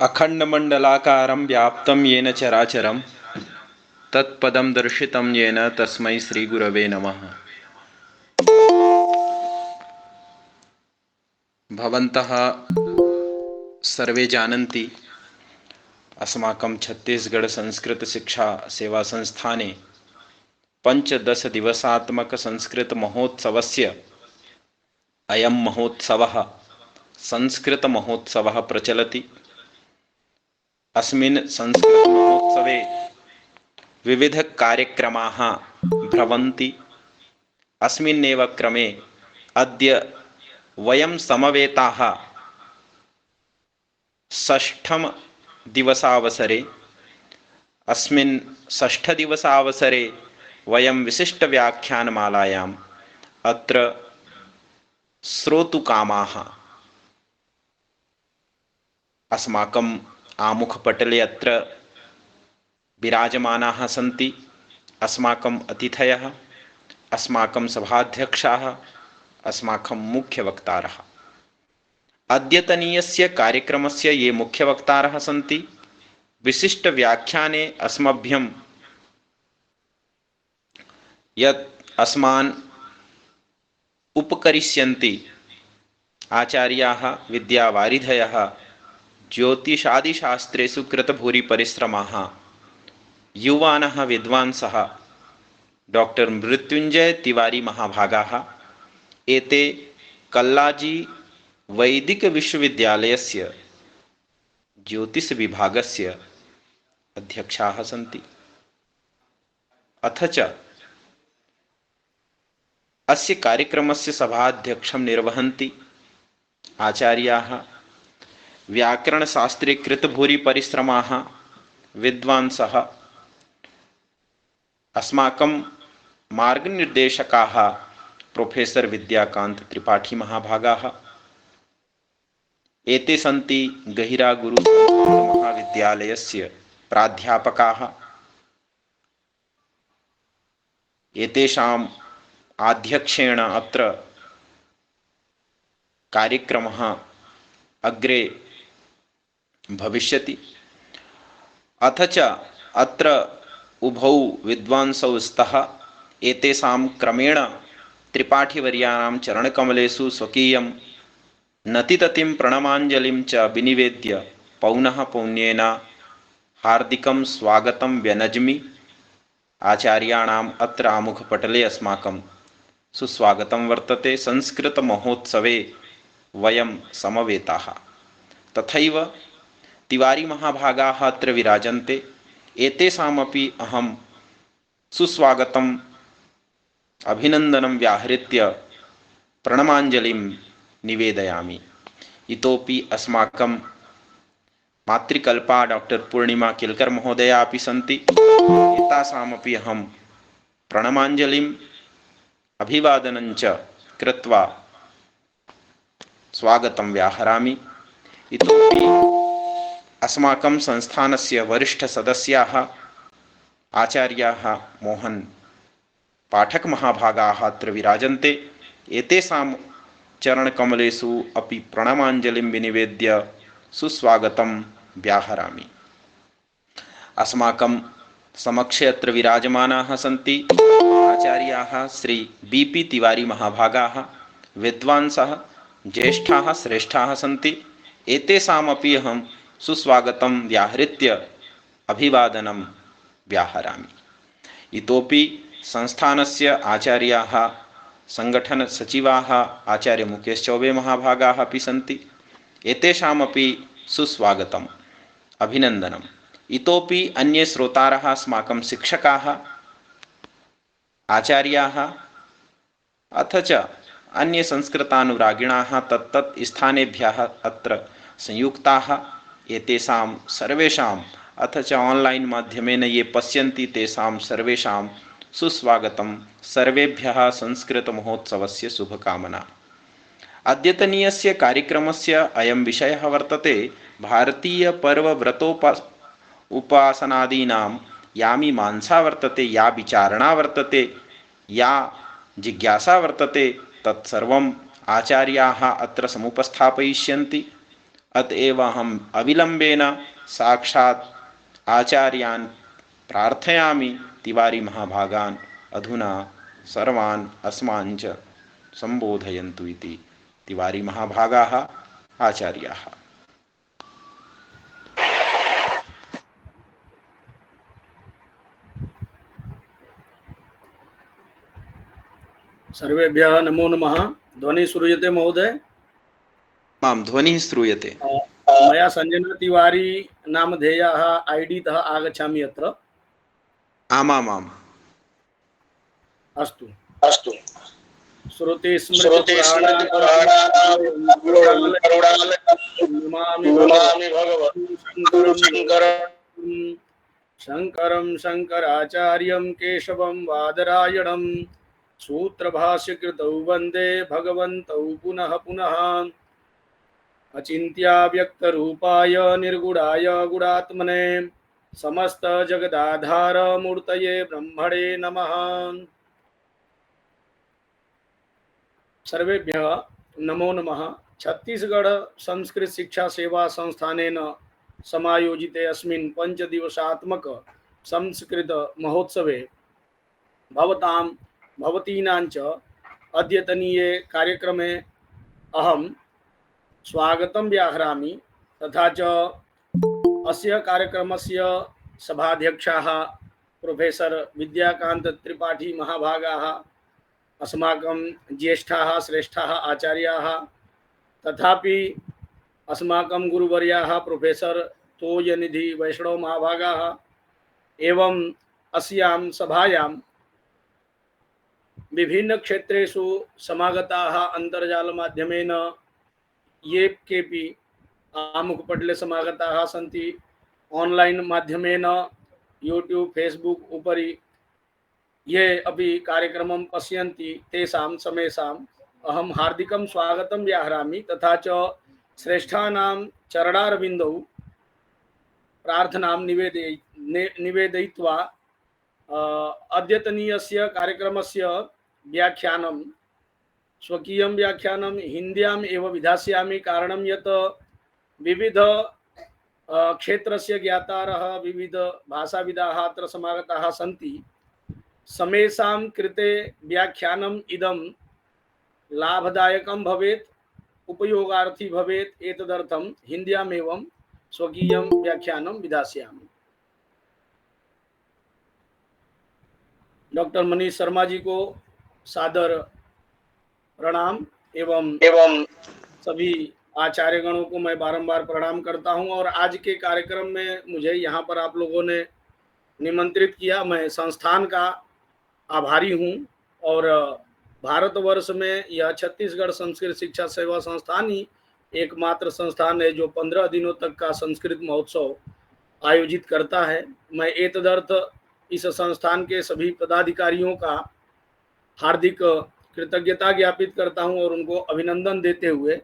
अखण्डमण्डलाकारं व्याप्तं येन चराचरं तत्पदं दर्शितं येन तस्मै श्रीगुरवे नमः। भवन्तः सर्वे जानन्ति अस्माकं छत्तीसगढ़ संस्कृत शिक्षा सेवा संस्थाने पञ्चदशदिवसात्मक संस्कृत महोत्सवस्य अयं महोत्सवः संस्कृत महोत्सवः प्रचलति। अस्मिन् संस्कृत महोत्सवे विविध कार्यक्रमाः भ्रमन्ति। अस्मिन्नेव क्रमे अद्य वयं समवेताः षष्ठम दिवसावसरे अस्मिन् षष्ठदिवसावसरे वयं विशिष्टव्याख्यानमालायाम् अत्र श्रोतुकामाः। अस्माकम् आमुखपटले अत्र विराजमानाः सन्ति अस्माकम् अतिथयः, अस्माकं सभाध्यक्षाः, अस्माकं मुख्यवक्तारः। अद्यतनीयस्य कार्यक्रमस्य ये मुख्यवक्तारः सन्ति विशिष्टव्याख्याने अस्मभ्यं यत् अस्मान् उपकरिष्यन्ति आचार्याः विद्यावारिधयः ज्योतिषादिशास्त्रेषु कृतभूरिपरिश्रमाः युवानः विद्वांसः डॉक्टर मृत्युंजय तिवारी महाभागाः एते कल्लाजी वैदिक विश्वविद्यालयस्य ज्योतिष विभागस्य अध्यक्षाः सन्ति। अथ च अस्य कार्यक्रमस्य सभाध्यक्षं निर्वहन्ति आचार्याः व्याकरणशास्त्रे कृतभूरिपरिश्रमाः विद्वांसः अस्माकं मार्गनिर्देशकाः प्रोफेसर विद्याकांत त्रिपाठी महाभागाः एते सन्ति गहिरागुरु महाविद्यालयस्य प्राध्यापकाः। एतेषाम् आध्यक्षेण अत्र कार्यक्रमः अग्रे भविष्यति। अथ च अत्र उभौ विद्वांसौ स्तः एतेषां क्रमेण त्रिपाठीवर्याणां चरणकमलेषु स्वकीयं नतिततिं प्रणमाञ्जलिं च विनिवेद्य पौनः पौन्येन हार्दिकं स्वागतं व्यनज्मि। आचार्याणाम् अत्र आमुखपटले अस्माकं सुस्वागतं वर्तते। संस्कृत महोत्सवे वयं समवेताः। तथैव तिवारी महाभागाः अत्र विराजन्ते। एतेषामपि अहं सुस्वागतम् अभिनन्दनं व्याहृत्य प्रणमाञ्जलिं निवेदयामि। इतोपि अस्माकं मातृकल्पा डॉक्टर पूर्णिमा किलकर महोदया अपि सन्ति। एतासामपि अहं प्रणमाञ्जलिम् अभिवादनं च कृत्वा स्वागतं व्याहरामि। इतोपि अस्माकं संस्थानस्य वरिष्ठसदस्याः आचार्याः मोहन पाठक महाभागाः अत्र विराजन्ते। एतेषां चरणकमलेषु अपि प्रणमाञ्जलिं विनिवेद्य सुस्वागतं व्याहरामि। अस्माकं समक्षे अत्र विराजमानाः सन्ति आचार्याः श्री बीपी तिवारी महाभागाः विद्वांसः ज्येष्ठाः श्रेष्ठाः सन्ति। एतेषामपि अहं सुस्वागतं व्याहृत्य अभिवादनं व्याहरामि। इतोपि संस्थानस्य आचार्याः संगठन सचिवाः आचार्य मुकेश चौबे महाभागाः अपि सन्ति। एतेषामपि सुस्वागतम् अभिनन्दनम्। इतोपि अन्ये श्रोतारः अस्माकं शिक्षकाः आचार्याः अथ च अन्ये संस्कृतानुरागिणाः तत्तत् स्थानेभ्यः अत्र संयुक्ताः। एतेषां सर्वेषाम् अथ च ऑनलाइन माध्यमेन ये पश्यन्ति तेषां सर्वेषां सुस्वागतं। सर्वेभ्यः संस्कृत महोत्सवस्य शुभकामना। अद्यतनीयस्य कार्यक्रमस्य अयं विषयः वर्तते भारतीय पर्व उपासनादीनां या मीमांसा वर्तते, या विचारणा वर्तते, या जिज्ञासा वर्तते तत्सर्वम् आचार्याः अत्र समुपस्थापयिष्यन्ति। अतएव हम अविलंबेन साक्षात् आचार्यान् प्रार्थयामि तिवारी महाभागान् अधुना सर्वान् अस्मान् च संबोधयन्तु इति। तिवारी महाभागाः आचार्याः। सर्वेभ्यः नमो नमः। ध्वनि श्रूयते महोदय? मां ध्वनिः श्रूयते। मया संजना तिवारी नामधेयः ID तः आगच्छामि अत्र। आमामाम्। अस्तु अस्तु। श्रुति स्मृति शंकरं शंकराचार्यं केशवं वादरायणं सूत्रभाष्यकृतौ वन्दे भगवन्तौ पुनः पुनः। अचिन्त्या व्यक्तरूपाय निर्गुणाय गुणात्मने समस्त जगदाधार मूर्तये ब्रह्मणे नमः। सर्वेभ्यः नमो नमः। छत्तीसगढ़ संस्कृत शिक्षा सेवा संस्थानेन समायोजिते अस्मिन् पंचदिवसात्मक संस्कृत महोत्सवे भवतीनां च अद्यतनीये कार्यक्रमे अहं स्वागतं व्याहरामि। तथा च अस्य कार्यक्रमस्य सभाध्यक्षाः प्रोफेसर विद्याकांत त्रिपाठी महाभागाः, अस्माकं ज्येष्ठाः श्रेष्ठाः आचार्याः, तथापि अस्माकं गुरुवर्याः प्रोफेसर तोयनिधि वैष्णव महाभागाः एवं अस्यां सभायां विभिन्न क्षेत्रेषु समागताः अंतर्जाल माध्यमेन ये केपि आमुखपटले समागताः सन्ति, ऑनलाइन माध्यमेन यूट्यूब फेसबुक उपरि ये अपि कार्यक्रमं पश्यन्ति तेषां समेषाम् अहं हार्दिकं स्वागतं व्याहरामि। तथा च श्रेष्ठानां चरणारविन्दौ प्रार्थनां निवेदयित्वा अद्यतनीयस्य कार्यक्रमस्य व्याख्यानं स्वकीयं व्याख्यानं हिन्द्याम् एव विधास्यामि। कारणं यत् विविध क्षेत्रस्य ज्ञातारः विविध भाषाविदाः अत्र समागताः सन्ति। समेषां कृते व्याख्यानम् इदं लाभदायकं भवेत्, उपयोगार्थी भवेत्, एतदर्थं हिन्द्यामेव स्वकीयं व्याख्यानं विधास्यामि। डॉक्टर मनीष शर्मा जी को सादर प्रणाम एवं सभी आचार्यगणों को मैं बारंबार प्रणाम करता हूं। और आज के कार्यक्रम में मुझे यहाँ पर आप लोगों ने निमंत्रित किया, मैं संस्थान का आभारी हूं। और भारतवर्ष में यह छत्तीसगढ़ संस्कृत शिक्षा सेवा संस्थान ही एकमात्र संस्थान है जो 15 दिनों तक का संस्कृत महोत्सव आयोजित करता है। मैं एतदर्थ इस संस्थान के सभी पदाधिकारियों का हार्दिक कृतज्ञता ज्ञापित करता हूं और उनको अभिनंदन देते हुए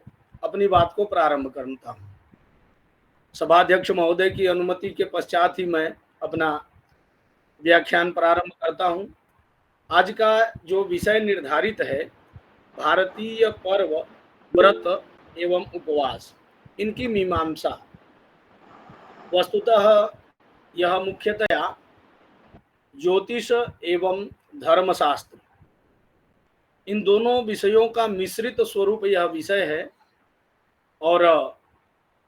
अपनी बात को प्रारंभ करता हूं। सभाध्यक्ष महोदय की अनुमति के पश्चात ही मैं अपना व्याख्यान प्रारंभ करता हूं। आज का जो विषय निर्धारित है, भारतीय पर्व, व्रत एवं उपवास, इनकी मीमांसा। वस्तुतः यह मुख्यतया ज्योतिष एवं धर्मशास्त्र, इन दोनों विषयों का मिश्रित स्वरूप यह विषय है। और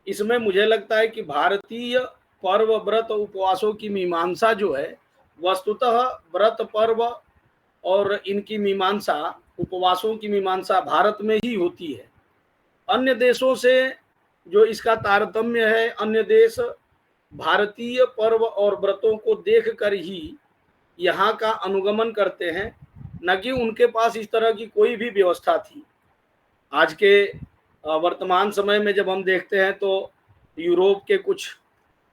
इसमें मुझे लगता है कि भारतीय पर्व, व्रत, उपवासों की मीमांसा जो है, वस्तुतः व्रत, पर्व और इनकी मीमांसा, उपवासों की मीमांसा भारत में ही होती है। अन्य देशों से जो इसका तारतम्य है, अन्य देश भारतीय पर्व और व्रतों को देखकर ही यहाँ का अनुगमन करते हैं, न कि उनके पास इस तरह की कोई भी व्यवस्था थी। आज के वर्तमान समय में जब हम देखते हैं तो यूरोप के कुछ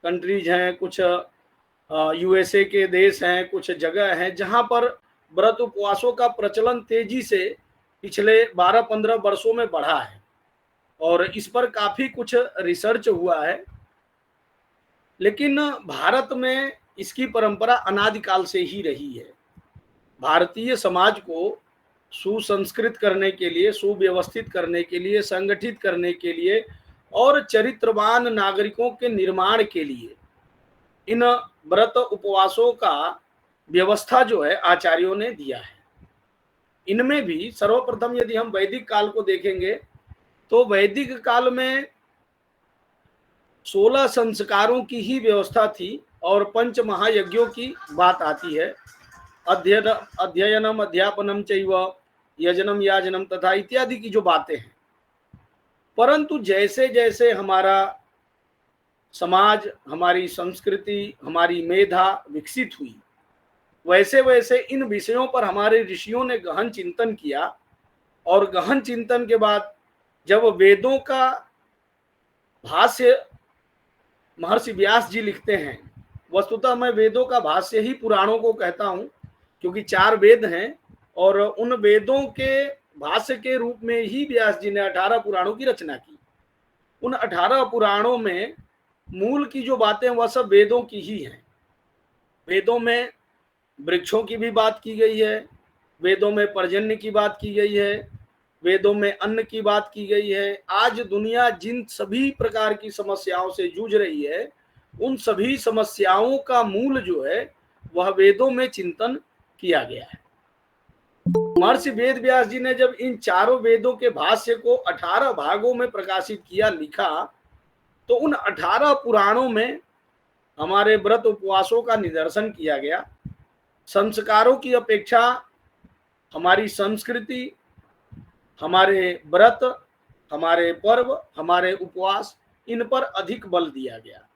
कंट्रीज हैं, कुछ USA के देश हैं, कुछ जगह हैं जहाँ पर व्रत उपवासों का प्रचलन तेजी से पिछले 12-15 वर्षों में बढ़ा है और इस पर काफ़ी कुछ रिसर्च हुआ है। लेकिन भारत में इसकी परंपरा अनादिकाल से ही रही है। भारतीय समाज को सुसंस्कृत करने के लिए, सुव्यवस्थित करने के लिए, संगठित करने के लिए और चरित्रवान नागरिकों के निर्माण के लिए इन व्रत उपवासों का व्यवस्था जो है आचार्यों ने दिया है। इनमें भी सर्वप्रथम यदि हम वैदिक काल को देखेंगे तो वैदिक काल में 16 संस्कारों की ही व्यवस्था थी और पंच महायज्ञों की बात आती है। अध्ययनम अध्यापनम चैव यजनम याजनम तथा इत्यादि की जो बातें हैं। परंतु जैसे जैसे हमारा समाज, हमारी संस्कृति, हमारी मेधा विकसित हुई, वैसे वैसे इन विषयों पर हमारे ऋषियों ने गहन चिंतन किया और गहन चिंतन के बाद जब वेदों का भाष्य महर्षि व्यास जी लिखते हैं, वस्तुतः मैं वेदों का भाष्य ही पुराणों को कहता हूं क्योंकि 4 वेद हैं और उन वेदों के भाष्य के रूप में ही व्यास जी ने 18 पुराणों की रचना की। उन 18 पुराणों में मूल की जो बातें वह सब वेदों की ही हैं। वेदों में वृक्षों की भी बात की गई है, वेदों में पर्जन्य की बात की गई है, वेदों में अन्न की बात की गई है। आज दुनिया जिन सभी प्रकार की समस्याओं से जूझ रही है, उन सभी समस्याओं का मूल जो है वह वेदों में चिंतन किया गया है। महर्षि वेद व्यास जी ने जब इन चारों वेदों के भाष्य को 18 भागों में प्रकाशित किया, लिखा, तो उन 18 पुराणों में हमारे व्रत उपवासों का निदर्शन किया गया। संस्कारों की अपेक्षा हमारी संस्कृति, हमारे व्रत, हमारे पर्व, हमारे उपवास, इन पर अधिक बल दिया गया।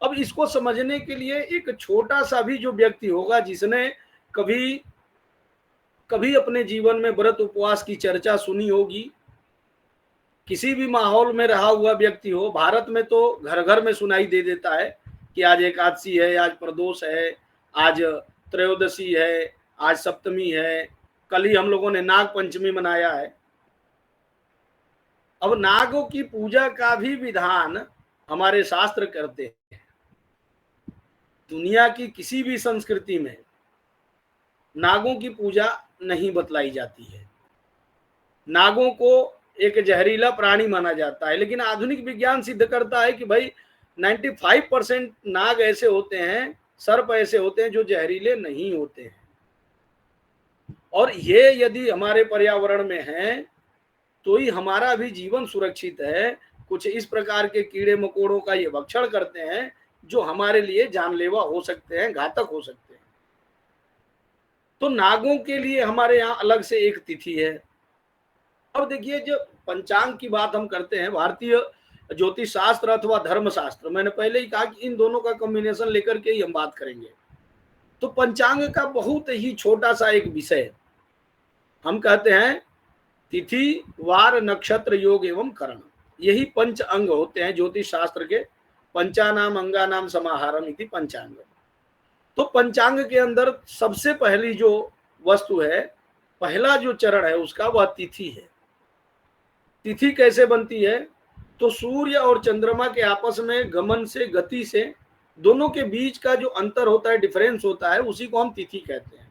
अब इसको समझने के लिए एक छोटा सा भी जो व्यक्ति होगा जिसने कभी कभी अपने जीवन में व्रत उपवास की चर्चा सुनी होगी, किसी भी माहौल में रहा हुआ व्यक्ति हो, भारत में तो घर घर में सुनाई दे देता है कि आज एकादशी है, आज प्रदोष है, आज त्रयोदशी है, आज सप्तमी है, कल ही हम लोगों ने नाग पंचमी मनाया है। अब नागों की पूजा का भी विधान हमारे शास्त्र करते हैं। दुनिया की किसी भी संस्कृति में नागों की पूजा नहीं बतलाई जाती है। नागों को एक जहरीला प्राणी माना जाता है, लेकिन आधुनिक विज्ञान सिद्ध करता है कि भाई 95% नाग ऐसे होते हैं, सर्प ऐसे होते हैं जो जहरीले नहीं होते हैं। और ये यदि हमारे पर्यावरण में है तो ही हमारा भी जीवन सुरक्षित है। कुछ इस प्रकार के कीड़े मकोड़ों का ये भक्षण करते हैं जो हमारे लिए जानलेवा हो सकते हैं, घातक हो सकते हैं। तो नागों के लिए हमारे यहाँ अलग से एक तिथि है। अब देखिए, जो पंचांग की बात हम करते हैं, भारतीय ज्योतिष शास्त्र अथवा धर्म शास्त्र, मैंने पहले ही कहा कि इन दोनों का कॉम्बिनेशन लेकर के ही हम बात करेंगे। तो पंचांग का बहुत ही छोटा सा एक विषय हम कहते हैं तिथि, वार, नक्षत्र, योग एवं करण। यही पंच अंग होते हैं ज्योतिष शास्त्र के। पंचानाम अंगानाम समाहारम इति पंचांग। तो पंचांग के अंदर सबसे पहली जो वस्तु है, पहला जो चरण है उसका, वह तिथि है। तिथि कैसे बनती है? तो सूर्य और चंद्रमा के आपस में गमन से, गति से, दोनों के बीच का जो अंतर होता है, डिफरेंस होता है, उसी को हम तिथि कहते हैं।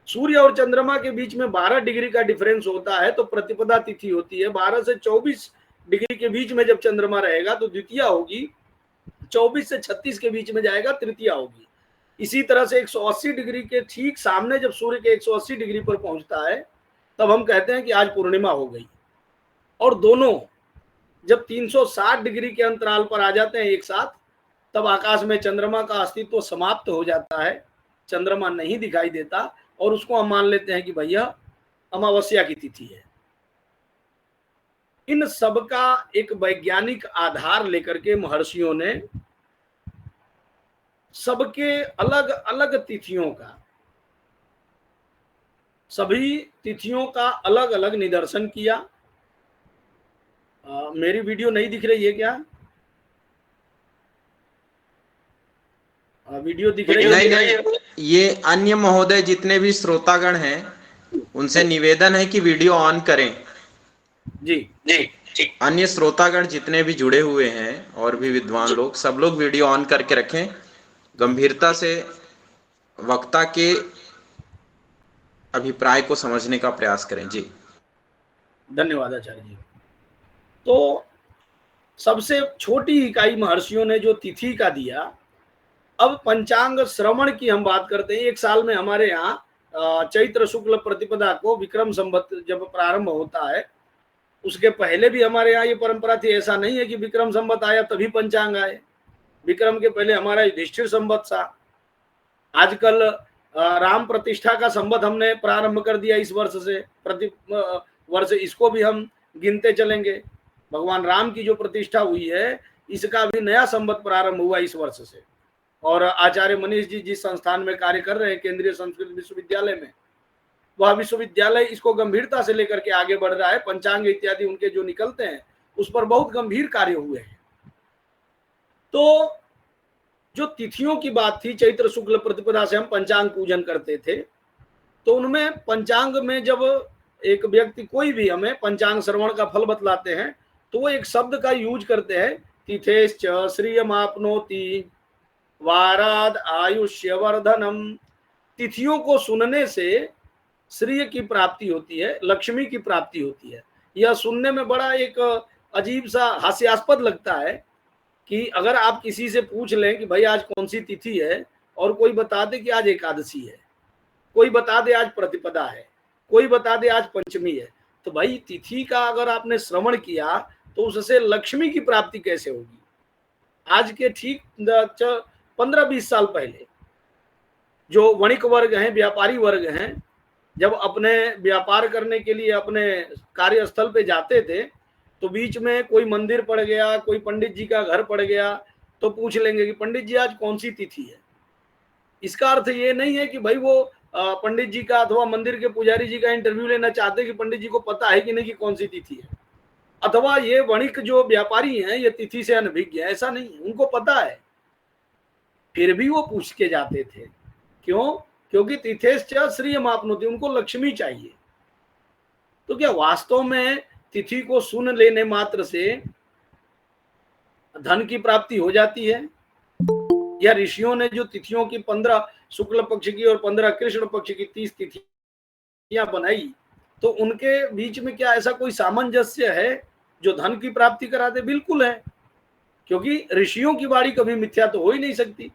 सूर्य और चंद्रमा के बीच में 12 डिग्री का डिफरेंस होता है तो प्रतिपदा तिथि होती है। 12 से 24 डिग्री के बीच में जब चंद्रमा रहेगा तो द्वितीया होगी। 24 से 36 के बीच में जाएगा, तृतीया होगी। इसी तरह से 180 डिग्री के ठीक सामने जब सूर्य के 180 डिग्री पर पहुंचता है तब हम कहते हैं कि आज पूर्णिमा हो गई। और दोनों जब 360 डिग्री के अंतराल पर आ जाते हैं एक साथ, तब आकाश में चंद्रमा का अस्तित्व समाप्त हो जाता है, चंद्रमा नहीं दिखाई देता और उसको हम मान लेते हैं कि भैया अमावस्या की तिथि है। इन सब का एक वैज्ञानिक आधार लेकर के महर्षियों ने सबके अलग अलग तिथियों का, सभी तिथियों का अलग अलग निदर्शन किया। मेरी वीडियो नहीं दिख रही है क्या? वीडियो दिख रही है? नहीं, ये अन्य महोदय जितने भी श्रोतागण हैं उनसे निवेदन है कि वीडियो ऑन करें। जी जी। अन्य श्रोतागण जितने भी जुड़े हुए हैं और भी विद्वान लोग, सब लोग वीडियो ऑन करके रखें। गंभीरता से वक्ता के अभिप्राय को समझने का प्रयास करें। जी, धन्यवाद आचार्य जी। तो सबसे छोटी इकाई महर्षियों ने जो तिथि का दिया। अब पंचांग श्रवण की हम बात करते हैं। एक साल में हमारे यहाँ चैत्र शुक्ल प्रतिपदा को विक्रम संवत जब प्रारंभ होता है, उसके पहले भी हमारे यहाँ ये परंपरा थी। ऐसा नहीं है कि विक्रम संवत आया तभी पंचांग आए, विक्रम के पहले हमारा युधिष्ठिर संवत था। आजकल राम प्रतिष्ठा का संवत हमने प्रारंभ कर दिया इस वर्ष से, प्रति वर्ष इसको भी हम गिनते चलेंगे। भगवान राम की जो प्रतिष्ठा हुई है इसका भी नया संवत प्रारंभ हुआ इस वर्ष से। और आचार्य मनीष जी जिस संस्थान में कार्य कर रहे हैं, केंद्रीय संस्कृत विश्वविद्यालय में, वह विश्वविद्यालय इसको गंभीरता से लेकर के आगे बढ़ रहा है। पंचांग इत्यादि उनके जो निकलते हैं उस पर बहुत गंभीर कार्य हुए हैं। तो जो तिथियों की बात थी, चैत्र शुक्ल प्रतिपदा से हम पंचांग पूजन करते थे, तो उनमें पंचांग में जब एक व्यक्ति कोई भी हमें पंचांग श्रवण का फल बतलाते हैं तो वो एक शब्द का यूज करते हैं, तिथेश्च श्रियमाप्नोति वाराद आयुष्यवर्धनम। तिथियों को सुनने से श्रेय की प्राप्ति होती है, लक्ष्मी की प्राप्ति होती है। यह सुनने में बड़ा एक अजीब सा हास्यास्पद लगता है कि अगर आप किसी से पूछ लें कि भाई आज कौन सी तिथि है, और कोई बता दे कि आज एकादशी है, कोई बता दे आज प्रतिपदा है, कोई बता दे आज पंचमी है, तो भाई तिथि का अगर आपने श्रवण किया तो उससे लक्ष्मी की प्राप्ति कैसे होगी। आज के ठीक 15-20 साल पहले जो वणिक वर्ग हैं, व्यापारी वर्ग हैं, जब अपने व्यापार करने के लिए अपने कार्यस्थल पे जाते थे तो बीच में कोई मंदिर पड़ गया, कोई पंडित जी का घर पड़ गया, तो पूछ लेंगे कि पंडित जी आज कौन सी तिथि है। इसका अर्थ ये नहीं है कि भाई वो पंडित जी का अथवा मंदिर के पुजारी जी का इंटरव्यू लेना चाहते कि पंडित जी को पता है कि नहीं कि कौन सी तिथि है, अथवा ये वणिक जो व्यापारी हैं ये तिथि से अनभिज्ञ है, ऐसा नहीं है, उनको पता है, फिर भी वो पूछ के जाते थे। क्यों? क्योंकि तिथेश्च श्रियमाप्नोति, उनको लक्ष्मी चाहिए। तो क्या वास्तव में तिथि को सुन लेने मात्र से धन की प्राप्ति हो जाती है? या ऋषियों ने जो तिथियों की 15 शुक्ल पक्ष की और 15 कृष्ण पक्ष की 30 तिथियां बनाई, तो उनके बीच में क्या ऐसा कोई सामंजस्य है जो धन की प्राप्ति कराते? बिल्कुल है, क्योंकि ऋषियों की वाणी कभी मिथ्या तो हो ही नहीं सकती।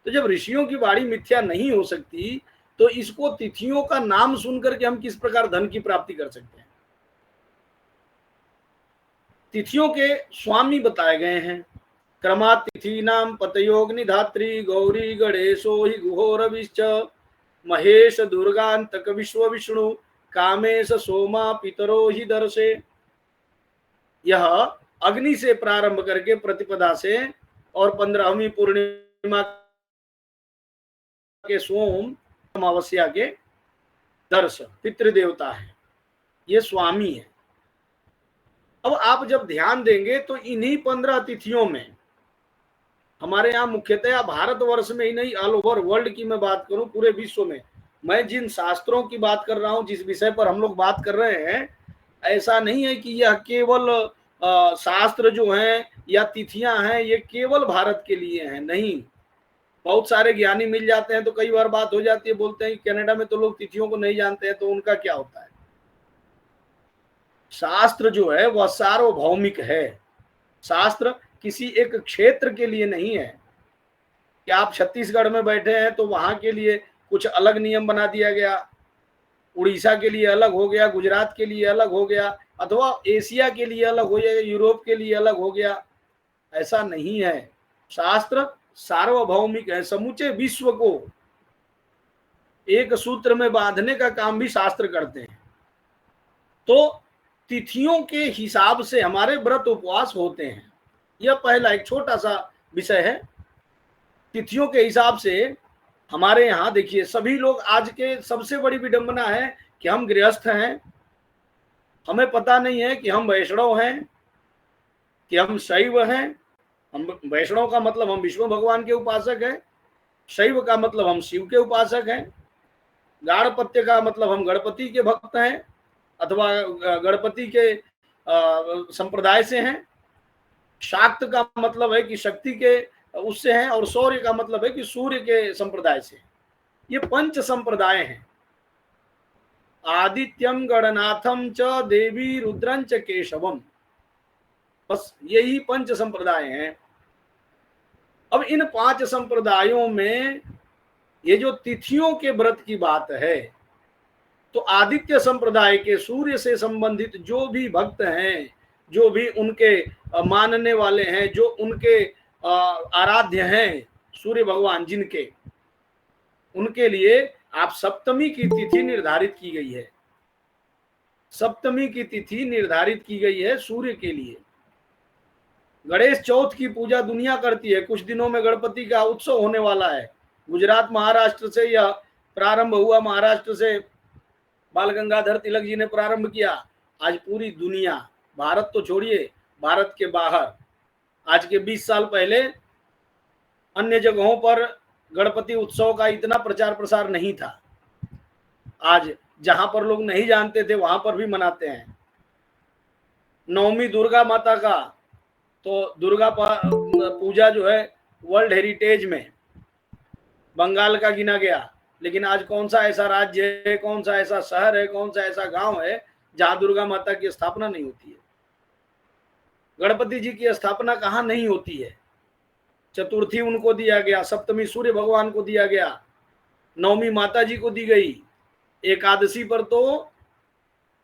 तो जब ऋषियों की वाणी मिथ्या नहीं हो सकती तो इसको तिथियों का नाम सुनकर के हम किस प्रकार धन की प्राप्ति कर सकते हैं? तिथियों के स्वामी बताए गए हैं। क्रमात् तिथि नाम पतयोग्निधात्री गौरी गणेशो हि गुहो रविश्च महेश दुर्गांतक विश्व विष्णु कामेश सोमा पितरो ही दर्शे। यह अग्नि से प्रारंभ करके प्रतिपदा से और 15वीं पूर्णिमा के सोम अमावस्या के दर्श पितृदेवता है, ये स्वामी है। अब आप जब ध्यान देंगे तो इन्हीं 15 तिथियों में हमारे यहाँ मुख्यतया भारतवर्ष में ही नहीं, ऑल ओवर वर्ल्ड की मैं बात करूं, पूरे विश्व में, मैं जिन शास्त्रों की बात कर रहा हूं, जिस विषय पर हम लोग बात कर रहे हैं, ऐसा नहीं है कि यह केवल शास्त्र जो हैं या तिथियां हैं ये केवल भारत के लिए हैं, नहीं। बहुत सारे ज्ञानी मिल जाते हैं तो कई बार बात हो जाती है, बोलते हैं कि कनाडा में तो लोग तिथियों को नहीं जानते हैं, तो उनका क्या होता है? शास्त्र जो है वह सार्वभौमिक है। शास्त्र किसी एक क्षेत्र के लिए नहीं है कि आप छत्तीसगढ़ में बैठे हैं तो वहां के लिए कुछ अलग नियम बना दिया गया, उड़ीसा के लिए अलग हो गया, गुजरात के लिए अलग हो गया, अथवा एशिया के लिए अलग हो गया, यूरोप के लिए अलग हो गया। ऐसा नहीं है। शास्त्र सार्वभौमिक है, समूचे विश्व को एक सूत्र में बांधने का काम भी शास्त्र करते हैं। तो तिथियों के हिसाब से हमारे व्रत उपवास होते हैं। यह पहला एक छोटा सा विषय है। तिथियों के हिसाब से हमारे यहाँ देखिए, सभी लोग, आज के सबसे बड़ी विडंबना है कि हम गृहस्थ हैं, हमें पता नहीं है कि हम वैष्णव हैं कि हम शैव हैं। हम वैष्णव का मतलब हम विष्णु भगवान के उपासक हैं, शैव का मतलब हम शिव के उपासक हैं, गाणपत्य का मतलब हम गणपति के भक्त हैं अथवा गणपति के संप्रदाय से हैं, शाक्त का मतलब है कि शक्ति के उससे हैं, और सौर्य का मतलब है कि सूर्य के संप्रदाय से। ये 5 संप्रदाय हैं। आदित्यम गणनाथम च देवी रुद्रं च केशवम। बस यही 5 संप्रदाय हैं। अब इन 5 संप्रदायों में ये जो तिथियों के व्रत की बात है, तो आदित्य संप्रदाय के सूर्य से संबंधित जो भी भक्त हैं, जो भी उनके मानने वाले हैं, जो उनके आराध्य हैं सूर्य भगवान जिनके, उनके लिए आप सप्तमी की तिथि निर्धारित की गई है। सप्तमी की तिथि निर्धारित की गई है सूर्य के लिए। गणेश चौथ की पूजा दुनिया करती है। कुछ दिनों में गणपति का उत्सव होने वाला है। गुजरात महाराष्ट्र से यह प्रारंभ हुआ, महाराष्ट्र से बाल गंगाधर तिलक जी ने प्रारंभ किया। आज पूरी दुनिया, भारत तो छोड़िए, भारत के बाहर, आज के 20 साल पहले अन्य जगहों पर गणपति उत्सव का इतना प्रचार प्रसार नहीं था। आज जहां पर लोग नहीं जानते थे वहां पर भी मनाते हैं। नवमी दुर्गा माता का, तो दुर्गा पूजा जो है वर्ल्ड हेरिटेज में बंगाल का गिना गया। लेकिन आज कौन सा ऐसा राज्य है, कौन सा ऐसा शहर है, कौन सा ऐसा गांव है जहां दुर्गा माता की स्थापना नहीं होती है? गणपति जी की स्थापना कहां नहीं होती है? चतुर्थी उनको दिया गया, सप्तमी सूर्य भगवान को दिया गया, नवमी माता जी को दी गई। एकादशी पर तो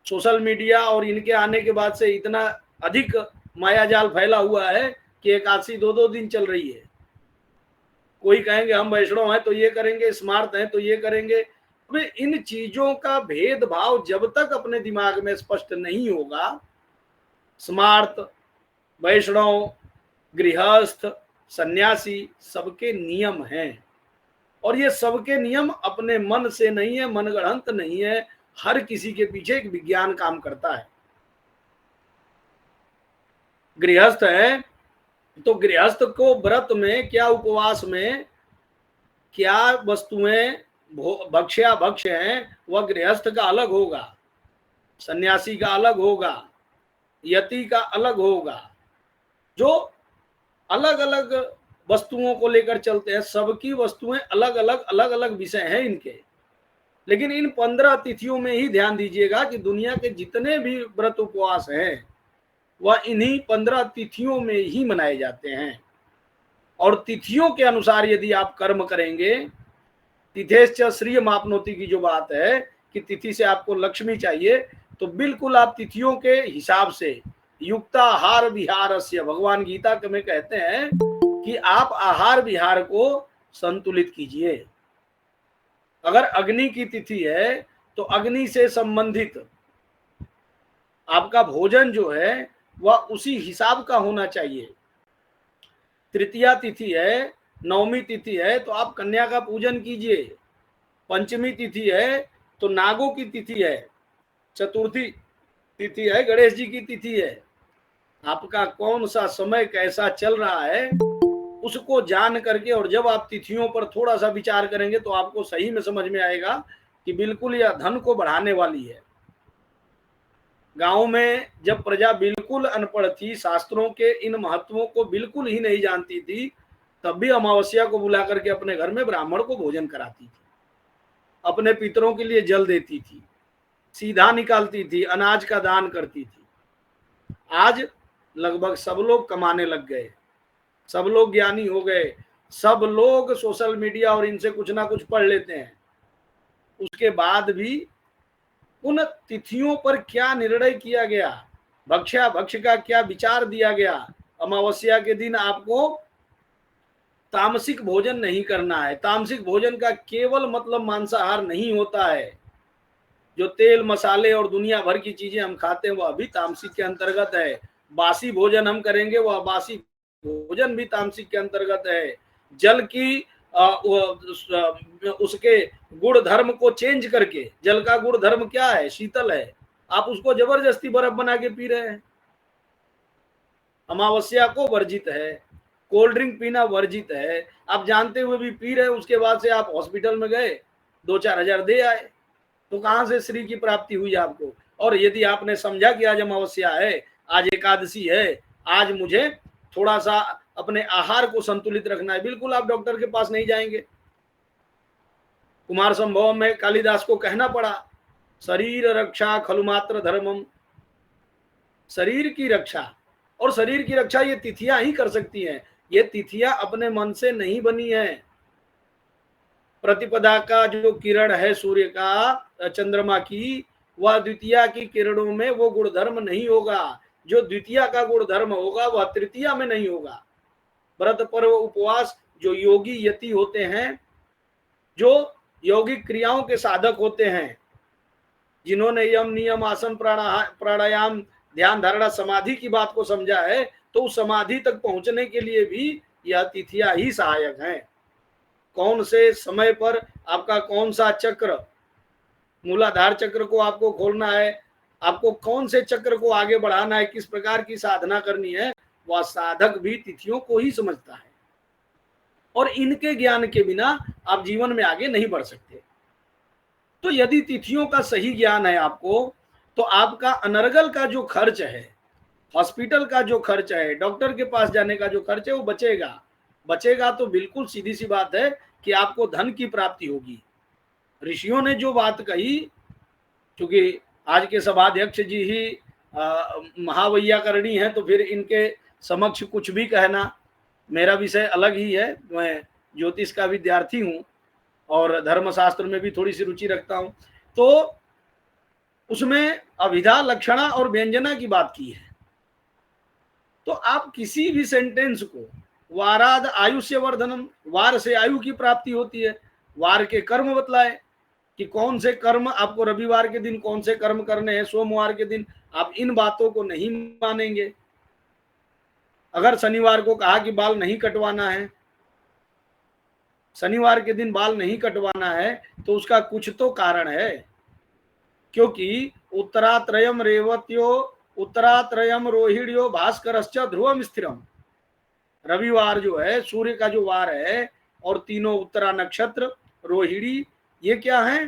सोशल मीडिया और इनके आने के बाद से इतना अधिक मायाजाल फैला हुआ है कि एकादशी 2-2 दिन चल रही है। कोई कहेंगे हम वैष्णव हैं तो ये करेंगे, स्मार्त हैं तो ये करेंगे। अबे इन चीजों का भेदभाव जब तक अपने दिमाग में स्पष्ट नहीं होगा, स्मार्त, वैष्णव, गृहस्थ, सन्यासी, सबके नियम हैं। और ये सबके नियम अपने मन से नहीं है, मनगढ़ंत नहीं है। हर किसी के पीछे एक विज्ञान काम करता है। गृहस्थ है तो गृहस्थ को व्रत में क्या, उपवास में क्या वस्तुएं भक्ष्या भक्ष्य हैं, वह गृहस्थ का अलग होगा, सन्यासी का अलग होगा, यति का अलग होगा। जो अलग अलग वस्तुओं को लेकर चलते हैं, सबकी वस्तुएं अलग अलग विषय हैं इनके। लेकिन इन 15 तिथियों में ही ध्यान दीजिएगा कि दुनिया के जितने भी व्रत उपवास हैं वह इन्हीं 15 तिथियों में ही मनाए जाते हैं। और तिथियों के अनुसार यदि आप कर्म करेंगे, तिथेश्च श्रियमाप्नोति की जो बात है कि तिथि से आपको लक्ष्मी चाहिए, तो बिल्कुल आप तिथियों के हिसाब से युक्ताहार विहारस्य, भगवान गीता में कहते हैं कि आप आहार विहार को संतुलित कीजिए। अगर अग्नि की तिथि है तो अग्नि से संबंधित आपका भोजन जो है वह उसी हिसाब का होना चाहिए। तृतीया तिथि है, नवमी तिथि है तो आप कन्या का पूजन कीजिए। पंचमी तिथि है तो नागों की तिथि है। चतुर्थी तिथि है, गणेश जी की तिथि है। आपका कौन सा समय कैसा चल रहा है उसको जान करके, और जब आप तिथियों पर थोड़ा सा विचार करेंगे तो आपको सही में समझ में आएगा कि बिल्कुल यह धन को बढ़ाने वाली है। गांव में जब प्रजा बिल्कुल अनपढ़ थी, शास्त्रों के इन महत्वों को बिल्कुल ही नहीं जानती थी, तब भी अमावस्या को बुला करके अपने घर में ब्राह्मण को भोजन कराती थी, अपने पितरों के लिए जल देती थी, सीधा निकालती थी, अनाज का दान करती थी। आज लगभग सब लोग कमाने लग गए, सब लोग ज्ञानी हो गए, सब लोग सोशल मीडिया और इनसे कुछ ना कुछ पढ़ लेते हैं। उसके बाद भी उन तिथियों पर क्या निर्णय किया गया, भक्ष्या भक्ष्य का क्या विचार दिया गया। अमावस्या के दिन आपको तामसिक भोजन नहीं करना है। तामसिक भोजन का केवल मतलब मांसाहार नहीं होता है। जो तेल मसाले और दुनिया भर की चीजें हम खाते हैं वह भी तामसिक के अंतर्गत है। बासी भोजन हम करेंगे, वह बासी भोजन भी तामसिक के अंतर्गत है। जल की उसके गुण धर्म को चेंज करके, जल का गुण धर्म क्या है, शीतल है, आप उसको जबरदस्ती बर्फ बना के पी रहे हैं। अमावस्या को वर्जित है, कोल्ड ड्रिंक पीना वर्जित है। आप जानते हुए भी पी रहे हैं, उसके बाद से आप हॉस्पिटल में गए, 2-4 हजार दे आए, तो कहां से श्री की प्राप्ति हुई आपको? और यदि आपने समझा कि आज अमावस्या है, आज एकादशी है, आज मुझे थोड़ा सा अपने आहार को संतुलित रखना है, बिल्कुल आप डॉक्टर के पास नहीं जाएंगे। कुमार संभव में कालिदास को कहना पड़ा, शरीर रक्षा खलु मात्र धर्मम। शरीर की रक्षा, और शरीर की रक्षा ये तिथियां ही कर सकती हैं। ये तिथियां अपने मन से नहीं बनी है। प्रतिपदा का जो किरण है सूर्य का, चंद्रमा की, वह द्वितीया की किरणों में वो गुणधर्म नहीं होगा। जो द्वितीया का गुणधर्म होगा वह तृतीया में नहीं होगा। व्रत पर्व उपवास जो योगी यति होते हैं, जो यौगिक क्रियाओं के साधक होते हैं, जिन्होंने यम नियम आसन प्राणायाम ध्यान धारणा समाधि की बात को समझा है, तो उस समाधि तक पहुंचने के लिए भी यह तिथियां ही सहायक हैं। कौन से समय पर आपका कौन सा चक्र, मूलाधार चक्र को आपको खोलना है, आपको कौन से चक्र को आगे बढ़ाना है, किस प्रकार की साधना करनी है, वह साधक भी तिथियों को ही समझता है। और इनके ज्ञान के बिना आप जीवन में आगे नहीं बढ़ सकते। तो यदि तिथियों का सही ज्ञान है आपको, तो आपका अनर्गल का जो खर्च है, हॉस्पिटल का जो खर्च है, डॉक्टर के पास जाने का जो खर्च है, वो बचेगा। बचेगा तो बिल्कुल सीधी सी बात है कि आपको धन की प्राप्ति होगी। ऋषियों ने जो बात कही, क्योंकि आज के सभाध्यक्ष जी ही महावैयाकरणी हैं, तो फिर इनके समक्ष कुछ भी कहना, मेरा विषय अलग ही है। मैं ज्योतिष का विद्यार्थी हूँ और धर्मशास्त्र में भी थोड़ी सी रुचि रखता हूँ। तो उसमें अभिधा लक्षणा और व्यंजना की बात की है। तो आप किसी भी सेंटेंस को, वाराद आयुष्य वर्धनम, वार से आयु की प्राप्ति होती है, वार के कर्म बतलाए कि कौन से कर्म आपको रविवार के दिन कौन से कर्म करने हैं, सोमवार के दिन आप इन बातों को नहीं मानेंगे। अगर शनिवार को कहा कि बाल नहीं कटवाना है, शनिवार के दिन बाल नहीं कटवाना है, तो उसका कुछ तो कारण है। क्योंकि उत्तरात्रयम रेवत्यो उत्तरात्रयम रोहिण्यो भास्करश्च ध्रुवम स्थिरम, रविवार जो है सूर्य का जो वार है, और तीनों उत्तरा नक्षत्र रोहिणी, ये क्या है,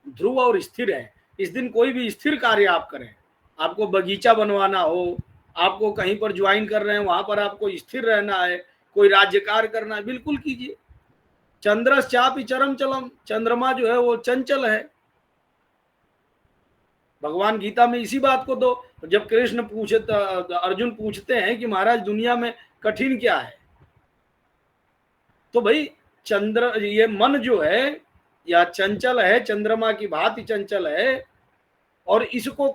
ध्रुव और स्थिर है। इस दिन कोई भी स्थिर कार्य आप करें, आपको बगीचा बनवाना हो, आपको कहीं पर ज्वाइन कर रहे हैं, वहां पर आपको स्थिर रहना है, कोई राज्य कार्य करना है, बिल्कुल कीजिए। चंद्रश्चापि चरम चलम, चंद्रमा जो है वो चंचल है। भगवान गीता में इसी बात को दो, जब कृष्ण अर्जुन पूछते हैं कि महाराज दुनिया में कठिन क्या है, तो भाई ये मन जो है या चंचल है, चंद्रमा की भांति चंचल है, और इसको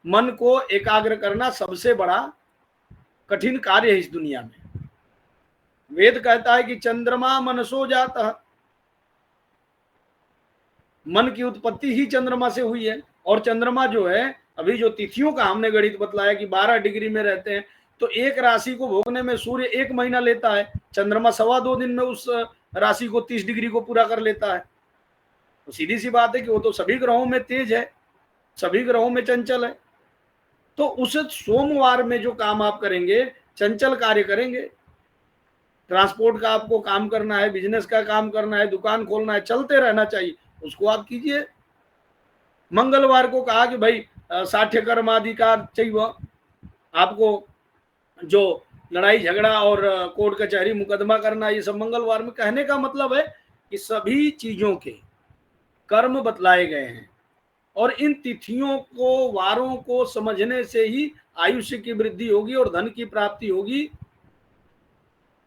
मन को एकाग्र करना सबसे बड़ा कठिन कार्य है इस दुनिया में। वेद कहता है कि चंद्रमा मनसो जाता, मन की उत्पत्ति ही चंद्रमा से हुई है। और चंद्रमा जो है, अभी जो तिथियों का हमने गणित बतलाया कि 12 डिग्री में रहते हैं, तो एक राशि को भोगने में सूर्य 1 महीना लेता है, चंद्रमा 2.25 दिन में उस राशि को 30 डिग्री को पूरा कर लेता है। तो सीधी सी बात है कि वो तो सभी ग्रहों में तेज है, सभी ग्रहों में चंचल है। तो उस सोमवार में जो काम आप करेंगे, चंचल कार्य करेंगे, ट्रांसपोर्ट का आपको काम करना है, बिजनेस का काम करना है, दुकान खोलना है, चलते रहना चाहिए, उसको आप कीजिए। मंगलवार को कहा कि भाई साठ्य कर्माधिकार चाहिए, आपको जो लड़ाई झगड़ा और कोर्ट कचहरी मुकदमा करना, ये सब मंगलवार में। कहने का मतलब है कि सभी चीजों के कर्म बतलाए गए हैं, और इन तिथियों को, वारों को समझने से ही आयुष्य की वृद्धि होगी और धन की प्राप्ति होगी।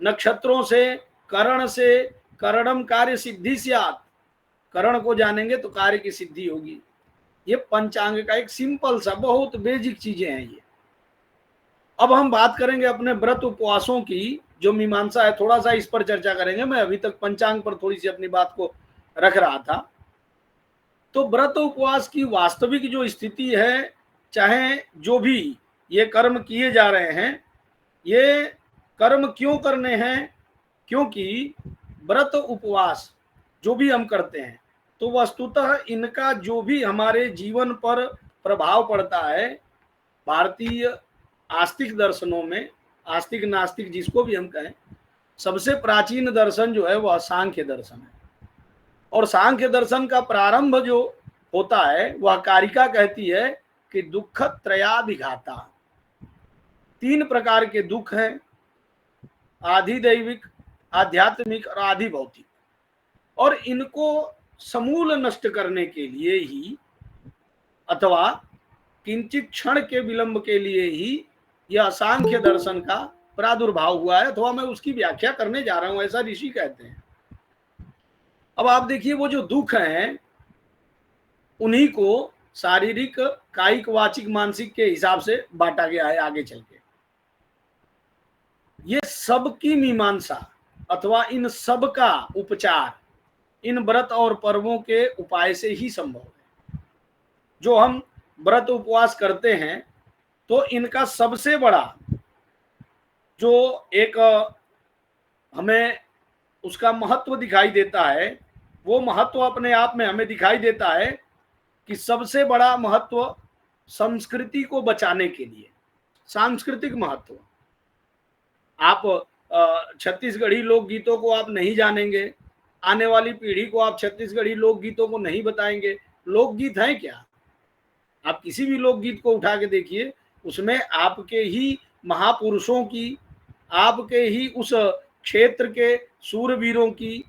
नक्षत्रों से, करण से, करणम कार्य सिद्धि स्यात्, करण को जानेंगे तो कार्य की सिद्धि होगी। ये पंचांग का एक सिंपल सा, बहुत बेसिक चीजें हैं ये। अब हम बात करेंगे अपने व्रत उपवासों की, जो मीमांसा है, थोड़ा सा इस पर चर्चा करेंगे। मैं अभी तक पंचांग पर थोड़ी सी अपनी बात को रख रहा था। तो व्रत उपवास की वास्तविक जो स्थिति है, चाहे जो भी ये कर्म किए जा रहे हैं, ये कर्म क्यों करने हैं, क्योंकि व्रत उपवास जो भी हम करते हैं, तो वस्तुतः इनका जो भी हमारे जीवन पर प्रभाव पड़ता है, भारतीय आस्तिक दर्शनों में, आस्तिक नास्तिक जिसको भी हम कहें, सबसे प्राचीन दर्शन जो है वह सांख्य दर्शन है। और सांख्य दर्शन का प्रारंभ जो होता है, वह कारिका कहती है कि दुख त्रयाभिघाता, 3 प्रकार के दुख हैं, आधिदैविक, आध्यात्मिक और आधि भौतिक। और इनको समूल नष्ट करने के लिए ही, अथवा किंचित क्षण के विलंब के लिए ही यह सांख्य दर्शन का प्रादुर्भाव हुआ है, अथवा मैं उसकी व्याख्या करने जा रहा हूं, ऐसा ऋषि कहते हैं। अब आप देखिए, वो जो दुख हैं उन्हीं को शारीरिक, कायिक, वाचिक, मानसिक के हिसाब से बांटा गया है आगे चल के। ये सबकी मीमांसा अथवा इन सब का उपचार इन व्रत और पर्वों के उपाय से ही संभव है। जो हम व्रत उपवास करते हैं तो इनका सबसे बड़ा जो एक हमें उसका महत्व दिखाई देता है, वो महत्व अपने आप में हमें दिखाई देता है कि सबसे बड़ा महत्व संस्कृति को बचाने के लिए, सांस्कृतिक महत्व। आप छत्तीसगढ़ी लोकगीतों को आप नहीं जानेंगे, आने वाली पीढ़ी को आप छत्तीसगढ़ी लोकगीतों को नहीं बताएंगे। लोकगीत है क्या? आप किसी भी लोकगीत को उठा के देखिए, उसमें आपके ही महापुरुषों की, आपके ही उस क्षेत्र के सूरवीरों की,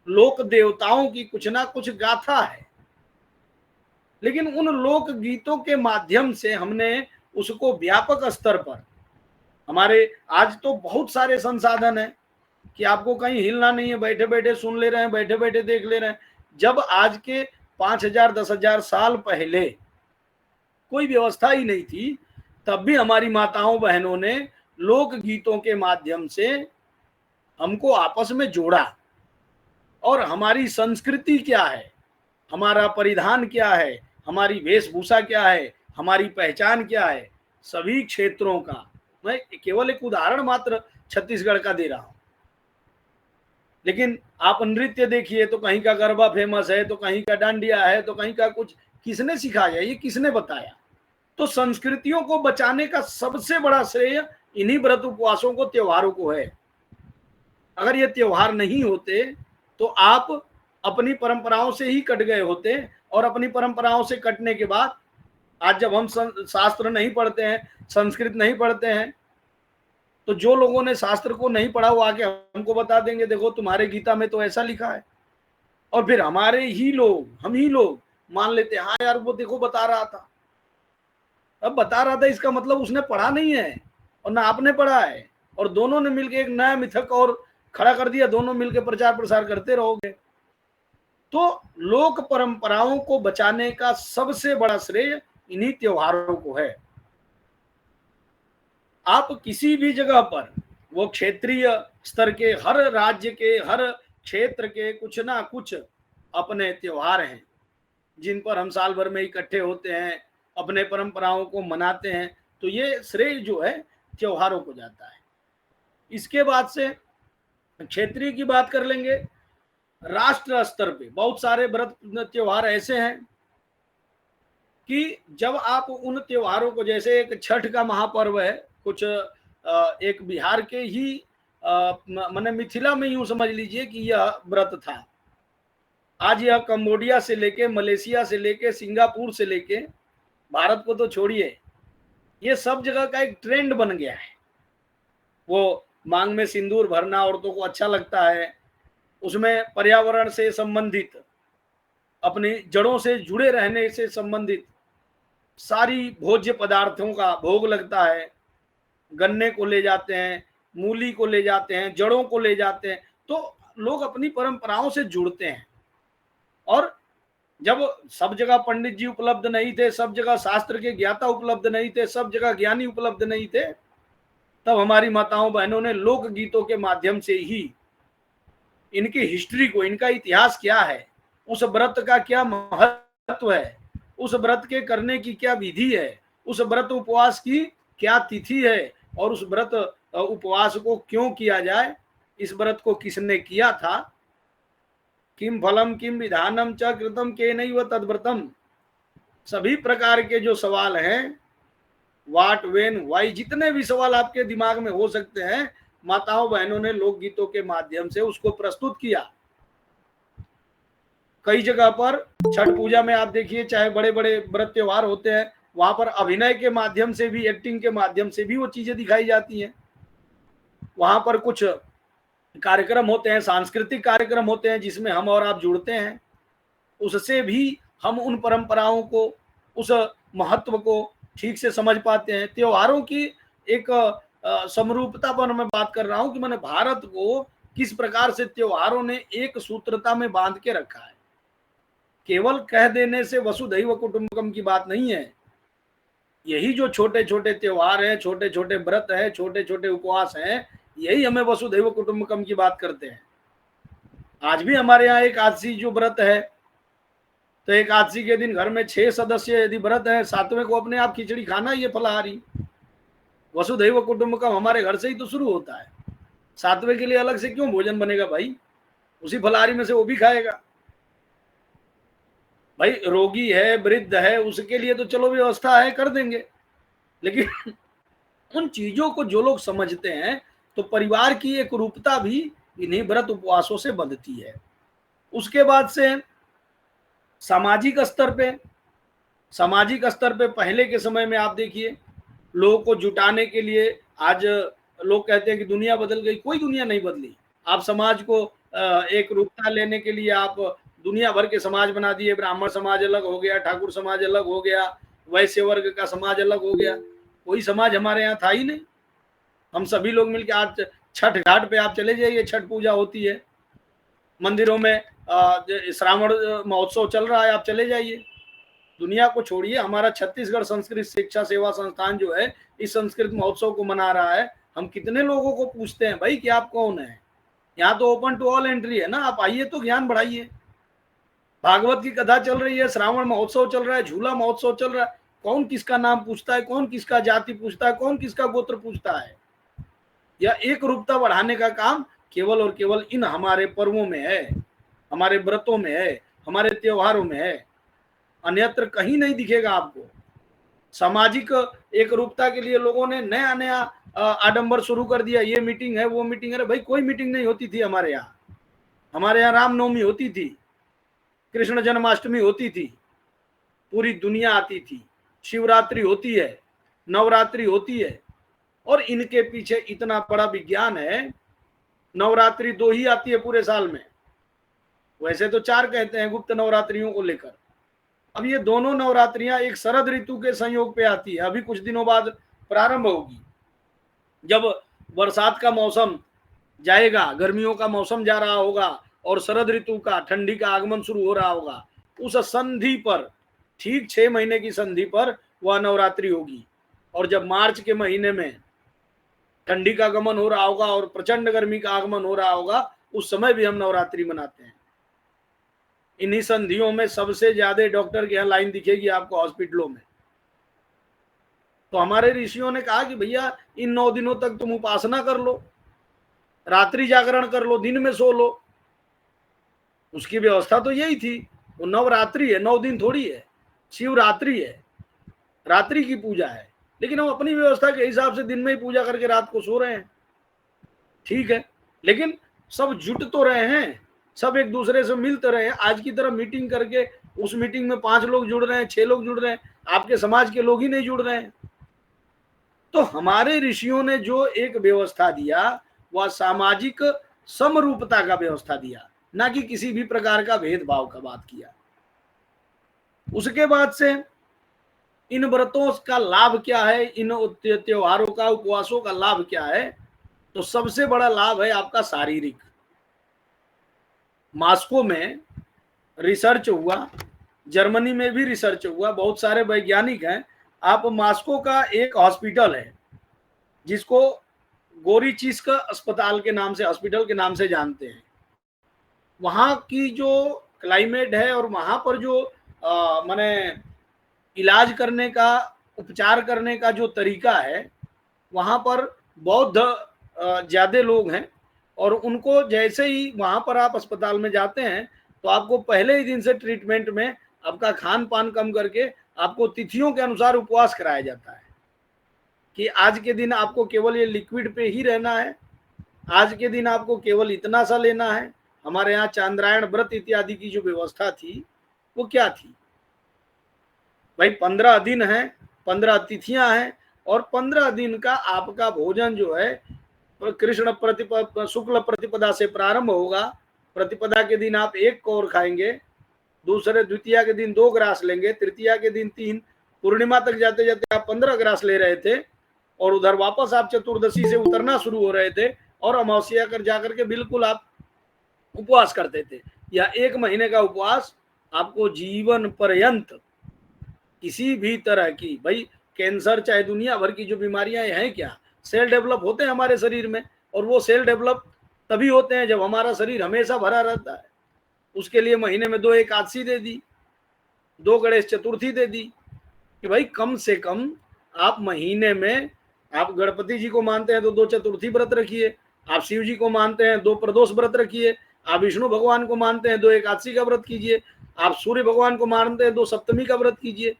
लोक देवताओं की कुछ ना कुछ गाथा है। लेकिन उन लोक गीतों के माध्यम से हमने उसको व्यापक स्तर पर, हमारे आज तो बहुत सारे संसाधन हैं कि आपको कहीं हिलना नहीं है, बैठे बैठे सुन ले रहे हैं, बैठे बैठे देख ले रहे हैं। जब आज के 5,000 10,000 साल पहले कोई व्यवस्था ही नहीं थी, तब भी हमारी माताओं बहनों ने लोक गीतों के माध्यम से हमको आपस में जोड़ा। और हमारी संस्कृति क्या है, हमारा परिधान क्या है, हमारी वेशभूषा क्या है, हमारी पहचान क्या है, सभी क्षेत्रों का मैं केवल एक उदाहरण मात्र छत्तीसगढ़ का दे रहा हूं। लेकिन आप नृत्य देखिए तो कहीं का गरबा फेमस है, तो कहीं का डांडिया है, तो कहीं का कुछ। किसने सिखाया, ये किसने बताया? तो संस्कृतियों को बचाने का सबसे बड़ा श्रेय इन्हीं व्रत उपवासों को, त्योहारों को है। अगर ये त्योहार नहीं होते तो आप अपनी परंपराओं से ही कट गए होते, और अपनी परंपराओं से कटने के बाद आज जब हम शास्त्र नहीं पढ़ते हैं, संस्कृत नहीं पढ़ते हैं, तो जो लोगों ने शास्त्र को नहीं पढ़ा वो आके हमको बता देंगे, देखो तुम्हारे गीता में तो ऐसा लिखा है। और फिर हमारे ही लोग, हम ही लोग मान लेते हैं, हाँ यार वो देखो बता रहा था। अब बता रहा था इसका मतलब उसने पढ़ा नहीं है और ना आपने पढ़ा है, और दोनों ने मिलकर एक नया मिथक और खड़ा कर दिया, दोनों मिलकर प्रचार प्रसार करते रहोगे। तो लोक परंपराओं को बचाने का सबसे बड़ा श्रेय इन्हीं त्योहारों को है। आप किसी भी जगह पर, वो क्षेत्रीय स्तर के, हर राज्य के, हर क्षेत्र के कुछ ना कुछ अपने त्योहार हैं जिन पर हम साल भर में इकट्ठे होते हैं, अपने परंपराओं को मनाते हैं। तो ये श्रेय जो है त्योहारों को जाता है। इसके बाद से क्षेत्रीय की बात कर लेंगे। राष्ट्र स्तर पे बहुत सारे व्रत त्योहार ऐसे हैं कि जब आप उन त्योहारों को, जैसे एक छठ का महापर्व है, कुछ एक बिहार के ही माने मिथिला में यूं समझ लीजिए कि यह व्रत था। आज यह कंबोडिया से लेके, मलेशिया से लेके, सिंगापुर से लेके, भारत को तो छोड़िए, ये सब जगह का एक ट्रेंड बन गया है। वो मांग में सिंदूर भरना औरतों को अच्छा लगता है, उसमें पर्यावरण से संबंधित, अपनी जड़ों से जुड़े रहने से संबंधित सारी भोज्य पदार्थों का भोग लगता है। गन्ने को ले जाते हैं, मूली को ले जाते हैं, जड़ों को ले जाते हैं। तो लोग अपनी परंपराओं से जुड़ते हैं। और जब सब जगह पंडित जी उपलब्ध नहीं थे, सब जगह शास्त्र के ज्ञाता उपलब्ध नहीं थे, सब जगह ज्ञानी उपलब्ध नहीं थे, तब हमारी माताओं बहनों ने लोक गीतों के माध्यम से ही इनकी हिस्ट्री को, इनका इतिहास क्या है, उस व्रत का क्या महत्व है, उस व्रत के करने की क्या विधि है, उस व्रत उपवास की क्या तिथि है, और उस व्रत उपवास को क्यों किया जाए, इस व्रत को किसने किया था, किम फलम किम विधानम च कृतम केनैव तद्व्रतम, सभी प्रकार के जो सवाल हैं, वाट वेन वाई, जितने भी सवाल आपके दिमाग में हो सकते हैं, माताओं बहनों ने लोकगीतों के माध्यम से उसको प्रस्तुत किया। कई जगह पर छठ पूजा में आप देखिए, चाहे बड़े बड़े व्रत त्योहार होते हैं, वहां पर अभिनय के माध्यम से भी, एक्टिंग के माध्यम से भी वो चीजें दिखाई जाती हैं। वहां पर कुछ कार्यक्रम होते हैं, सांस्कृतिक कार्यक्रम होते हैं, जिसमें हम और आप जुड़ते हैं। उससे भी हम उन परंपराओं को, उस महत्व को ठीक से समझ पाते हैं। त्योहारों की एक समरूपता पर मैं बात कर रहा हूं कि मैंने भारत को किस प्रकार से त्योहारों ने एक सूत्रता में बांध के रखा है। केवल कह देने से वसुधैव कुटुंबकम की बात नहीं है। यही जो छोटे छोटे त्योहार हैं, छोटे छोटे व्रत हैं, छोटे छोटे उपवास हैं, यही हमें वसुधैव कुटुंबकम की बात करते हैं। आज भी हमारे यहाँ एकादशी जो व्रत है, तो एकादशी के दिन घर में 6 सदस्य यदि व्रत है, 7वें को अपने आप खिचड़ी खाना, ये फलाहारी। वसुधैव कुटुंबकम हमारे घर से ही तो शुरू होता है। 7वें के लिए अलग से क्यों भोजन बनेगा भाई? उसी फलाहारी में से वो भी खाएगा। भाई रोगी है, वृद्ध है, उसके लिए तो चलो व्यवस्था है, कर देंगे। लेकिन उन चीजों को जो लोग समझते हैं, तो परिवार की एक रूपता भी इन्हीं व्रत उपवासों से बंधती है। उसके बाद से सामाजिक स्तर पे पहले के समय में आप देखिए, लोगों को जुटाने के लिए, आज लोग कहते हैं कि दुनिया बदल गई। कोई दुनिया नहीं बदली। आप समाज को एक रूपता लेने के लिए आप दुनिया भर के समाज बना दिए। ब्राह्मण समाज अलग हो गया, ठाकुर समाज अलग हो गया, वैश्य वर्ग का समाज अलग हो गया। कोई समाज हमारे यहाँ था ही नहीं। हम सभी लोग मिलकर, आज छठ घाट पे आप चले जाइए, छठ पूजा होती है, मंदिरों में श्रावण महोत्सव चल रहा है, आप चले जाइए। दुनिया को छोड़िए, हमारा छत्तीसगढ़ संस्कृत शिक्षा सेवा संस्थान जो है, इस संस्कृत महोत्सव को मना रहा है। हम कितने लोगों को पूछते हैं भाई कि आप कौन है? यहाँ तो ओपन टू ऑल एंट्री है ना, आप आइए तो ज्ञान बढ़ाइए। भागवत की कथा चल रही है, श्रावण महोत्सव चल रहा है, झूला महोत्सव चल रहा है। कौन किसका नाम पूछता है, कौन किसका जाति पूछता है, कौन किसका गोत्र पूछता है? यह एक रूपता बढ़ाने का काम केवल और केवल इन हमारे पर्वों में है, हमारे व्रतों में है, हमारे त्योहारों में है। अन्यत्र कहीं नहीं दिखेगा आपको। सामाजिक एक रूपता के लिए लोगों ने नया नया आडंबर शुरू कर दिया। ये मीटिंग है, वो मीटिंग है। भाई कोई मीटिंग नहीं होती थी हमारे यहाँ। हमारे यहाँ रामनवमी होती थी, कृष्ण जन्माष्टमी होती थी, पूरी दुनिया आती थी। शिवरात्रि होती है, नवरात्रि होती है। और इनके पीछे इतना बड़ा विज्ञान है। नवरात्रि 2 ही आती है पूरे साल में, वैसे तो 4 कहते हैं गुप्त नवरात्रियों को लेकर। अब ये दोनों नवरात्रियां एक शरद ऋतु के संयोग पे आती है। अभी कुछ दिनों बाद प्रारंभ होगी, जब बरसात का मौसम जाएगा, गर्मियों का मौसम जा रहा होगा और शरद ऋतु का, ठंडी का आगमन शुरू हो रहा होगा। उस संधि पर, ठीक 6 महीने की संधि पर वह नवरात्रि होगी। और जब मार्च के महीने में ठंडी का आगमन हो रहा होगा और प्रचंड गर्मी का आगमन हो रहा होगा, उस समय भी हम नवरात्रि मनाते हैं। इन्हीं संधियों में सबसे ज्यादा डॉक्टर के यहाँ लाइन दिखेगी आपको हॉस्पिटलों में। तो हमारे ऋषियों ने कहा कि भैया इन 9 दिनों तक तुम उपासना कर लो, रात्रि जागरण कर लो, दिन में सो लो। उसकी व्यवस्था तो यही थी। वो नवरात्रि है, 9 दिन थोड़ी है। शिवरात्रि है, रात्रि की पूजा है। लेकिन हम अपनी व्यवस्था के हिसाब से दिन में ही पूजा करके रात को सो रहे हैं। ठीक है, लेकिन सब जुट तो रहे हैं, सब एक दूसरे से मिलते रहे हैं। आज की तरह मीटिंग करके उस मीटिंग में 5 लोग जुड़ रहे हैं, 6 लोग जुड़ रहे हैं, आपके समाज के लोग ही नहीं जुड़ रहे हैं। तो हमारे ऋषियों ने जो एक व्यवस्था दिया, वह सामाजिक समरूपता का व्यवस्था दिया, ना कि किसी भी प्रकार का भेदभाव का बात किया। उसके बाद से इन व्रतों का लाभ क्या है, इन त्योहारों का, उपवासों का लाभ क्या है? तो सबसे बड़ा लाभ है आपका शारीरिक। मॉस्को में रिसर्च हुआ, जर्मनी में भी रिसर्च हुआ, बहुत सारे वैज्ञानिक हैं। आप मॉस्को का एक हॉस्पिटल है जिसको गोरीचिस्क अस्पताल के नाम से, हॉस्पिटल के नाम से जानते हैं। वहाँ की जो क्लाइमेट है और वहाँ पर जो माने इलाज करने का, उपचार करने का जो तरीका है, वहाँ पर बौद्ध ज़्यादा लोग हैं। और उनको जैसे ही वहाँ पर आप अस्पताल में जाते हैं, तो आपको पहले ही दिन से ट्रीटमेंट में आपका खान पान कम करके आपको तिथियों के अनुसार उपवास कराया जाता है कि आज के दिन आपको केवल ये लिक्विड पे ही रहना है, आज के दिन आपको केवल इतना सा लेना है। हमारे यहाँ चांद्रायण व्रत इत्यादि की जो व्यवस्था थी, वो क्या थी भाई? 15 दिन है, 15 तिथियां हैं, और 15 दिन का आपका भोजन जो है कृष्ण शुक्ल प्रतिपदा से प्रारंभ होगा। प्रतिपदा के दिन आप 1 कौर खाएंगे, दूसरे द्वितीया के दिन 2 ग्रास लेंगे, तृतीया के दिन 3, पूर्णिमा तक जाते जाते आप 15 ग्रास ले रहे थे। और उधर वापस आप चतुर्दशी से उतरना शुरू हो रहे थे और अमावस्या कर जाकर के बिल्कुल आप उपवास करते थे। या 1 महीने का उपवास आपको जीवन पर्यंत किसी भी तरह की, भाई कैंसर चाहे दुनिया भर की जो बीमारियां हैं, क्या सेल डेवलप होते हैं हमारे शरीर में, और वो सेल डेवलप तभी होते हैं जब हमारा शरीर हमेशा भरा रहता है। उसके लिए महीने में 2 एकादशी दे दी, 2 गणेश चतुर्थी दे दी कि भाई कम से कम आप महीने में, आप गणपति जी को मानते हैं तो 2 चतुर्थी व्रत रखिए, आप शिव जी को मानते हैं 2 प्रदोष व्रत रखिए, आप विष्णु भगवान को मानते हैं 2 एकादशी का व्रत कीजिए, आप सूर्य भगवान को मानते हैं 2 सप्तमी का व्रत कीजिए,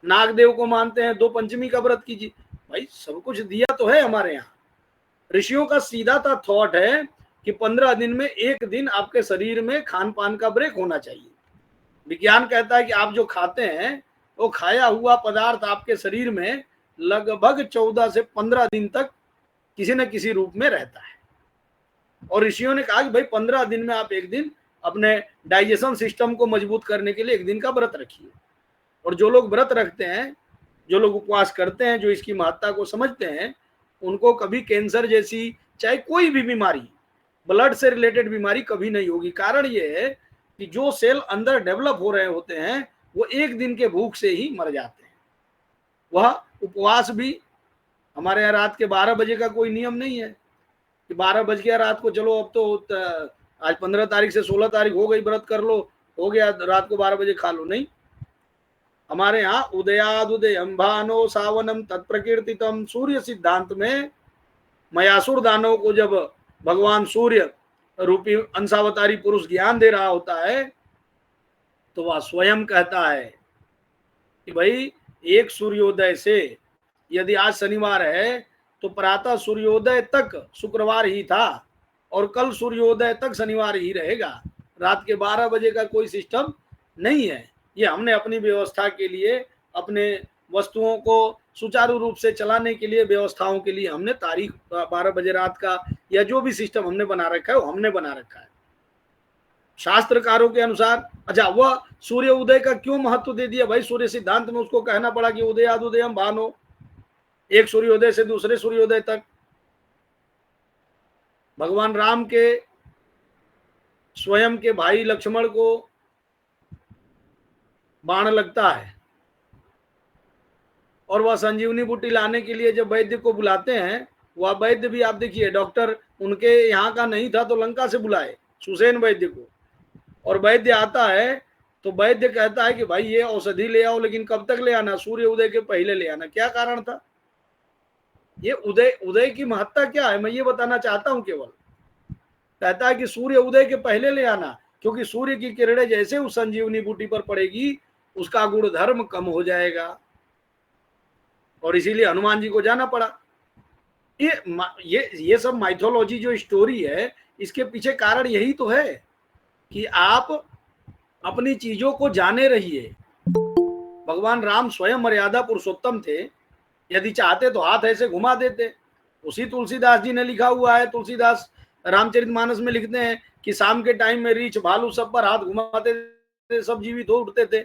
नागदेव को मानते हैं 2 पंचमी का व्रत कीजिए। भाई सब कुछ दिया तो है हमारे यहाँ। ऋषियों का सीधा सा थॉट है कि 15 दिन में 1 दिन आपके शरीर में खान पान का ब्रेक होना चाहिए। विज्ञान कहता है कि आप जो खाते हैं वो खाया हुआ पदार्थ आपके शरीर में लगभग 14 से 15 दिन तक किसी न किसी रूप में रहता है। और ऋषियों ने कहा कि भाई 15 दिन में आप 1 दिन अपने डाइजेशन सिस्टम को मजबूत करने के लिए 1 दिन का व्रत रखिए। और जो लोग व्रत रखते हैं, जो लोग उपवास करते हैं, जो इसकी महत्ता को समझते हैं, उनको कभी कैंसर जैसी चाहे कोई भी बीमारी, ब्लड से रिलेटेड बीमारी कभी नहीं होगी। कारण ये है कि जो सेल अंदर डेवलप हो रहे होते हैं वो 1 दिन के भूख से ही मर जाते हैं। वह उपवास भी हमारे यहाँ रात के 12 बजे का कोई नियम नहीं है कि 12 बज गया रात को, चलो अब तो आज 15 तारीख से 16 तारीख हो गई, व्रत कर लो, हो गया, रात को 12 बजे खा लो। नहीं, हमारे यहाँ उदयादुदयम भानो सावनम तत्प्रकीर्तितम सूर्य सिद्धांत में मयासुर दानव को जब भगवान सूर्य रूपी अंशावतारी पुरुष ज्ञान दे रहा होता है तो वह स्वयं कहता है कि भाई एक सूर्योदय से, यदि आज शनिवार है तो प्रातः सूर्योदय तक शुक्रवार ही था और कल सूर्योदय तक शनिवार ही रहेगा। रात के 12 बजे का कोई सिस्टम नहीं है। ये हमने अपनी व्यवस्था के लिए, अपने वस्तुओं को सुचारू रूप से चलाने के लिए, व्यवस्थाओं के लिए हमने तारीख 12 बजे रात का या जो भी सिस्टम हमने बना रखा है वो हमने बना रखा है शास्त्रकारों के अनुसार। अच्छा, वह सूर्य उदय का क्यों महत्व दे दिया? भाई सूर्य सिद्धांत में उसको कहना पड़ा कि उदयादुदयम भानो, एक सूर्योदय से दूसरे सूर्योदय तक। भगवान राम के स्वयं के भाई लक्ष्मण को बाण लगता है और वह संजीवनी बूटी लाने के लिए जब वैद्य को बुलाते हैं, वह वैद्य भी आप देखिए, डॉक्टर उनके यहाँ का नहीं था तो लंका से बुलाए सुसेन वैद्य को, और वैद्य आता है तो वैद्य कहता है कि भाई ये औषधि ले आओ, लेकिन कब तक ले आना? सूर्य उदय के पहले ले आना। क्या कारण था? ये उदय की महत्ता क्या है मैं ये बताना चाहता हूं। केवल कहता है कि सूर्य उदय के पहले ले आना, क्योंकि सूर्य की किरणें जैसे उस संजीवनी बूटी पर पड़ेगी उसका गुण धर्म कम हो जाएगा, और इसीलिए हनुमान जी को जाना पड़ा। ये सब माइथोलॉजी जो स्टोरी है, इसके पीछे कारण यही तो है कि आप अपनी चीजों को जाने रहिए। भगवान राम स्वयं मर्यादा पुरुषोत्तम थे, यदि चाहते तो हाथ ऐसे घुमा देते। उसी तुलसीदास जी ने लिखा हुआ है, तुलसीदास रामचरितमानस में लिखते हैं कि शाम के टाइम में रीछ भालू सब पर हाथ घुमाते थे, सब जीवित हो उठते थे।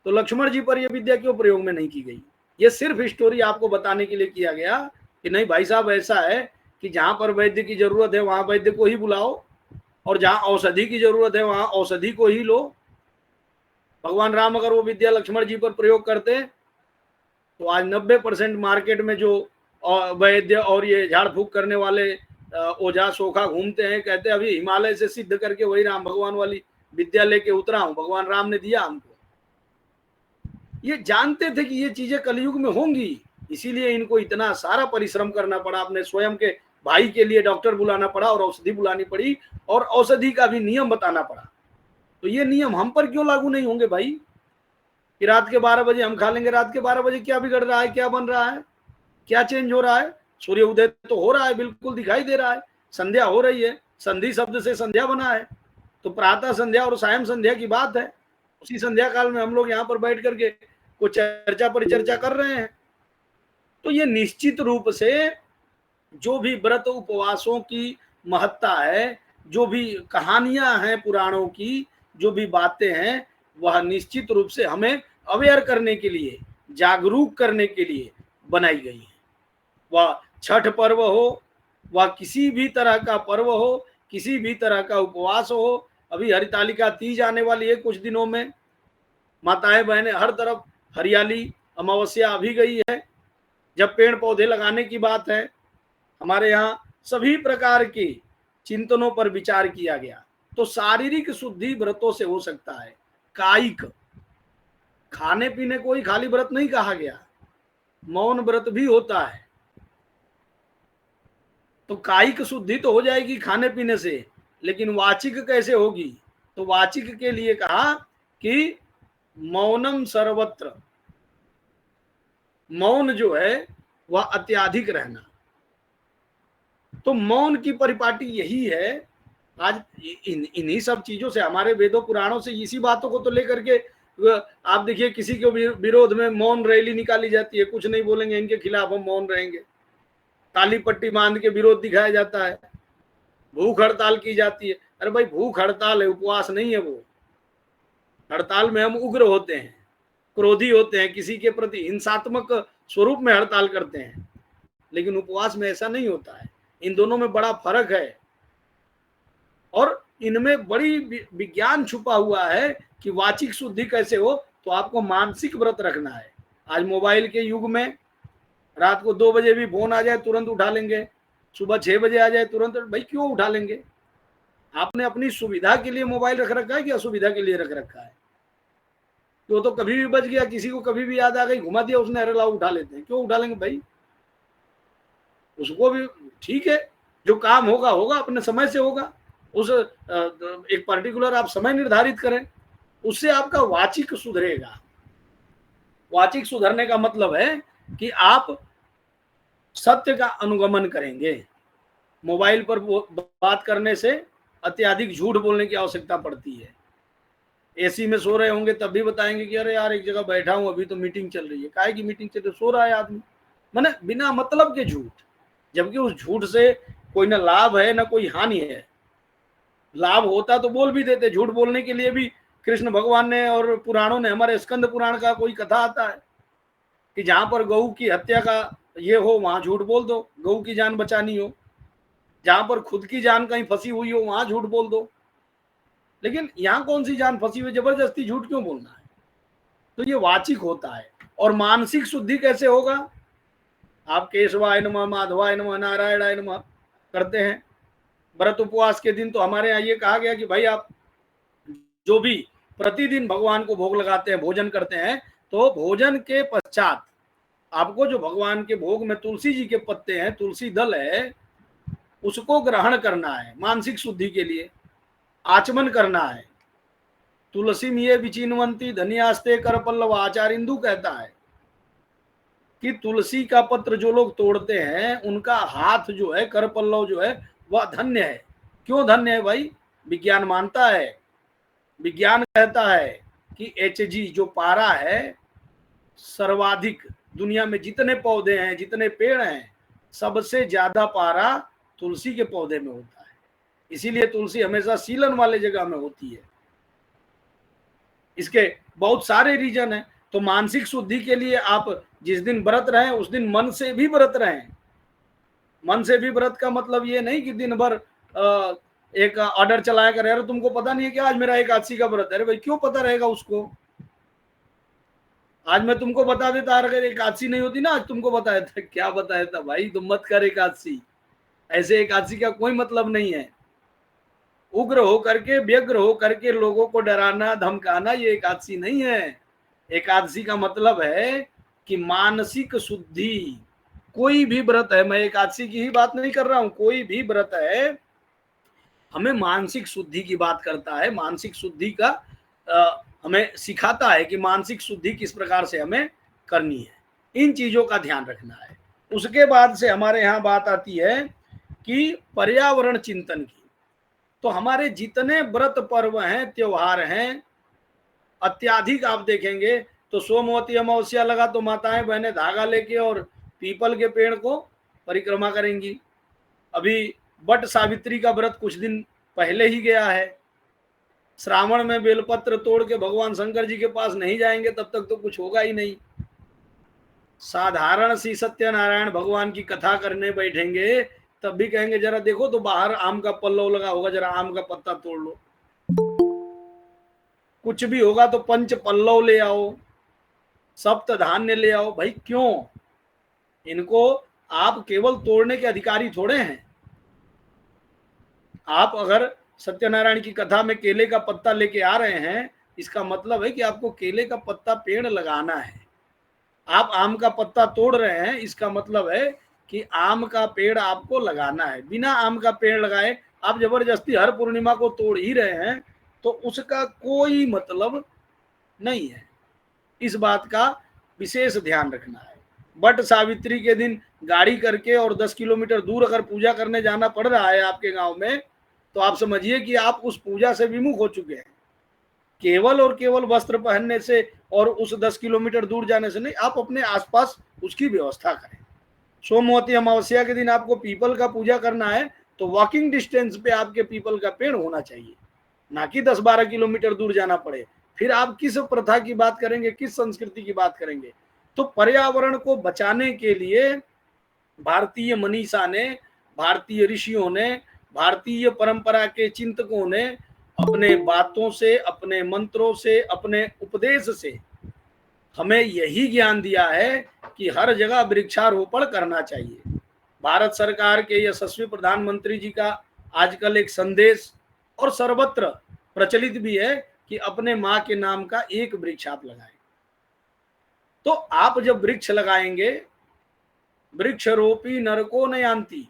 तो लक्ष्मण जी पर यह विद्या क्यों प्रयोग में नहीं की गई? ये सिर्फ स्टोरी आपको बताने के लिए किया गया कि नहीं भाई साहब, ऐसा है कि जहां पर वैद्य की जरूरत है वहां वैद्य को ही बुलाओ, और जहां औषधि की जरूरत है वहां औषधि को ही लो। भगवान राम अगर वो विद्या लक्ष्मण जी पर प्रयोग करते तो आज 90% मार्केट में जो वैद्य और ये झाड़ फूक करने वाले ओझा सोखा घूमते हैं, कहते हैं अभी हिमालय से सिद्ध करके वही राम भगवान वाली विद्या लेके उतरा हूं, भगवान राम ने दिया हमको। ये जानते थे कि ये चीजें कलयुग में होंगी, इसीलिए इनको इतना सारा परिश्रम करना पड़ा, अपने स्वयं के भाई के लिए डॉक्टर बुलाना पड़ा और औषधि बुलानी पड़ी और औषधि का भी नियम बताना पड़ा। तो ये नियम हम पर क्यों लागू नहीं होंगे भाई कि रात के 12 बजे हम खा लेंगे? रात के 12 बजे क्या बिगड़ रहा है, क्या बन रहा है, क्या चेंज हो रहा है? सूर्य उदय तो हो रहा है, बिल्कुल दिखाई दे रहा है, संध्या हो रही है, संधि शब्द से संध्या बना है, तो प्रातः संध्या और सायं संध्या की बात है। उसी संध्या काल में हम लोग यहाँ पर बैठ करके कुछ चर्चा परिचर्चा कर रहे हैं। तो ये निश्चित रूप से जो भी व्रत उपवासों की महत्ता है, जो भी कहानियां हैं पुराणों की, जो भी बातें हैं, वह निश्चित रूप से हमें अवेयर करने के लिए, जागरूक करने के लिए, बनाई गई हैं। वह छठ पर्व हो, वह किसी भी तरह का पर्व हो, किसी भी तरह का उपवास हो। अभी हरितालिका तीज आने वाली है कुछ दिनों में। माताएं बहनें, हर तरफ हरियाली, अमावस्या अभी गई है। जब पेड़ पौधे लगाने की बात है, हमारे यहाँ सभी प्रकार के चिंतनों पर विचार किया गया। तो शारीरिक शुद्धि व्रतों से हो सकता है। कायिक, खाने पीने को ही खाली व्रत नहीं कहा गया, मौन व्रत भी होता है। तो कायिक शुद्धि तो हो जाएगी खाने पीने से, लेकिन वाचिक कैसे होगी? तो वाचिक के लिए कहा कि मौनम सर्वत्र, मौन जो है वह अत्याधिक रहना। तो मौन की परिपाटी यही है। आज इन्हीं सब चीजों से, हमारे वेदों पुराणों से इसी बातों को तो लेकर के आप देखिए, किसी के विरोध में मौन रैली निकाली जाती है, कुछ नहीं बोलेंगे, इनके खिलाफ हम मौन रहेंगे। काली पट्टी बांध के विरोध दिखाया जाता है, भूख हड़ताल की जाती है। अरे भाई, भूख हड़ताल है, उपवास नहीं है वो। हड़ताल में हम उग्र होते हैं, क्रोधी होते हैं, किसी के प्रति हिंसात्मक स्वरूप में हड़ताल करते हैं, लेकिन उपवास में ऐसा नहीं होता है। इन दोनों में बड़ा फर्क है और इनमें बड़ी विज्ञान छुपा हुआ है कि वाचिक शुद्धि कैसे हो। तो आपको मानसिक व्रत रखना है। आज मोबाइल के युग में रात को 2 बजे भी फोन आ जाए तुरंत उठा लेंगे, सुबह 6 बजे आ जाए तुरंत। भाई क्यों उठा लेंगे? आपने अपनी सुविधा के लिए मोबाइल रख रखा है कि असुविधा के लिए रख रखा है? तो कभी भी बच गया, किसी को कभी भी याद आ गई, घुमा दिया उसने, अरे लाओ उठा लेते हैं। क्यों उठा लेंगे भाई? उसको भी ठीक है, जो काम होगा होगा, अपने समय से होगा। उस एक पर्टिकुलर आप समय निर्धारित करें, उससे आपका वाचिक सुधरेगा। वाचिक सुधरने का मतलब है कि आप सत्य का अनुगमन करेंगे। मोबाइल पर बात करने से अत्यधिक झूठ बोलने की आवश्यकता पड़ती है। एसी में सो रहे होंगे तब भी बताएंगे कि अरे यार एक जगह बैठा हूं, अभी तो मीटिंग चल रही है। काहे की मीटिंग चल रही है? सो रहा है आदमी। माने बिना मतलब के झूठ, जबकि उस झूठ से कोई ना लाभ है ना कोई हानि है। लाभ होता तो बोल भी देते। झूठ बोलने के लिए भी कृष्ण भगवान ने और पुराणों ने, हमारे स्कंद पुराण का कोई कथा आता है कि जहां पर गऊ की हत्या का ये हो वहां झूठ बोल दो, गऊ की जान बचानी हो। जहां पर खुद की जान कहीं फंसी हुई हो वहां झूठ बोल दो। लेकिन यहाँ कौन सी जान फंसी हुई, जबरदस्ती झूठ क्यों बोलना है? तो ये वाचिक होता है। और मानसिक शुद्धि कैसे होगा? आप केशवाय नमः, माधवाय नमः, नारायणाय नमः करते हैं व्रत उपवास के दिन। तो हमारे यहाँ ये कहा गया कि भाई आप जो भी प्रतिदिन भगवान को भोग लगाते हैं, भोजन करते हैं, तो भोजन के पश्चात आपको जो भगवान के भोग में तुलसी जी के पत्ते हैं, तुलसी दल है, उसको ग्रहण करना है मानसिक शुद्धि के लिए। आचमन करना है। तुलसी मिये विचिन्वंती धनियास्ते कर पल्लव, आचार्यिंदु कहता है कि तुलसी का पत्र जो लोग तोड़ते हैं उनका हाथ जो है, कर पल्लव जो है, वह धन्य है। क्यों धन्य है भाई? विज्ञान मानता है, विज्ञान कहता है कि Hg जो पारा है, सर्वाधिक दुनिया में जितने पौधे हैं, जितने पेड़ हैं, सबसे ज्यादा पारा तुलसी के पौधे में होता है। इसीलिए तुलसी हमेशा सीलन वाले जगह में होती है। इसके बहुत सारे रीजन हैं। तो मानसिक शुद्धि के लिए आप जिस दिन व्रत रहें उस दिन मन से भी व्रत रहें। मन से भी व्रत का मतलब ये नहीं कि दिन भर एक ऑर्डर चलाया करे, अरे तुमको पता नहीं है कि आज मेरा एकादशी का व्रत है। अरे भाई क्यों पता रहेगा उसको? आज मैं तुमको बता देता, अगर एकादशी नहीं होती ना, आज तुमको बताया था। क्या बताया था भाई? तुम मत कर एकादशी। ऐसे एकादशी का कोई मतलब नहीं है। उग्र हो करके, व्यग्र हो करके लोगों को डराना धमकाना ये एकादशी नहीं है। एकादशी का मतलब है कि मानसिक शुद्धि। कोई भी व्रत है, मैं एकादशी की ही बात नहीं कर रहा हूं, कोई भी व्रत है हमें मानसिक शुद्धि की बात करता है। मानसिक शुद्धि का हमें सिखाता है कि मानसिक शुद्धि किस प्रकार से हमें करनी है। इन चीजों का ध्यान रखना है। उसके बाद से हमारे यहाँ बात आती है कि पर्यावरण चिंतन की। तो हमारे जितने व्रत पर्व हैं, त्योहार हैं, अत्याधिक आप देखेंगे तो सोमवती अमावस्या लगा तो माताएं बहनें धागा लेके और पीपल के पेड़ को परिक्रमा करेंगी। अभी वट सावित्री का व्रत कुछ दिन पहले ही गया है। श्रावण में बेलपत्र तोड़ के भगवान शंकर जी के पास नहीं जाएंगे तब तक तो कुछ होगा ही नहीं। साधारण सी सत्यनारायण भगवान की कथा करने बैठेंगे तब भी कहेंगे जरा देखो तो बाहर आम का पल्लव लगा होगा, जरा आम का पत्ता तोड़ लो। कुछ भी होगा तो पंच पल्लव ले आओ, सप्त धान्य ले आओ। भाई क्यों? इनको आप केवल तोड़ने के अधिकारी थोड़े हैं। आप अगर सत्यनारायण की कथा में केले का पत्ता लेके आ रहे हैं, इसका मतलब है कि आपको केले का पत्ता पेड़ लगाना है। आप आम का पत्ता तोड़ रहे हैं, इसका मतलब है कि आम का पेड़ आपको लगाना है। बिना आम का पेड़ लगाए आप जबरदस्ती हर पूर्णिमा को तोड़ ही रहे हैं तो उसका कोई मतलब नहीं है। इस बात का विशेष ध्यान रखना है। बट सावित्री के दिन गाड़ी करके और 10 किलोमीटर दूर अगर पूजा करने जाना पड़ रहा है आपके गांव में, तो आप समझिए कि आप उस पूजा से विमुख हो चुके हैं। केवल और केवल वस्त्र पहनने से और उस 10 किलोमीटर दूर जाने से नहीं, आप अपने आसपास उसकी व्यवस्था करें। सोमवती अमावस्या के दिन आपको पीपल का पूजा करना है तो वॉकिंग डिस्टेंस पे आपके पीपल का पेड़ होना चाहिए, ना कि 10-12 किलोमीटर दूर जाना पड़े। फिर आप किस प्रथा की बात करेंगे, किस संस्कृति की बात करेंगे? तो पर्यावरण को बचाने के लिए भारतीय मनीषा ने, भारतीय ऋषियों ने, भारतीय परंपरा के चिंतकों ने अपने बातों से, अपने मंत्रों से, अपने उपदेश से हमें यही ज्ञान दिया है कि हर जगह वृक्षारोपण करना चाहिए। भारत सरकार के यशस्वी प्रधानमंत्री जी का आजकल एक संदेश और सर्वत्र प्रचलित भी है कि अपने माँ के नाम का एक वृक्ष आप लगाएं। तो आप जब वृक्ष लगाएंगे, वृक्षरोपी नरको न यान्ति,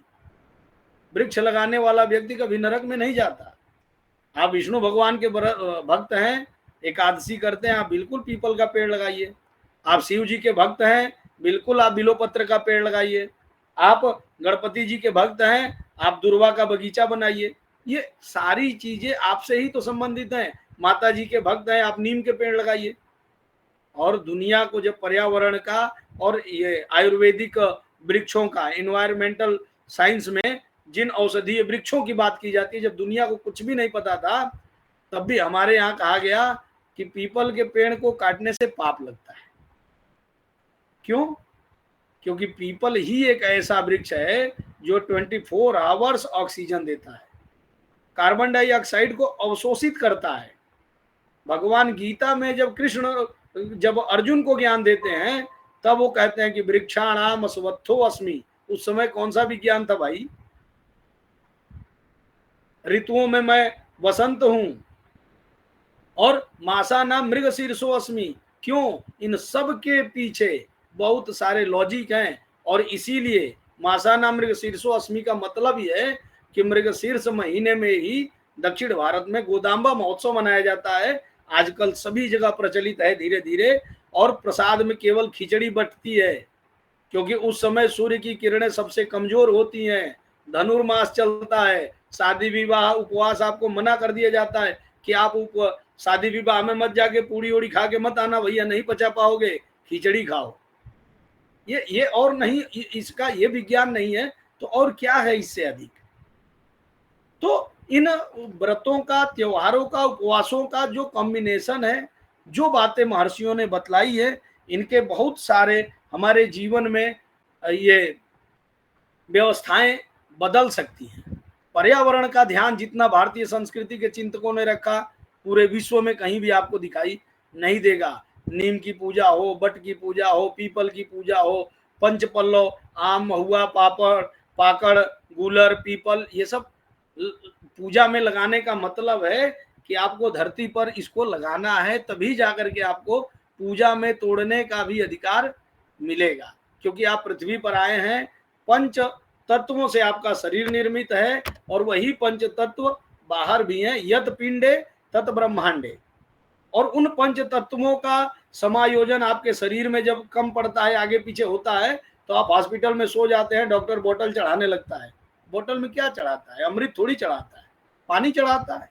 वृक्ष लगाने वाला व्यक्ति कभी नरक में नहीं जाता। आप विष्णु भगवान के भक्त हैं, एकादशी करते हैं, आप बिल्कुल पीपल का पेड़ लगाइए। आप शिव जी के भक्त हैं, बिल्कुल आप बिलोपत्र का पेड़ लगाइए। आप गणपति जी के भक्त हैं, आप दुर्वा का बगीचा बनाइए। ये सारी चीजें आपसे ही तो संबंधित हैं। माता जी के भक्त हैं, आप नीम के पेड़ लगाइए। और दुनिया को जब पर्यावरण का और ये आयुर्वेदिक वृक्षों का, इन्वायरमेंटल साइंस में जिन औषधीय वृक्षों की बात की जाती है, जब दुनिया को कुछ भी नहीं पता था तब भी हमारे यहाँ कहा गया कि पीपल के पेड़ को काटने से पाप लगता है। क्यों? क्योंकि पीपल ही एक ऐसा वृक्ष है जो 24 आवर्स ऑक्सीजन देता है, कार्बन डाइऑक्साइड को अवशोषित करता है। भगवान गीता में जब कृष्ण जब अर्जुन को ज्ञान देते हैं तब वो कहते हैं कि वृक्षाणाम अस्वत्थो अस्मि। उस समय कौन सा विज्ञान था भाई? ऋतुओं में मैं वसंत हूं और मासा नाम मृग शीर्षो अस्मि। क्यों? इन सब के पीछे बहुत सारे लॉजिक हैं और इसीलिए मासा नाम मृग शीर्षो अस्मि का मतलब ही है कि मृग शीर्ष महीने में ही दक्षिण भारत में गोदाम्बा महोत्सव मनाया जाता है। आजकल सभी जगह प्रचलित है धीरे धीरे, और प्रसाद में केवल खिचड़ी बंटती है क्योंकि उस समय सूर्य की किरणें सबसे कमजोर होती हैं। धनुर्मास चलता है, शादी विवाह उपवास आपको मना कर दिया जाता है कि आप शादी विवाह में मत जाके पूड़ी उड़ी खा के मत आना भैया, नहीं पचा पाओगे, खिचड़ी खाओ। ये और नहीं, इसका ये विज्ञान नहीं है तो और क्या है इससे अधिक? तो इन व्रतों का, त्योहारों का, उपवासों का जो कॉम्बिनेशन है, जो बातें महर्षियों ने बतलाई है, इनके बहुत सारे हमारे जीवन में ये व्यवस्थाएं बदल सकती हैं। पर्यावरण का ध्यान जितना भारतीय संस्कृति के चिंतकों ने रखा, पूरे विश्व में कहीं भी आपको दिखाई नहीं देगा। नीम की पूजा हो, बट की पूजा हो, पीपल की पूजा हो, पंच पल्लव, आम, महुआ, पापड़, पाकड़, गूलर, पीपल, ये सब पूजा में लगाने का मतलब है कि आपको धरती पर इसको लगाना है, तभी जाकर के आपको पूजा में तोड़ने का भी अधिकार मिलेगा। क्योंकि आप पृथ्वी पर आए हैं, पंच तत्वों से आपका शरीर निर्मित है और वही पंच तत्व बाहर भी हैं, यत पिंडे तत ब्रह्मांडे। और उन पंच तत्वों का समायोजन आपके शरीर में जब कम पड़ता है, आगे पीछे होता है, तो आप हॉस्पिटल में सो जाते हैं, डॉक्टर बोतल चढ़ाने लगता है। बोतल में क्या चढ़ाता है? अमृत थोड़ी चढ़ाता है, पानी चढ़ाता है।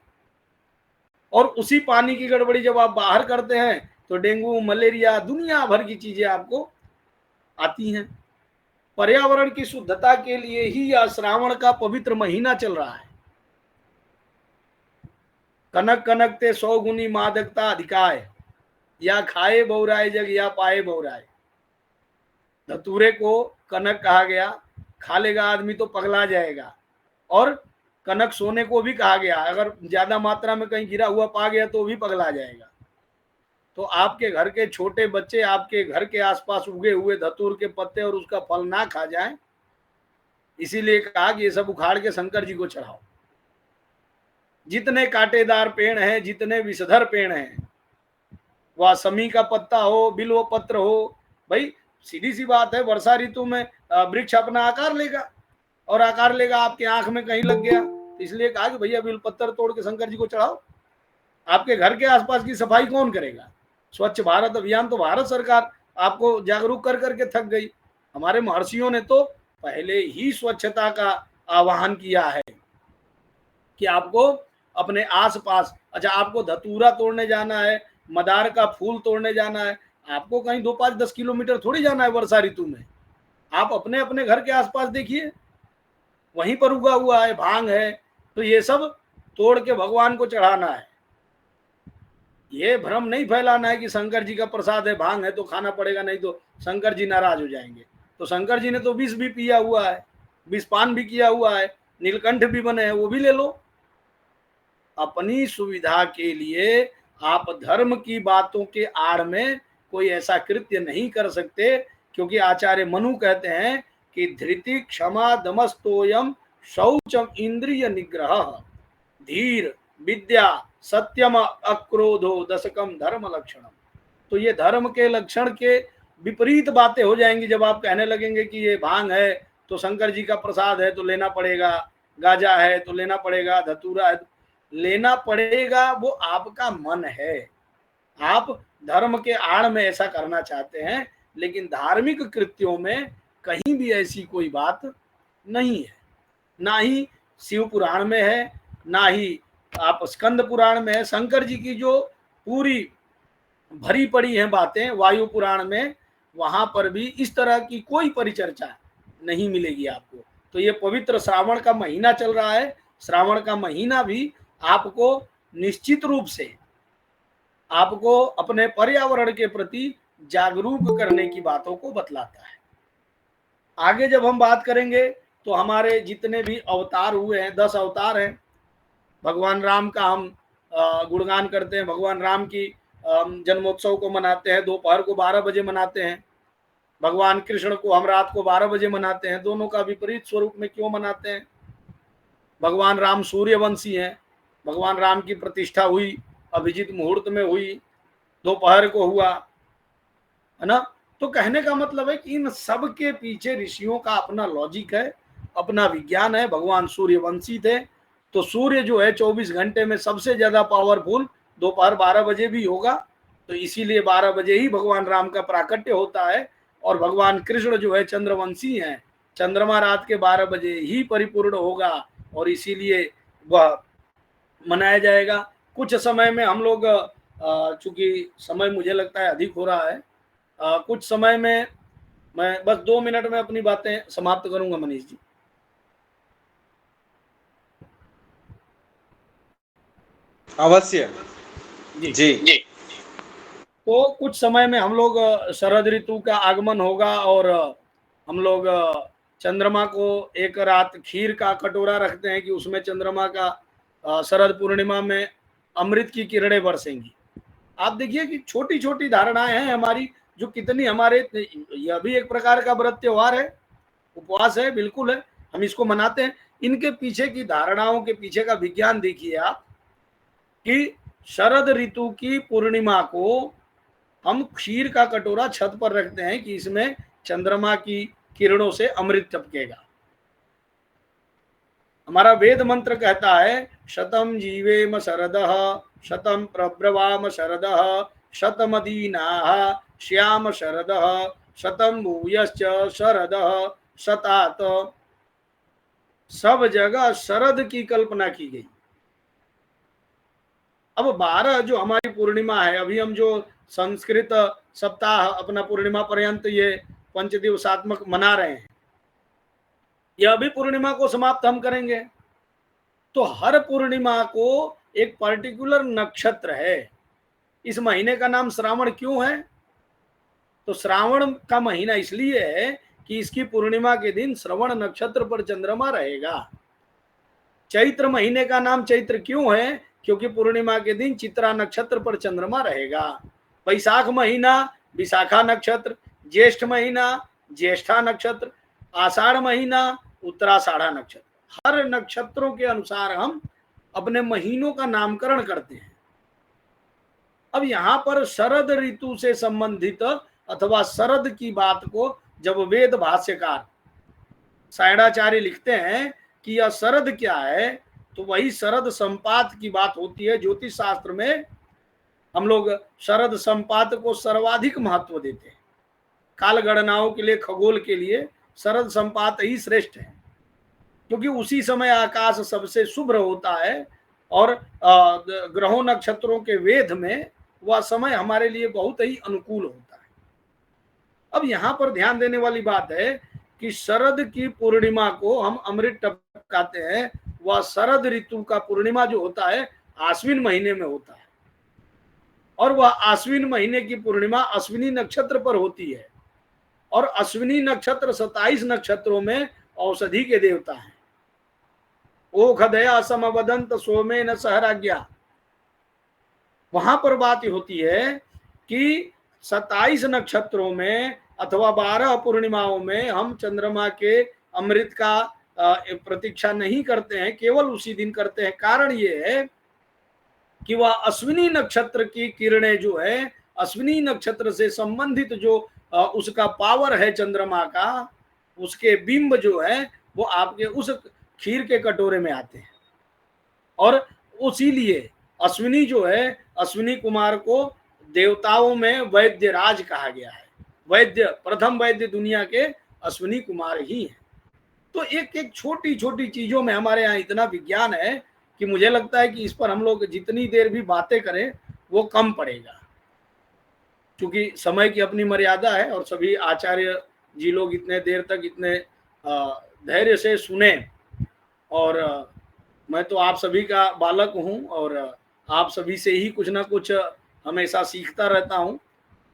और उसी पानी की गड़बड़ी जब आप बाहर करते हैं तो डेंगू, मलेरिया, दुनिया भर की चीजें आपको आती हैं। पर्यावरण की शुद्धता के लिए ही यह श्रावण का पवित्र महीना चल रहा है। कनक कनक ते 100 गुनी मादकता अधिकाय, या खाए बहुराय जग या पाए बहुराय। धतूरे को कनक कहा गया, खा लेगा आदमी तो पगला जाएगा। और कनक सोने को भी कहा गया, अगर ज्यादा मात्रा में कहीं गिरा हुआ पा गया तो भी पगला जाएगा। तो आपके घर के छोटे बच्चे आपके घर के आसपास उगे हुए धतूर के पत्ते और उसका फल ना खा जाएं, इसीलिए कहा कि ये सब उखाड़ के शंकर जी को चढ़ाओ। जितने कांटेदार पेड़ हैं, जितने विषधर पेड़ हैं, वह समी का पत्ता हो, बिल्व पत्र हो, भाई सीधी सी बात है, वर्षा ऋतु में वृक्ष अपना आकार लेगा, और आकार लेगा आपके आंख में कहीं लग गया, तो इसलिए कहा कि भैया बिल्व पत्तर तोड़ के शंकर जी को चढ़ाओ। आपके घर के आसपास की सफाई कौन करेगा? स्वच्छ भारत अभियान तो भारत सरकार आपको जागरूक कर करके थक गई। हमारे महर्षियों ने तो पहले ही स्वच्छता का आह्वान किया है कि आपको अपने आसपास, अच्छा आपको धतूरा तोड़ने जाना है, मदार का फूल तोड़ने जाना है, आपको कहीं 2-5-10 किलोमीटर थोड़ी जाना है वर्षा ऋतु में। आप अपने अपने घर के आसपास देखिए, वहीं पर उगा हुआ है, भांग है, तो ये सब तोड़ के भगवान को चढ़ाना है। ये भ्रम नहीं फैलाना है कि शंकर जी का प्रसाद है, भांग है तो खाना पड़ेगा, नहीं तो शंकर जी नाराज हो जाएंगे। तो शंकर जी ने तो विष भी पिया हुआ है, विषपान भी किया हुआ है, नीलकंठ भी बने हैं, वो भी ले लो। अपनी सुविधा के लिए आप धर्म की बातों के आड़ में कोई ऐसा कृत्य नहीं कर सकते, क्योंकि आचार्य मनु कहते हैं कि धृति क्षमा दमस्तोयम शौचम इंद्रिय निग्रह धीर विद्या सत्यम अक्रोधो दशकम धर्म लक्षणम। तो ये धर्म के लक्षण के विपरीत बातें हो जाएंगी जब आप कहने लगेंगे कि ये भांग है तो शंकर जी का प्रसाद है तो लेना पड़ेगा, गाजा है तो लेना पड़ेगा, धतूरा है लेना पड़ेगा, वो आपका मन है। आप धर्म के आड़ में ऐसा करना चाहते हैं, लेकिन धार्मिक कृत्यों में कहीं भी ऐसी कोई बात नहीं है। ना ही शिव पुराण में है, ना ही आप स्कंद पुराण में है। शंकर जी की जो पूरी भरी पड़ी है बातें वायु पुराण में, वहां पर भी इस तरह की कोई परिचर्चा नहीं मिलेगी आपको। तो ये पवित्र श्रावण का महीना चल रहा है, श्रावण का महीना भी आपको निश्चित रूप से आपको अपने पर्यावरण के प्रति जागरूक करने की बातों को बतलाता है। आगे जब हम बात करेंगे तो हमारे जितने भी अवतार हुए हैं, 10 अवतार हैं। भगवान राम का हम गुणगान करते हैं, भगवान राम की जन्मोत्सव को मनाते हैं, दोपहर को 12 बजे मनाते हैं। भगवान कृष्ण को हम रात को 12 बजे मनाते हैं। दोनों का विपरीत स्वरूप में क्यों मनाते हैं? भगवान राम सूर्यवंशी हैं, भगवान राम की प्रतिष्ठा हुई अभिजीत मुहूर्त में हुई, दोपहर को हुआ, है ना। तो कहने का मतलब है कि इन सब के पीछे ऋषियों का अपना लॉजिक है, अपना विज्ञान है। भगवान सूर्यवंशी थे, तो सूर्य जो है 24 घंटे में सबसे ज्यादा पावरफुल दोपहर 12 बजे भी होगा, तो इसीलिए 12 बजे ही भगवान राम का प्राकट्य होता है। और भगवान कृष्ण जो है चंद्रवंशी हैं, चंद्रमा रात के 12 बजे ही परिपूर्ण होगा, और इसीलिए वह मनाया जाएगा। कुछ समय में हम लोग, चूंकि समय मुझे लगता है अधिक हो रहा है, कुछ समय में मैं बस 2 मिनट में अपनी बातें समाप्त करूंगा। मनीष जी, अवश्य जी जी। तो कुछ समय में हम लोग शरद ऋतु का आगमन होगा, और हम लोग चंद्रमा को एक रात खीर का कटोरा रखते हैं कि उसमें चंद्रमा का शरद पूर्णिमा में अमृत की किरणें बरसेंगी। आप देखिए कि छोटी छोटी धारणाएं हैं हमारी, जो कितनी हमारे, यह भी एक प्रकार का व्रत त्योहार है, उपवास है, बिल्कुल है, हम इसको मनाते हैं। इनके पीछे की धारणाओं के पीछे का विज्ञान देखिए आप, कि शरद ऋतु की पूर्णिमा को हम खीर का कटोरा छत पर रखते हैं कि इसमें चंद्रमा की किरणों से अमृत टपकेगा। हमारा वेद मंत्र कहता है शतम जीवेम शरदः शतम प्रब्रवाम शरदः शतमदीनाः श्याम शरदः शतम भूयश्च शरदः शतात। सब जगह शरद की कल्पना की गई। अब 12 जो हमारी पूर्णिमा है, अभी हम जो संस्कृत सप्ताह अपना पूर्णिमा पर्यंत ये पंचदिवसात्मक मना रहे हैं, यह भी पूर्णिमा को समाप्त हम करेंगे। तो हर पूर्णिमा को एक पर्टिकुलर नक्षत्र है। इस महीने का नाम श्रावण क्यों है? तो श्रावण का महीना इसलिए है कि इसकी पूर्णिमा के दिन श्रवण नक्षत्र पर चंद्रमा रहेगा। चैत्र महीने का नाम चैत्र क्यों है? क्योंकि पूर्णिमा के दिन चित्रा नक्षत्र पर चंद्रमा रहेगा। वैशाख महीना विशाखा नक्षत्र, ज्येष्ठ महीना ज्येष्ठा नक्षत्र, आषाढ़ महीना उत्तराषाढ़ा नक्षत्र। हर नक्षत्रों के अनुसार हम अपने महीनों का नामकरण करते हैं। अब यहाँ पर शरद ऋतु से संबंधित अथवा शरद की बात को जब वेद भाष्यकार सायणाचार्य लिखते हैं कि यह शरद क्या है, तो वही शरद संपात की बात होती है। ज्योतिष शास्त्र में हम लोग शरद संपात को सर्वाधिक महत्व देते हैं। काल गणनाओं के लिए, खगोल के लिए शरद संपात ही श्रेष्ठ है, क्योंकि उसी समय आकाश सबसे शुभ्र होता है और ग्रहों नक्षत्रों के वेद में वह समय हमारे लिए बहुत ही अनुकूल होता है। अब यहाँ पर ध्यान देने वाली बात है कि शरद की पूर्णिमा को हम अमृत टपकाते हैं। वह शरद ऋतु का पूर्णिमा जो होता है आश्विन महीने में होता है, और वह आश्विन महीने की पूर्णिमा अश्विनी नक्षत्र पर होती है। और अश्विनी नक्षत्र 27 नक्षत्रों में औषधि के देवता हैं। ओखदया समवदंत सोमेन सहराज्ञा। वहां पर बात होती है कि 27 नक्षत्रों में अथवा 12 पूर्णिमाओं में हम चंद्रमा के अमृत का प्रतीक्षा नहीं करते हैं, केवल उसी दिन करते हैं। कारण ये है कि वह अश्विनी नक्षत्र की किरणें जो है, अश्विनी नक्षत्र से संबंधित जो उसका पावर है चंद्रमा का, उसके बिंब जो है वो आपके उस खीर के कटोरे में आते हैं। और उसीलिए अश्विनी जो है, अश्विनी कुमार को देवताओं में वैद्य राज कहा गया है। वैद्य, प्रथम वैद्य दुनिया के अश्विनी कुमार ही हैं। तो एक एक छोटी छोटी चीजों में हमारे यहाँ इतना विज्ञान है कि मुझे लगता है कि इस पर हम लोग जितनी देर भी बातें करें वो कम पड़ेगा, क्योंकि समय की अपनी मर्यादा है। और सभी आचार्य जी लोग इतने देर तक इतने धैर्य से सुने, और मैं तो आप सभी का बालक हूँ और आप सभी से ही कुछ ना कुछ हमेशा सीखता रहता हूँ।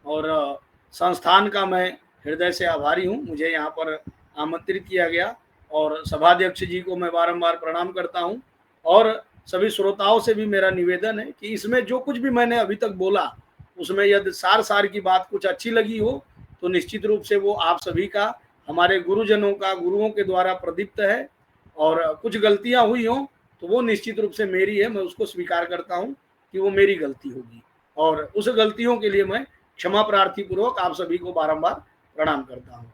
और संस्थान का मैं हृदय से आभारी हूँ, मुझे यहाँ पर आमंत्रित किया गया। और सभाध्यक्ष जी को मैं बारंबार प्रणाम करता हूँ। और सभी श्रोताओं से भी मेरा निवेदन है कि इसमें जो कुछ भी मैंने अभी तक बोला, उसमें यदि सार की बात कुछ अच्छी लगी हो तो निश्चित रूप से वो आप सभी का, हमारे गुरुजनों का, गुरुओं के द्वारा प्रदीप्त है। और कुछ गलतियां हुई हों तो वो निश्चित रूप से मेरी है, मैं उसको स्वीकार करता हूं कि वो मेरी गलती होगी। और उस गलतियों के लिए मैं क्षमा प्रार्थी पूर्वक आप सभी को बारंबार प्रणाम करता हूं।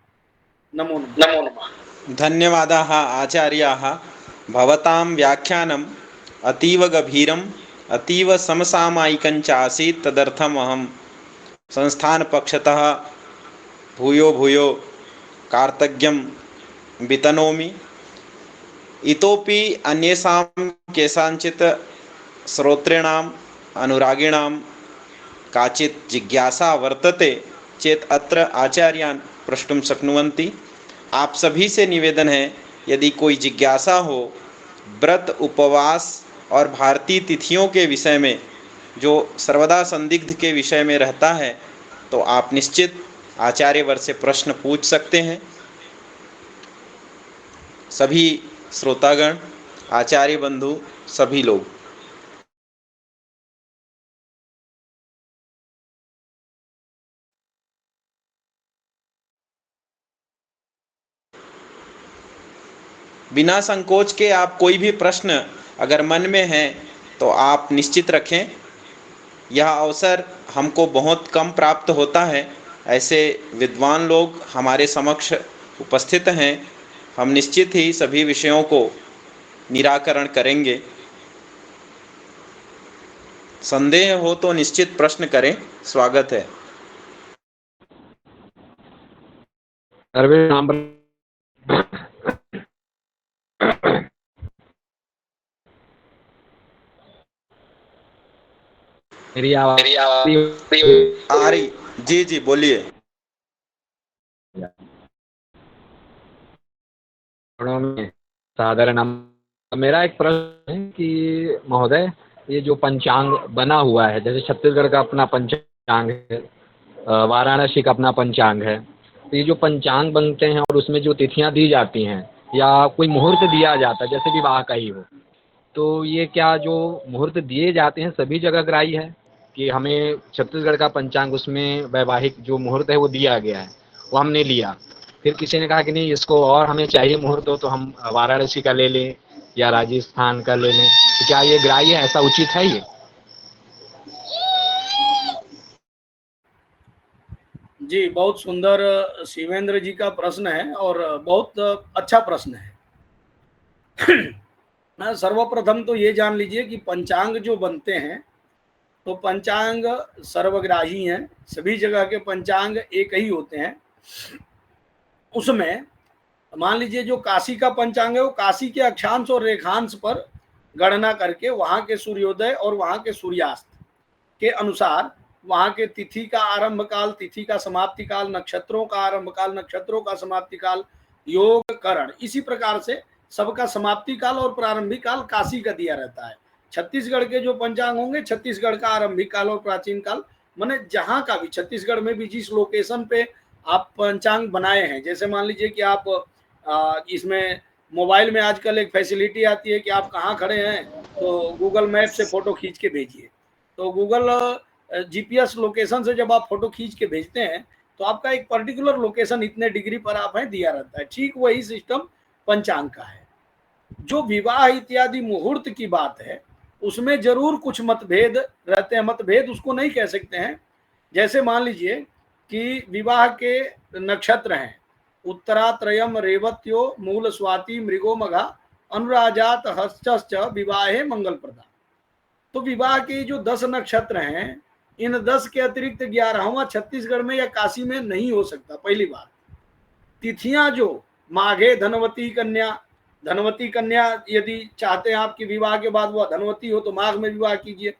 नमो नमः। धन्यवादाः आचार्याः। भवतां व्याख्यानम् अतीव गभीरम्, अतीव समसामयिकं च आसीत्। तदर्थम् अहं संस्थानपक्षतः भूयो भूयो कार्तज्ञं वितनोमि। इतोपि अन्येषां केषाञ्चित् श्रोतॄणाम् अनुरागिणां काचित् जिज्ञासा वर्तते चेत् अत्र आचार्यान् प्रष्टुं शक्नुवन्ति। आप सभी से निवेदन है, यदि कोई जिज्ञासा हो व्रत, उपवास और भारतीय तिथियों के विषय में, जो सर्वदा संदिग्ध के विषय में रहता है, तो आप निश्चित आचार्यवर से प्रश्न पूछ सकते हैं। सभी श्रोतागण, आचार्य बंधु, सभी लोग बिना संकोच के आप कोई भी प्रश्न अगर मन में है तो आप निश्चित रखें। यह अवसर हमको बहुत कम प्राप्त होता है। ऐसे विद्वान लोग हमारे समक्ष उपस्थित हैं। हम निश्चित ही सभी विषयों को निराकरण करेंगे। संदेह हो तो निश्चित प्रश्न करें, स्वागत है। मेरी आवाज आ रही? जी जी बोलिए। साधारण। मेरा एक प्रश्न है कि महोदय, ये जो पंचांग बना हुआ है, जैसे छत्तीसगढ़ का अपना पंचांग है, वाराणसी का अपना पंचांग है। तो ये जो पंचांग बनते हैं और उसमें जो तिथियां दी जाती हैं या कोई मुहूर्त दिया जाता है, जैसे विवाह का ही हो, तो ये क्या जो मुहूर्त दिए जाते हैं सभी जगह ग्राही है कि हमें छत्तीसगढ़ का पंचांग उसमें वैवाहिक जो मुहूर्त है वो दिया गया है, वो हमने लिया, फिर किसी ने कहा कि नहीं इसको और हमें चाहिए मुहूर्त हो तो हम वाराणसी का ले लें या राजस्थान का ले लें, तो क्या ये ग्राह्य है, ऐसा उचित है ये? जी, बहुत सुंदर शिवेंद्र जी का प्रश्न है और बहुत अच्छा प्रश्न है। सर्वप्रथम तो ये जान लीजिए कि पंचांग जो बनते हैं तो पंचांग सर्वग्राही हैं, सभी जगह के पंचांग एक ही होते हैं। उसमें मान लीजिए जो काशी का पंचांग है वो काशी के अक्षांश और रेखांश पर गणना करके वहां के सूर्योदय और वहां के सूर्यास्त के अनुसार वहां के तिथि का आरंभ काल, तिथि का समाप्ति काल, नक्षत्रों का आरंभ काल, नक्षत्रों का समाप्ति काल, योग करण, इसी प्रकार से सबका समाप्ति काल और प्रारंभिक काल काशी का दिया रहता है। छत्तीसगढ़ के जो पंचांग होंगे, छत्तीसगढ़ का आरंभिक काल और प्राचीन काल, माने जहां का भी छत्तीसगढ़ में भी जिस लोकेशन पे आप पंचांग बनाए हैं, जैसे मान लीजिए कि आप इसमें मोबाइल में आजकल एक फैसिलिटी आती है कि आप कहाँ खड़े हैं तो गूगल मैप से फोटो खींच के भेजिए। तो गूगल जीपीएस लोकेशन से जब आप फोटो खींच के भेजते हैं तो आपका एक पर्टिकुलर लोकेशन इतने डिग्री पर आप हैं दिया रहता है। ठीक वही सिस्टम पंचांग का है। जो विवाह इत्यादि मुहूर्त की बात है उसमें जरूर कुछ मतभेद रहते हैं। मतभेद उसको नहीं कह सकते हैं। जैसे मान लीजिए कि विवाह के नक्षत्र हैं उत्तरात्रयम रेवत्यो मूल स्वाति मृगो मघा अनुराजात हस्तश्च विवाहे मंगल प्रदा। तो विवाह के जो 10 नक्षत्र हैं, इन 10 के अतिरिक्त 11वां छत्तीसगढ़ में या काशी में नहीं हो सकता। पहली बात, तिथियां जो माघे धनवती कन्या, धनवती कन्या यदि चाहते हैं आपकी विवाह के बाद वह धनवती हो तो माघ में विवाह कीजिए।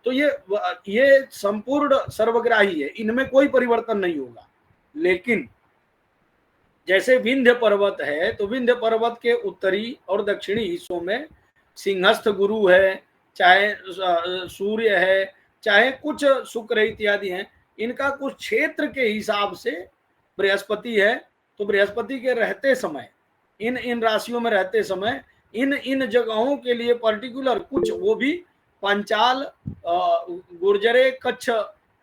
तो ये संपूर्ण सर्वग्राही है, इनमें कोई परिवर्तन नहीं होगा। लेकिन जैसे विंध्य पर्वत है तो विंध्य पर्वत के उत्तरी और दक्षिणी हिस्सों में सिंहस्थ गुरु है, चाहे सूर्य है, चाहे कुछ शुक्र इत्यादि हैं, इनका कुछ क्षेत्र के हिसाब से बृहस्पति है। तो बृहस्पति के रहते समय इन इन राशियों में रहते समय इन इन जगहों के लिए पर्टिकुलर कुछ, वो भी पंचाल, गुर्जरे, कच्छ,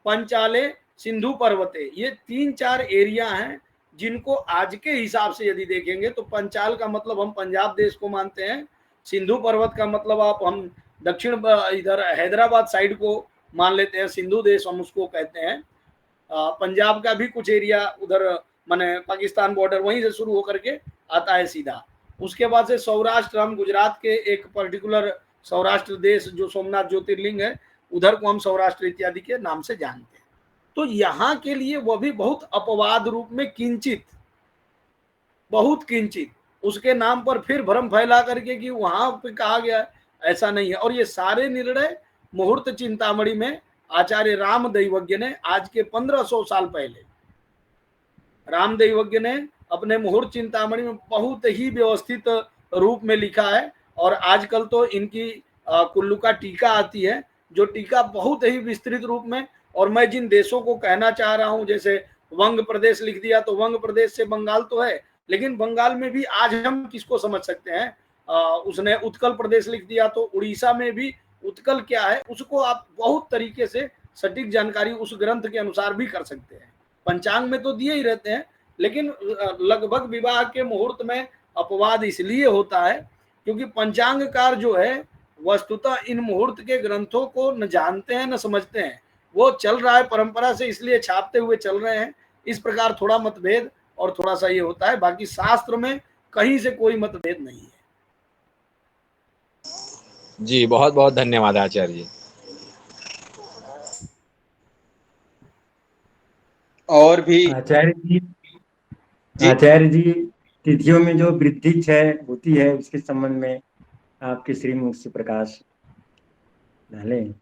पंचाले, सिंधु पर्वते, ये 3-4 एरिया हैं जिनको आज के हिसाब से यदि देखेंगे तो पंचाल का मतलब हम पंजाब देश को मानते हैं, सिंधु पर्वत का मतलब आप हम दक्षिण इधर हैदराबाद साइड को मान लेते हैं, सिंधु देश हम उसको कहते हैं। पंजाब का भी कुछ एरिया उधर माने पाकिस्तान बॉर्डर वहीं से शुरू होकर के आता है सीधा। उसके बाद से सौराष्ट्र, हम गुजरात के एक पर्टिकुलर सौराष्ट्र देश जो सोमनाथ ज्योतिर्लिंग है उधर को हम सौराष्ट्र इत्यादि के नाम से जानते हैं। तो यहाँ के लिए वह भी बहुत अपवाद रूप में किंचित, बहुत किंचित उसके नाम पर फिर भ्रम फैला करके कि वहां पे कहा गया, ऐसा नहीं है। और ये सारे निर्णय मुहूर्त चिंतामणि में आचार्य राम दैवज्ञ ने आज के 1500 साल पहले राम दैवज्ञ ने अपने मुहूर्त चिंतामणि में बहुत ही व्यवस्थित रूप में लिखा है। और आजकल तो इनकी कुल्लू का टीका आती है, जो टीका बहुत ही विस्तृत रूप में, और मैं जिन देशों को कहना चाह रहा हूं, जैसे वंग प्रदेश लिख दिया तो वंग प्रदेश से बंगाल तो है, लेकिन बंगाल में भी आज हम किसको समझ सकते हैं, उसने उत्कल प्रदेश लिख दिया तो उड़ीसा में भी उत्कल क्या है उसको आप बहुत तरीके से सटीक जानकारी उस ग्रंथ के अनुसार भी कर सकते हैं। पंचांग में तो दिए ही रहते हैं, लेकिन लगभग विवाह के मुहूर्त में अपवाद इसलिए होता है क्योंकि पंचांगकार जो है वस्तुतः इन मुहूर्त के ग्रंथों को न जानते हैं न समझते हैं। वो चल रहा है परंपरा से, इसलिए छापते हुए चल रहे हैं। इस प्रकार थोड़ा मतभेद और थोड़ा सा ये होता है, बाकी शास्त्र में कहीं से कोई मतभेद नहीं है। जी बहुत बहुत धन्यवाद आचार्य जी। और भी आचार्य जी, जी आचार्य जी, तिथियों में जो वृद्धि क्षय होती है उसके संबंध में आपके श्रीमुख से प्रकाश डालें।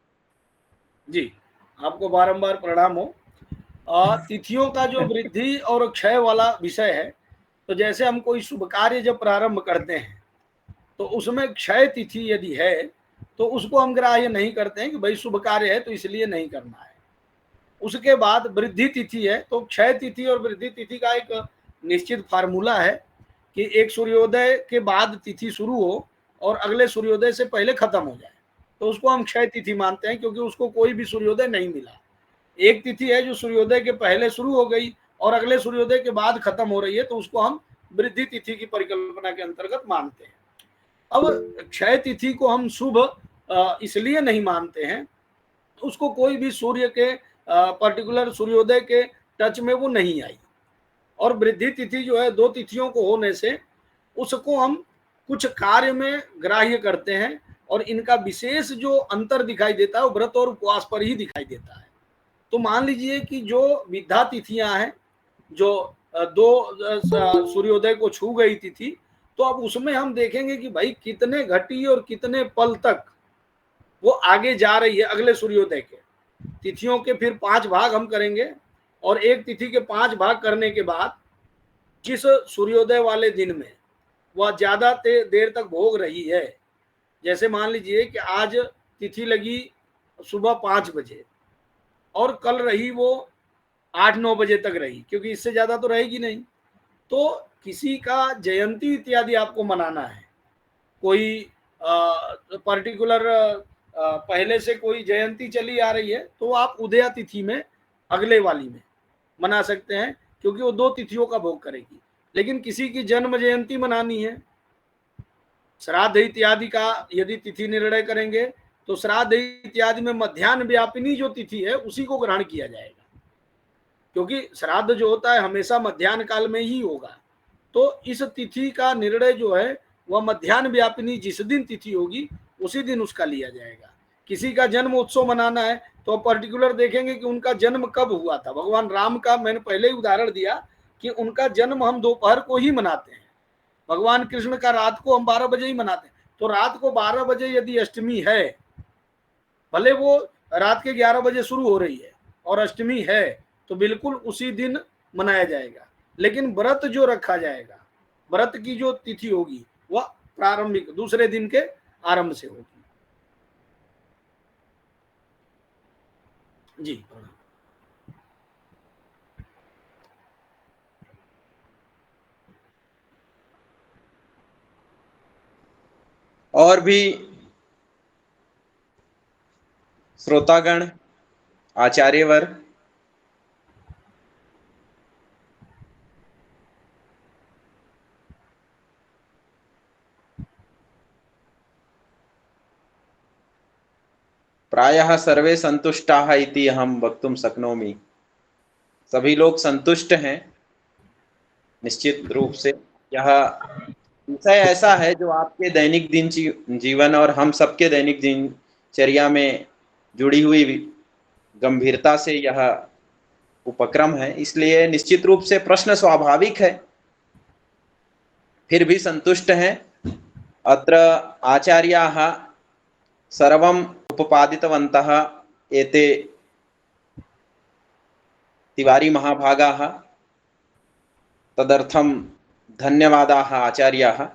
जी, आपको बारंबार प्रणाम हो। तिथियों का जो वृद्धि और क्षय वाला विषय है, तो जैसे हम कोई शुभ कार्य जब प्रारंभ करते हैं तो उसमें क्षय तिथि यदि है तो उसको हम ग्राह्य नहीं करते हैं कि भाई शुभ कार्य है तो इसलिए नहीं करना है। उसके बाद वृद्धि तिथि है, तो क्षय तिथि और वृद्धि तिथि का एक निश्चित फार्मूला है कि एक सूर्योदय के बाद तिथि शुरू हो और अगले सूर्योदय से पहले खत्म हो जाए, तो उसको हम क्षय तिथि मानते हैं, क्योंकि उसको कोई भी सूर्योदय नहीं मिला। एक तिथि है जो सूर्योदय के पहले शुरू हो गई और अगले सूर्योदय के बाद खत्म हो रही है, तो उसको हम वृद्धि तिथि की परिकल्पना के अंतर्गत मानते हैं। अब क्षय तिथि को हम शुभ इसलिए नहीं मानते हैं, उसको कोई भी सूर्य के पर्टिकुलर सूर्योदय के टच में वो नहीं आई, और वृद्धि तिथि जो है 2 तिथियों को होने से उसको हम कुछ कार्य में ग्राह्य करते हैं, और इनका विशेष जो अंतर दिखाई देता है वो व्रत और उपवास पर ही दिखाई देता है। तो मान लीजिए कि जो विद्या तिथियां हैं, जो 2 सूर्योदय को छू गई तिथि, तो अब उसमें हम देखेंगे कि भाई कितने घटी और कितने पल तक वो आगे जा रही है अगले सूर्योदय के। तिथियों के फिर 5 भाग हम करेंगे, और एक तिथि के 5 भाग करने के बाद जिस सूर्योदय वाले दिन में वह ज्यादा देर तक भोग रही है, जैसे मान लीजिए कि आज तिथि लगी सुबह 5 बजे और कल रही वो 8-9 बजे तक रही, क्योंकि इससे ज्यादा तो रहेगी नहीं। तो किसी का जयंती इत्यादि आपको मनाना है, कोई पर्टिकुलर पहले से कोई जयंती चली आ रही है, तो आप उदया तिथि में अगले वाली में मना सकते हैं, क्योंकि वो 2 तिथियों का भोग करेगी। लेकिन किसी की जन्म जयंती मनानी है, श्राद्ध इत्यादि का यदि तिथि निर्णय करेंगे, तो श्राद्ध इत्यादि में मध्याह्न व्यापिनी जो तिथि है उसी को ग्रहण किया जाएगा, क्योंकि श्राद्ध जो होता है हमेशा मध्याह्न काल में ही होगा। तो इस तिथि का निर्णय जो है वह मध्याह्न व्यापिनी जिस दिन तिथि होगी उसी दिन उसका लिया जाएगा। किसी का जन्म उत्सव मनाना है तो पर्टिकुलर देखेंगे कि उनका जन्म कब हुआ था। भगवान राम का मैंने पहले ही उदाहरण दिया कि उनका जन्म हम दोपहर को ही मनाते हैं, भगवान कृष्ण का रात को हम 12 बजे ही मनाते हैं। तो रात को 12 बजे यदि अष्टमी है, भले वो रात के 11 बजे शुरू हो रही है और अष्टमी है, तो बिल्कुल उसी दिन मनाया जाएगा। लेकिन व्रत जो रखा जाएगा, व्रत की जो तिथि होगी वह प्रारंभिक दूसरे दिन के आरंभ से होगी। जी और भी श्रोतागण, आचार्यवर, प्रायः सर्वे संतुष्टाः इति अहं वक्तुं शक्नोमि। सभी लोग संतुष्ट हैं निश्चित रूप से। यह विषय ऐसा है जो आपके दैनिक जीवन और हम सबके दैनिक दिनचर्या में जुड़ी हुई गंभीरता से यह उपक्रम है, इसलिए निश्चित रूप से प्रश्न स्वाभाविक है, फिर भी संतुष्ट हैं। अत्र आचार्याः सर्वम् उपपादितवन्तः एते तिवारी महाभागाः, तदर्थं धन्यवादाः आचार्याः।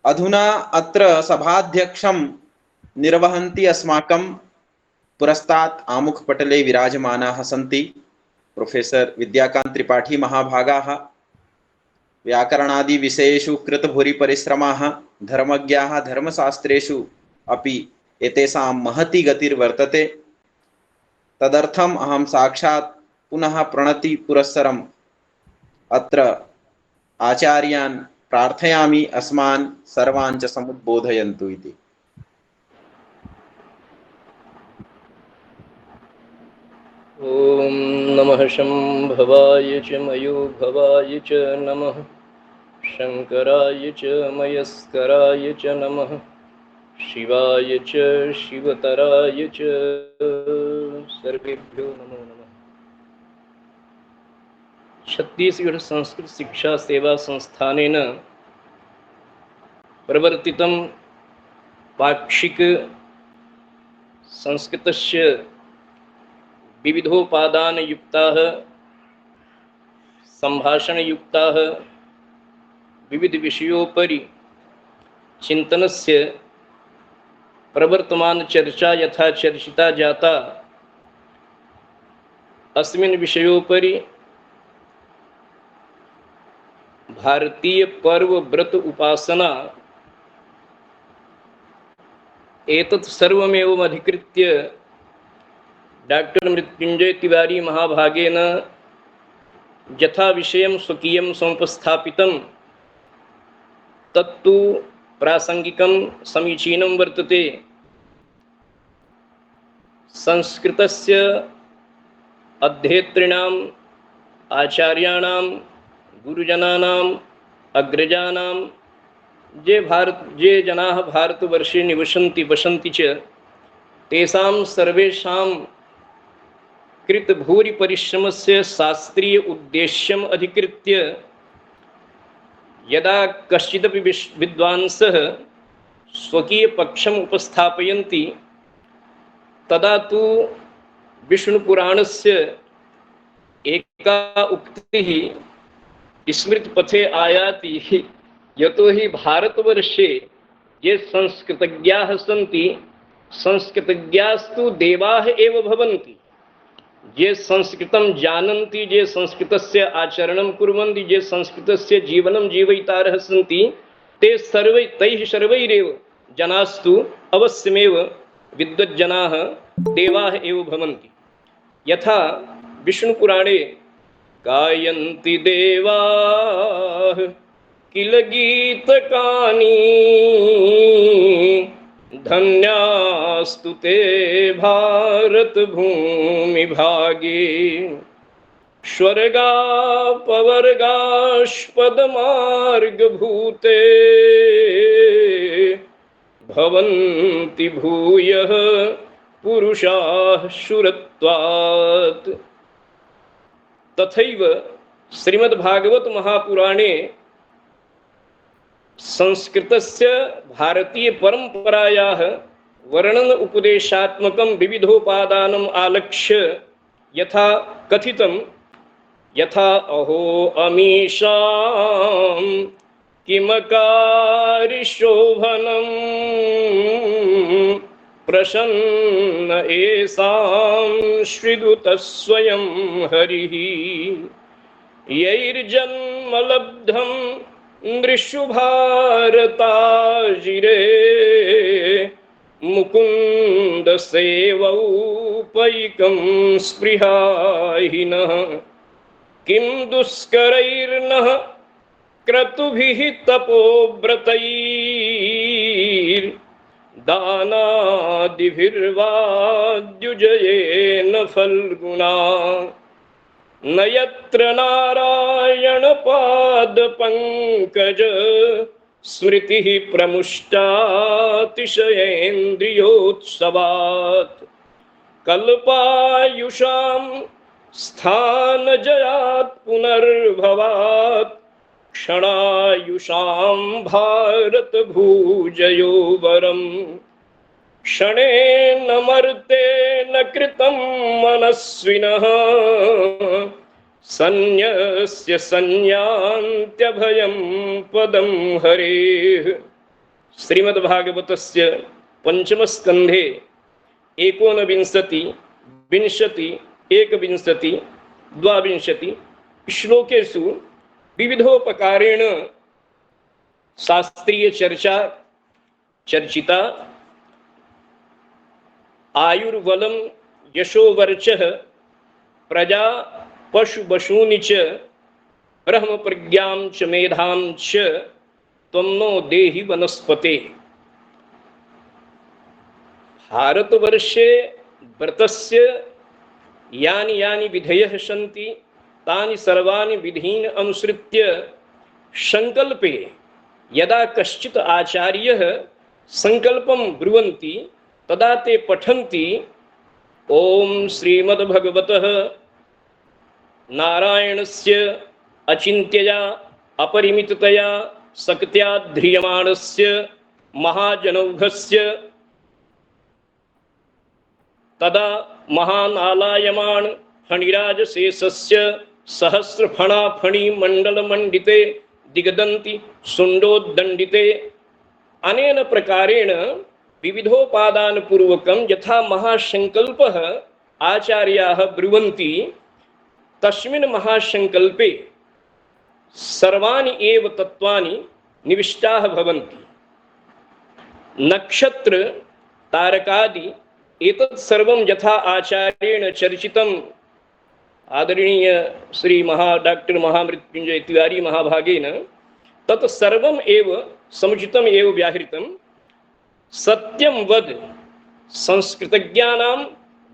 अधुना अत्र सभाध्यक्षं निर्वहन्ति अस्माकं पुरस्तात् आमुखपटले विराजमानाः सन्ति प्रोफेसर विद्याकांत त्रिपाठी महाभागाः। व्याकरणादि विषयेषु कृतभूरिपरिश्रमाः, धर्मज्ञाः, धर्मशास्त्रेषु अपि एतेषां महती गतिर्वर्तते। तदर्थम् अहं साक्षात् पुनः प्रणतिपुरस्सरम् अत्र आचार्यान् प्रार्थयामि अस्मान् सर्वान् च समुद्बोधयन्तु इति। ओम नमः शंभवाय च मयोभवाय च नमः, शंकराय च मयस्कराय च नमः, शिवाय च शिवतराय च सर्वेभ्यो नमो नमः। छत्तीसगढ़ संस्कृत शिक्षा सेवा संस्थानेन प्रवर्तितं पाक्षिक संस्कृतस्य विविधोपादानयुक्ताः सम्भाषणयुक्ताः विविधविषयोपरि चिन्तनस्य प्रवर्तमान चर्चा यथा चर्चिता जाता अस्मिन् विषयोपरि भारतीय पर्व व्रत उपासना एतत् सर्वमेव अधिकृत्य डॉक्टर मृत्युंजय तिवारी महाभागेन यथा विषयं स्वकीयं समुपस्थापितं तत्तु प्रासंगिकं समीचीनं वर्तते। संस्कृतस्य अध्येतॄणाम् आचार्याणां गुरुजनानाम् अग्रजानां ये जनाः भारतवर्षे निवसन्ति वसन्ति च तेषां सर्वेषां कृत भूरि परिश्रमस्य शास्त्रीय उद्देश्यम् अधिकृत्य यदा कश्चिदपि विद्वांसः स्वकीयपक्षम् उपस्थापयन्ति तदा तु विष्णुपुराणस्य एका उक्तिः स्मृतिपथे आयाति, यतो हि भारतवर्षे ये संस्कृतज्ञाः सन्ति संस्कृतज्ञास्तु देवाः एव भवन्ति। ये संस्कृतं जानन्ति, ये संस्कृतस्य आचरणं कुर्वन्ति, ये संस्कृतस्य जीवनं जीवयितारः सन्ति ते तैः सर्वैरेव जनास्तु अवश्यमेव विद्वज्जनाः देवाः एव भवन्ति। यथा विष्णुपुराणे गायन्ति देवाः किल गीतकानि धन्यास्तु ते भारत भूमि भागे स्वर्गापवर्गास्पदमार्गभूते भवन्ति भूयः पुरुषाः शुरत्वात्। तथैव श्रीमद्भागवत महापुराणे संस्कृतस्य भारतीय परंपरायाः वर्णन उपदेशात्मकं विविधोपादानम् आलक्ष्य यथा कथितं, यथा अहो अमीशां किमकारि शोभनं प्रसन्न एषां श्रीदुतः स्वयं हरिः यैर्जन्म लब्धं नृषु भारताजिरे मुकुंद सेवौपैकं स्पृहाहिनः किं दुष्करैर्नः क्रतुभिः तपोव्रतैर्दानादिभिर्वाद्युजयेन फल्गुना न यत्र नारायणपादपङ्कज स्मृतिः प्रमुष्टातिशयेन्द्रियोत्सवात् कल्पायुषां स्थानजयात् पुनर्भवात् क्षणायुषां भारत भूजयो वरम् क्षणेन मर्तेन कृतं मनस्विनः सन्न्यस्य संयान्त्यभयं पदं हरेः। श्रीमद्भागवतस्य पंचमस्कन्धे 19, 20, 21, 22 श्लोकेषु विविधोपकारेण शास्त्रीय चर्चा चर्चिता। आयुर्बलं यशोवर्चः प्रजा पशुबशूनि च ब्रह्म प्रज्ञां च मेधां च त्वं नो देहि वनस्पते। भारतवर्षे व्रतस्य यानि यानि विधयः सन्ति तानि सर्वाणि विधीन् अनुसृत्य संकल्पे यदा कश्चित् आचार्यः संकल्पं ब्रुवन्ति तदा ते पठन्ति ओम श्रीमद्भगवतः नारायणस्य अचिन्त्यया अपरिमिततया शक्त्या ध्रियमाणस्य महाजनौघस्य तदा महान् आलायमाण फणिराजशेषस्य सहस्रफणाफणि मंडलमंडिते दिगदन्ति सुंडोद्दंडिते। अनेन प्रकारेण विविधोपादान पूर्वकं यथा महासंकल्पः आचार्याः ब्रुवन्ति तस्मिन् महासंकल्पे सर्वाणि एव तत्वानि निविष्टाः भवन्ति। नक्षत्र तारकादि एतत् सर्वं यथा आचार्येण चर्चितम् आदरणीय श्री डॉक्टर महामृत्युंजय तिवारी महाभागेन तत् सर्वम् एव समुचितम् एव व्याहृतं। सत्यं वद संस्कृतज्ञानां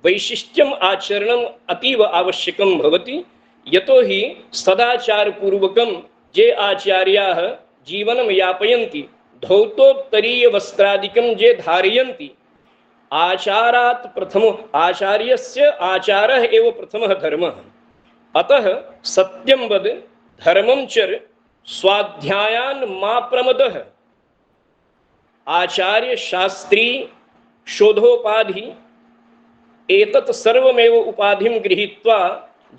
वैशिष्ट्यम् आचरणम् अतीव आवश्यकं भवति। यतो हि सदाचारपूर्वकं ये आचार्याः जीवनं यापयन्ति, धौतोत्तरीय वस्त्रादिकं ये धारयन्ति, आचारात् प्रथमो आचार्यस्य आचारः एव प्रथमः धर्मः। अतः सत्यं वद धर्मं चर स्वाध्यायान् मा प्रमदः। आचार्य शास्त्री शोधोपाधि एतत् सर्वमेव उपाधिं गृहीत्वा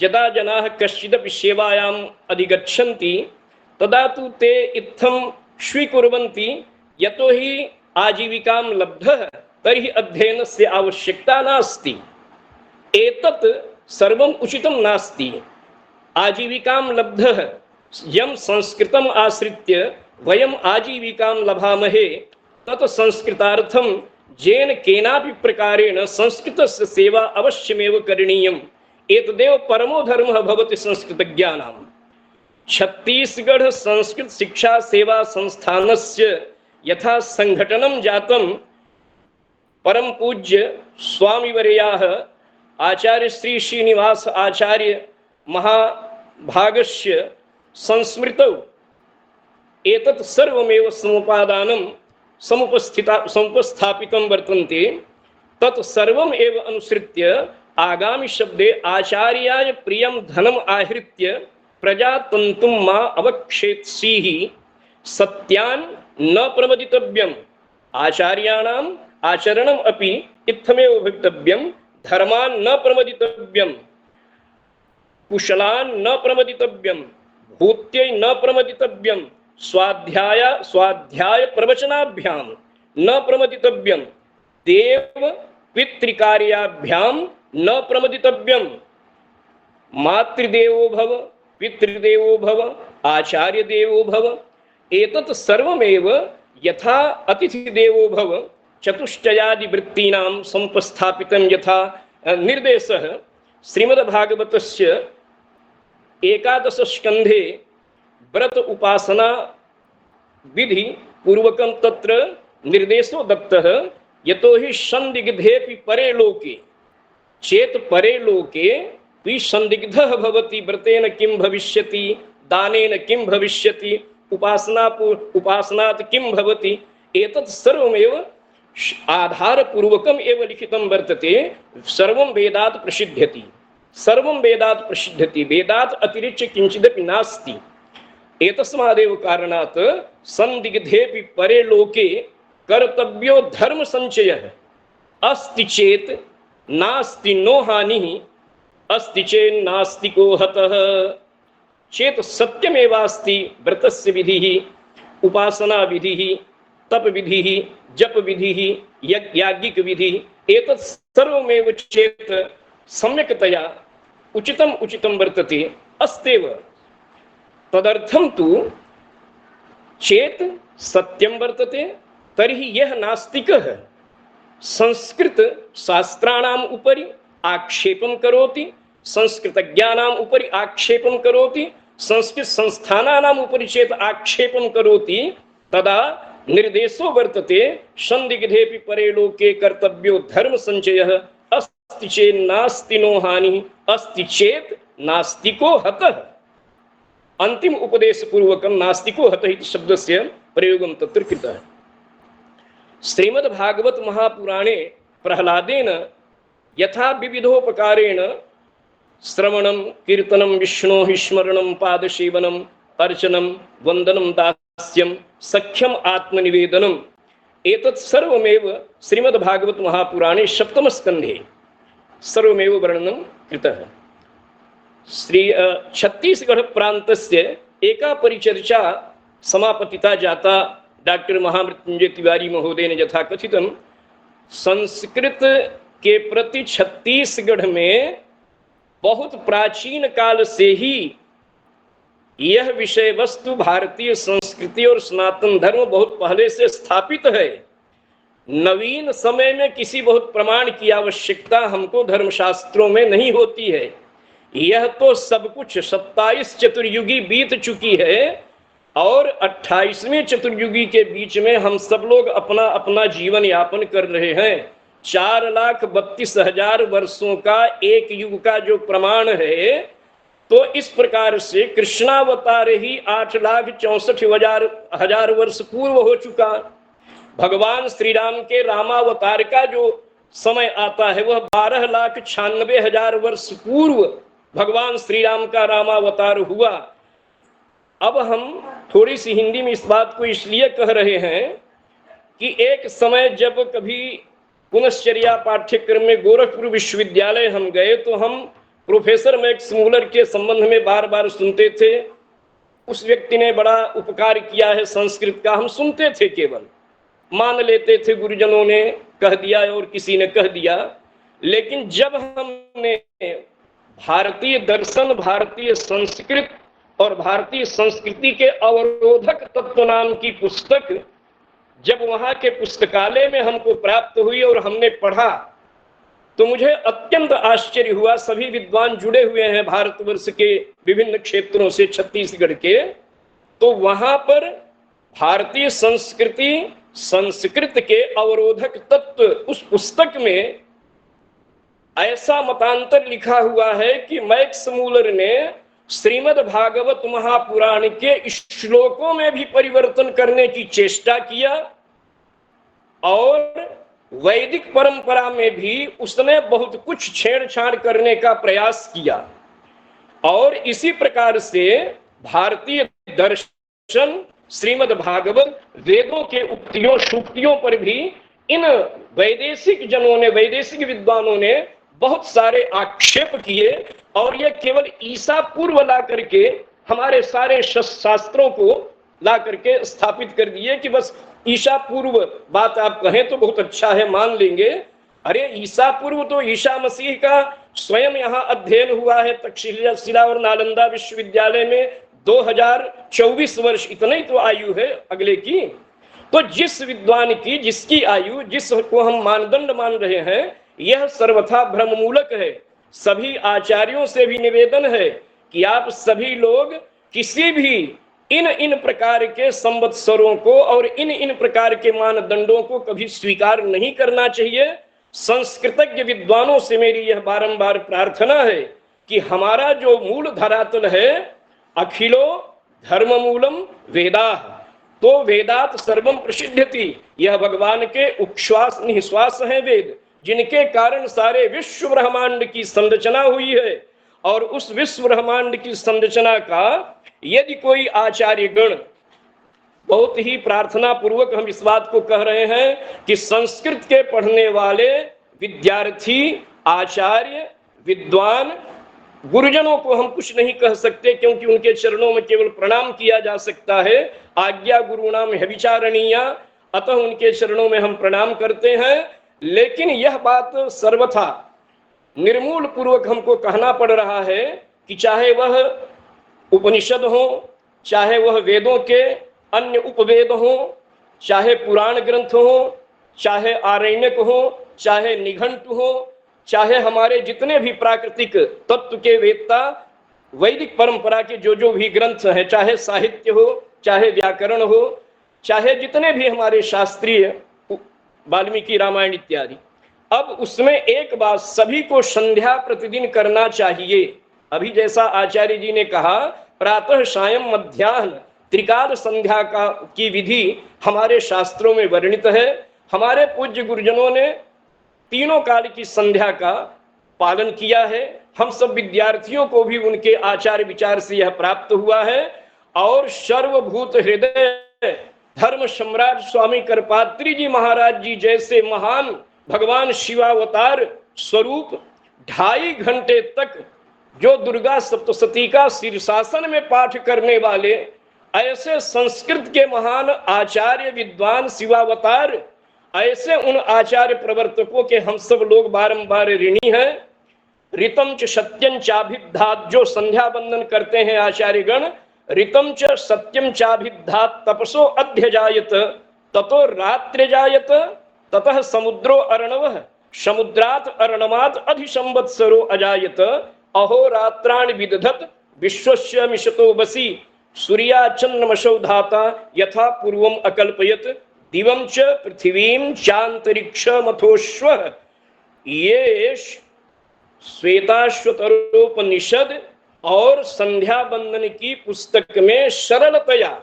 यदा जनाः कश्चिदपि सेवायाम् अधिगच्छन्ति तदा तु ते इत्थं स्वीकुर्वन्ति यतो हि आजीविकां लब्धः तर्हि अध्ययनस्य आवश्यकता नास्ति। एतत् सर्वम् उचितं नास्ति। आजीविकां लब्धः यं संस्कृतम् आश्रित्य वयम् आजीविकां लभामहे तत् संस्कृतार्थं येन केनापि प्रकारेण संस्कृतस्य सेवा अवश्यमेव करणीयम्। एतदेव परमो धर्मः भवति संस्कृतज्ञानां। छत्तीसगढ़ संस्कृत शिक्षा सेवा संस्थानस्य यथा संघटनं जातं परम पूज्य स्वामीवर्याः आचार्य श्री श्रीनिवास आचार्य महाभागस्य संस्मृतौ एतत् सर्वमेव समुपादानं समुपस्थापितं वर्तन्ते। तत् सर्वम् एव अनुसृत्य आगामि शब्दे आचार्याय प्रियं धनम् आहृत्य प्रजातन्तुं मा अवक्षेत्सीः सत्यान् न प्रमदितव्यम्। आचार्याणाम् आचरणम् अपि इत्थमेव भवितव्यम्। धर्मान् न प्रमदितव्यम्, कुशलान् न प्रमदितव्यम्, भूत्यै न प्रमदितव्यम्, स्वाध्याय प्रवचनाभ्यां न प्रमदितव्यम्, देव पितृकार्याभ्यां न प्रमदितव्यम्। मातृदेवो भव, पितृदेवो भव, आचार्य देवो भव। एतत् सर्वमेव यथा अतिथिदेवो भव चतुष्टयादि वृत्तीनां समुपस्थापितं यथा निर्देशः श्रीमद्भागवतस्य 11 स्कन्धे व्रत उपासना विधि पूर्वकं तत्र निर्देशो दत्तः। यतो हि संदिग्धेऽपि परे लोके चेत परे लोके विसंदिग्धः भवति। व्रतेन किं भविष्यति, दानेन किं भविष्यति, उपासनात् किं भवति। एतत् सर्वमेव आधारपूर्वकम् एव लिखितं वर्तते। सर्वं वेदात् प्रसिद्ध्यति, सर्वं वेदात् प्रसिद्ध्यति। वेदात् अतिरिच्य किञ्चिदपि नास्ति। एतस्मादेव कारणात् संदिग्धेऽपि परे लोके कर्तव्यो धर्म संचयः। अस्ति चेत् नास्ति नो हानिः, अस्ति चेत् नास्ति को हतः। चेत् सत्यमेवास्ति व्रतस्य विधिः, उपासना विधिः, तप विधिः, जप विधिः, याज्ञिक विधिः। एतत् सर्वमेव चेत् सम्यक्तया उचितं वर्तते अस्तेव। तदर्थं तु चेत् सत्यं वर्तते तर्हि यः नास्तिकः संस्कृत शास्त्राणाम् उपरि आक्षेपं करोति, संस्कृतज्ञानाम् उपरि आक्षेपं करोति, संस्कृत संस्थानानाम् उपरि चेत् आक्षेपं करोति, तदा निर्देशो वर्तते संदिग्धेऽपि परे लोके कर्तव्यो धर्म संचयः। अस्ति चेत् नास्ति नो हानिः, अस्ति चेत् नास्तिको हतः। अंतिम उपदेश पूर्वकं नास्तिको हतः इति शब्दस्य प्रयोगं तत्र कृतः। श्रीमद्भागवत महापुराणे प्रहलादेन यथा विविधोपकारेण श्रवणं कीर्तनं विष्णोः स्मरणं पादसेवनम् अर्चनं वन्दनं दास्यं सख्यम् आत्मनिवेदनम् एतत् सर्वमेव श्रीमद्भागवत महापुराणे 7 स्कन्धे सर्वमेव वर्णनं कृतः। श्री छत्तीसगढ़ प्रान्तस्य एका परिचर्चा समापतिता जाता डॉक्टर महामृत्युंजय तिवारी महोदयेन यथा कथितं, संस्कृत के प्रति छत्तीसगढ़ में बहुत प्राचीन काल से ही यह विषय वस्तु भारतीय संस्कृति और सनातन धर्म बहुत पहले से स्थापित है। नवीन समय में किसी बहुत प्रमाण की आवश्यकता हमको धर्मशास्त्रों में नहीं होती है। यह तो सब कुछ 27 चतुर्युगी बीत चुकी है और 28वें चतुर्युगी के बीच में हम सब लोग अपना अपना जीवन यापन कर रहे हैं। 4,32,000 वर्षों का एक युग का जो प्रमाण है, तो इस प्रकार से कृष्णावतार ही 8,64,000 वर्ष पूर्व हो चुका। भगवान श्री राम के रामावतार का जो समय आता है वह 12,96,000 वर्ष पूर्व भगवान श्री राम का रामावतार हुआ। अब हम थोड़ी सी हिंदी में इस बात को इसलिए कह रहे हैं कि एक समय जब कभी पुनश्चर्या पाठ्यक्रम में गोरखपुर विश्वविद्यालय हम गए तो हम प्रोफेसर मैक्स मूलर के संबंध में बार बार सुनते थे। उस व्यक्ति ने बड़ा उपकार किया है संस्कृत का, हम सुनते थे, केवल मान लेते थे गुरुजनों ने कह दिया और किसी ने कह दिया। लेकिन जब हमने भारतीय दर्शन, भारतीय संस्कृत और भारतीय संस्कृति के अवरोधक तत्व नाम की पुस्तक जब वहां के पुस्तकालय में हमको प्राप्त हुई और हमने पढ़ा तो मुझे अत्यंत आश्चर्य हुआ। सभी विद्वान जुड़े हुए हैं भारतवर्ष के विभिन्न क्षेत्रों से, छत्तीसगढ़ के, तो वहां पर भारतीय संस्कृति संस्कृत के अवरोधक तत्व उस पुस्तक में ऐसा मतांतर लिखा हुआ है कि मैक्स मूलर ने श्रीमद् भागवत महापुराण के श्लोकों में भी परिवर्तन करने की चेष्टा किया और वैदिक परंपरा में भी उसने बहुत कुछ छेड़छाड़ करने का प्रयास किया। और इसी प्रकार से भारतीय दर्शन, श्रीमद् भागवत, वेदों के उक्तियों सूक्तियों पर भी इन वैदेशिक जनों ने, वैदेशिक विद्वानों ने बहुत सारे आक्षेप किए और यह केवल ईसा पूर्व ला करके हमारे सारे शास्त्रों को ला करके स्थापित कर दिए कि बस ईसा पूर्व बात आप कहें तो बहुत अच्छा है, मान लेंगे। अरे ईसा पूर्व तो ईसा मसीह का स्वयं यहाँ अध्ययन हुआ है तक्षशिला और नालंदा विश्वविद्यालय में 2024 वर्ष, इतना ही तो आयु है अगले की। तो जिस विद्वान की, जिसकी आयु, जिसको हम मानदंड मान रहे हैं, यह सर्वथा भ्रममूलक है। सभी आचार्यों से भी निवेदन है कि आप सभी लोग किसी भी इन प्रकार के संवत्सरों को और इन प्रकार के मानदंडों को कभी स्वीकार नहीं करना चाहिए। संस्कृतज्ञ विद्वानों से मेरी यह बारंबार प्रार्थना है कि हमारा जो मूल धरातल है, अखिलो धर्ममूलम वेदाः, तो वेदात सर्वम प्रसिद्ध्यति, यह भगवान के उच्छ्वास निःश्वास है वेद, जिनके कारण सारे विश्व ब्रह्मांड की संरचना हुई है। और उस विश्व ब्रह्मांड की संरचना का यदि कोई आचार्य गण, बहुत ही प्रार्थना पूर्वक हम इस बात को कह रहे हैं कि संस्कृत के पढ़ने वाले विद्यार्थी, आचार्य, विद्वान, गुरुजनों को हम कुछ नहीं कह सकते क्योंकि उनके चरणों में केवल प्रणाम किया जा सकता है। आज्ञा गुरुणाम विचारणीया, अतः उनके चरणों में हम प्रणाम करते हैं। लेकिन यह बात सर्वथा निर्मूल पूर्वक हमको कहना पड़ रहा है कि चाहे वह उपनिषद हो, चाहे वह वेदों के अन्य उपवेद हो, चाहे पुराण ग्रंथ हो, चाहे आरण्यक हो, चाहे निघंटु हो, चाहे हमारे जितने भी प्राकृतिक तत्व के वेत्ता, वैदिक परंपरा के जो भी ग्रंथ हैं, चाहे साहित्य हो, चाहे व्याकरण हो, चाहे जितने भी हमारे शास्त्रीय वाल्मीकि रामायण इत्यादि, अब उसमें एक बात सभी को संध्या प्रतिदिन करना चाहिए। अभी जैसा आचार्य जी ने कहा, प्रातः सायं मध्याह्न त्रिकाल संध्या की विधि हमारे शास्त्रों में वर्णित है। हमारे पूज्य गुरुजनों ने तीनों काल की संध्या का पालन किया है। हम सब विद्यार्थियों को भी उनके आचार विचार से यह प्राप्त हुआ है। और सर्वभूत हृदय धर्म सम्राट स्वामी करपात्री जी महाराज जी जैसे महान भगवान शिवावतार स्वरूप 2.5 घंटे तक जो दुर्गा सप्तशती का शीर्षासन में पाठ करने वाले ऐसे संस्कृत के महान आचार्य विद्वान शिवावतार, ऐसे उन आचार्य प्रवर्तकों के हम सब लोग बारंबार ऋणी हैं। ऋतम च सत्यम चाभिद्धात, जो संध्या बंदन करते हैं आचार्यगण, ऋतम च सत्यम चाभिद्धात तपसो अध्यजायत ततो रात्रि जायत ततः समुद्रो अर्णवः समुद्रात अर्णमात अधिसंवत्सरो अजायत अहोरात्राणि विदधत विश्वस्य मिषतो बसी सूर्या चंद्रमसौ धाता यथा पूर्वम अकल्पयत दिवं च पृथिवीं चांतरिक्षमथोश्वः। ये श्वेताश्वतरोपनिषद और संध्या बंदन की पुस्तक में सरलतया